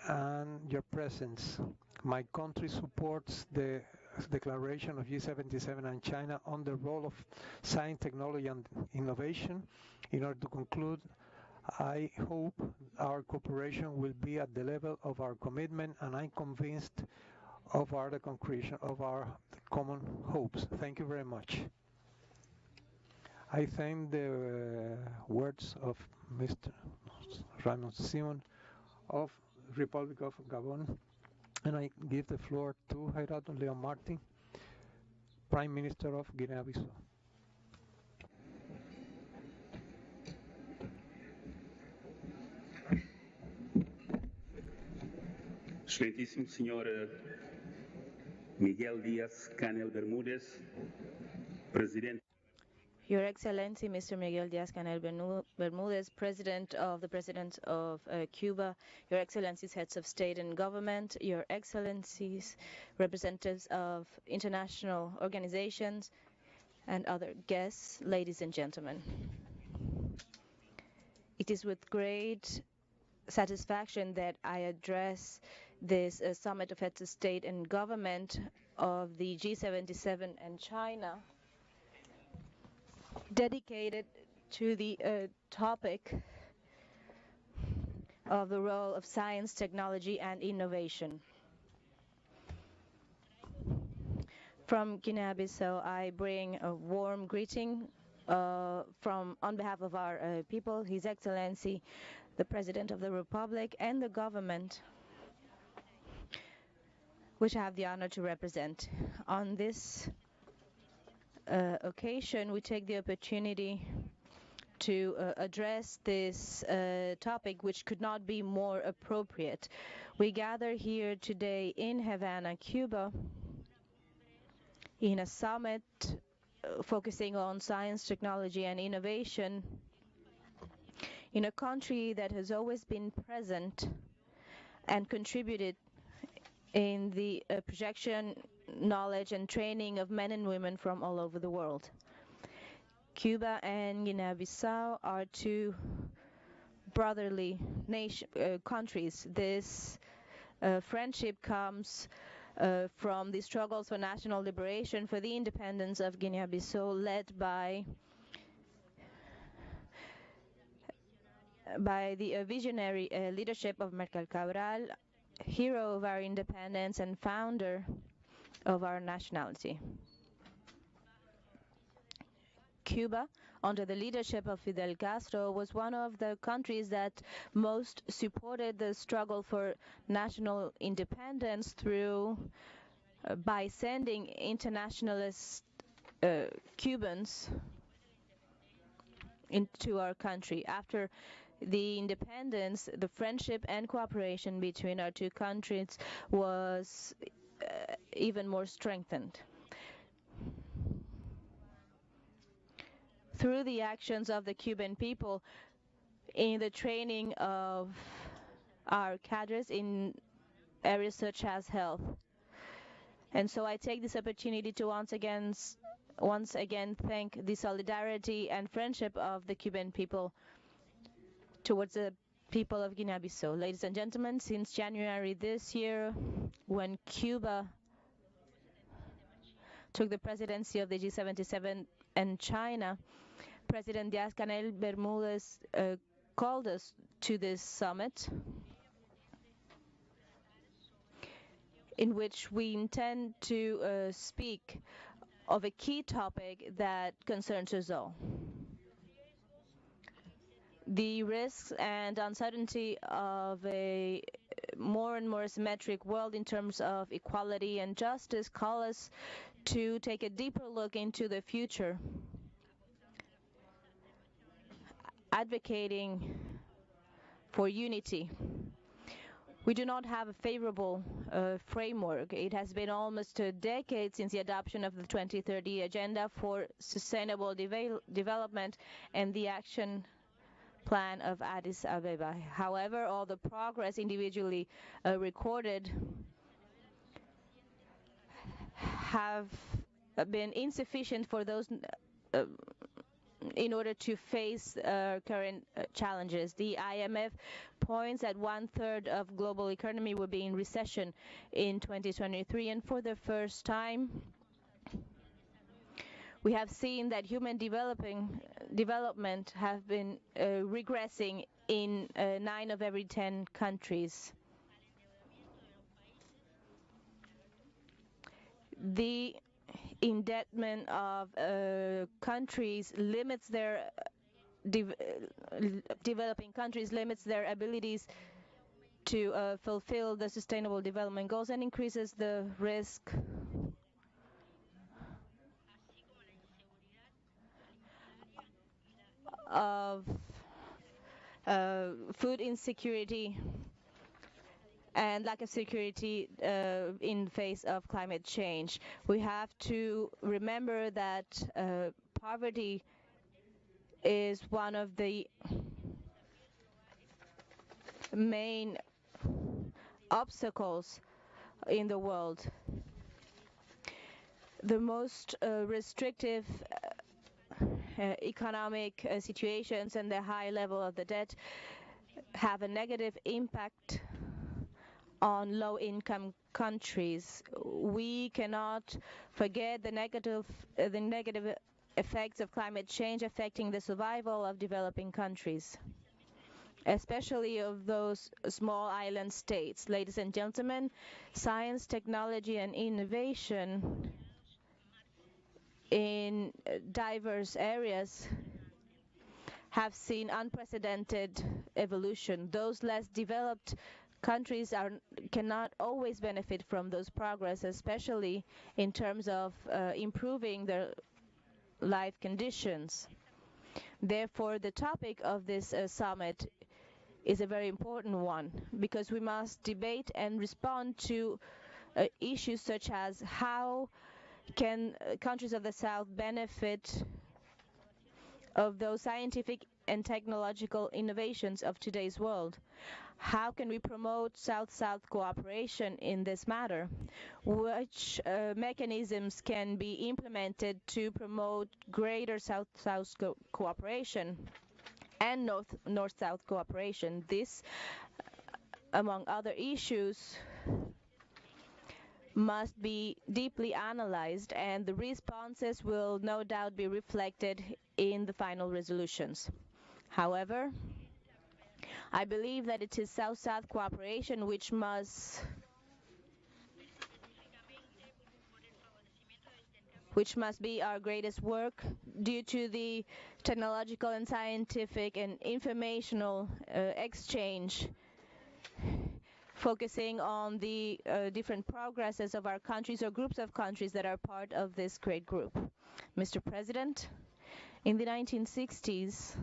and your presence. My country supports the declaration of G77 and China on the role of science, technology, and innovation. In order to conclude, I hope our cooperation will be at the level of our commitment, and I'm convinced of the concretion of our common hopes. Thank you very much. I thank the words of Mr. Raymond Simon of Republic of Gabon, and I give the floor to Gerardo Leon Martin, Prime Minister of Guinea-Bissau. Excelentíssimo Sr. Miguel Díaz-Canel Bermúdez, Presidente. Your Excellency, Mr. Miguel Díaz-Canel Bermúdez, President of Cuba, Your Excellencies, Heads of State and Government, Your Excellencies, representatives of international organizations, and other guests, ladies and gentlemen. It is with great satisfaction that I address this Summit of Heads of State and Government of the G77 and China, dedicated to the topic of the role of science, technology, and innovation. From Guinea-Bissau, I bring a warm greeting on behalf of our people, His Excellency, the President of the Republic, and the government, which I have the honor to represent. On this occasion, we take the opportunity to address this topic, which could not be more appropriate. We gather here today in Havana, Cuba, in a summit focusing on science, technology, and innovation, in a country that has always been present and contributed in the projection, knowledge, and training of men and women from all over the world. Cuba and Guinea-Bissau are two brotherly countries. This friendship comes from the struggles for national liberation, for the independence of Guinea-Bissau, led by the visionary leadership of Amílcar Cabral, hero of our independence and founder of our nationality. Cuba, under the leadership of Fidel Castro, was one of the countries that most supported the struggle for national independence by sending internationalist Cubans into our country. After the independence, the friendship and cooperation between our two countries was even more strengthened. Through the actions of the Cuban people in the training of our cadres in areas such as health. And so I take this opportunity to once again thank the solidarity and friendship of the Cuban people towards the people of Guinea-Bissau. Ladies and gentlemen, since January this year, when Cuba took the presidency of the G77 and China, President Díaz-Canel Bermúdez called us to this summit, in which we intend to speak of a key topic that concerns us all. The risks and uncertainty of a more and more symmetric world in terms of equality and justice call us to take a deeper look into the future, advocating for unity. We do not have a favorable framework. It has been almost a decade since the adoption of the 2030 Agenda for Sustainable Development and the Action Plan of Addis Ababa. However, all the progress individually recorded have been insufficient for those in order to face current challenges. The IMF points at 1/3 of global economy will be in recession in 2023, and for the first time we have seen that human development have been regressing in 9 of every 10 countries. The indebtedness of countries limits their developing countries limits their abilities to fulfill the sustainable development goals and increases the risk of food insecurity and lack of security in face of climate change. We have to remember that poverty is one of the main obstacles in the world. The most restrictive economic situations and the high level of the debt have a negative impact on low-income countries. We cannot forget the negative effects of climate change affecting the survival of developing countries. especially of those small island states. Ladies and gentlemen, science, technology, and innovation in diverse areas have seen unprecedented evolution. Those less developed countries cannot always benefit from those progress, especially in terms of improving their life conditions. Therefore, the topic of this summit is a very important one, because we must debate and respond to issues such as how can countries of the South benefit of those scientific and technological innovations of today's world? How can we promote South-South cooperation in this matter? Which mechanisms can be implemented to promote greater South-South cooperation and North-South cooperation? This, among other issues, must be deeply analyzed, and the responses will no doubt be reflected in the final resolutions. However, I believe that it is South-South cooperation which must be our greatest work, due to the technological and scientific and informational exchange, focusing on the different progresses of our countries or groups of countries that are part of this great group. Mr. President, in the 1960s,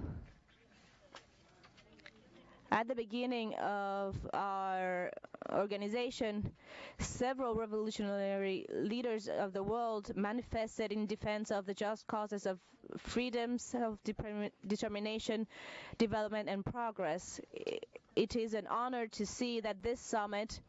at the beginning of our organization, several revolutionary leaders of the world manifested in defense of the just causes of freedom, self-determination, development, and progress. It is an honor to see that this summit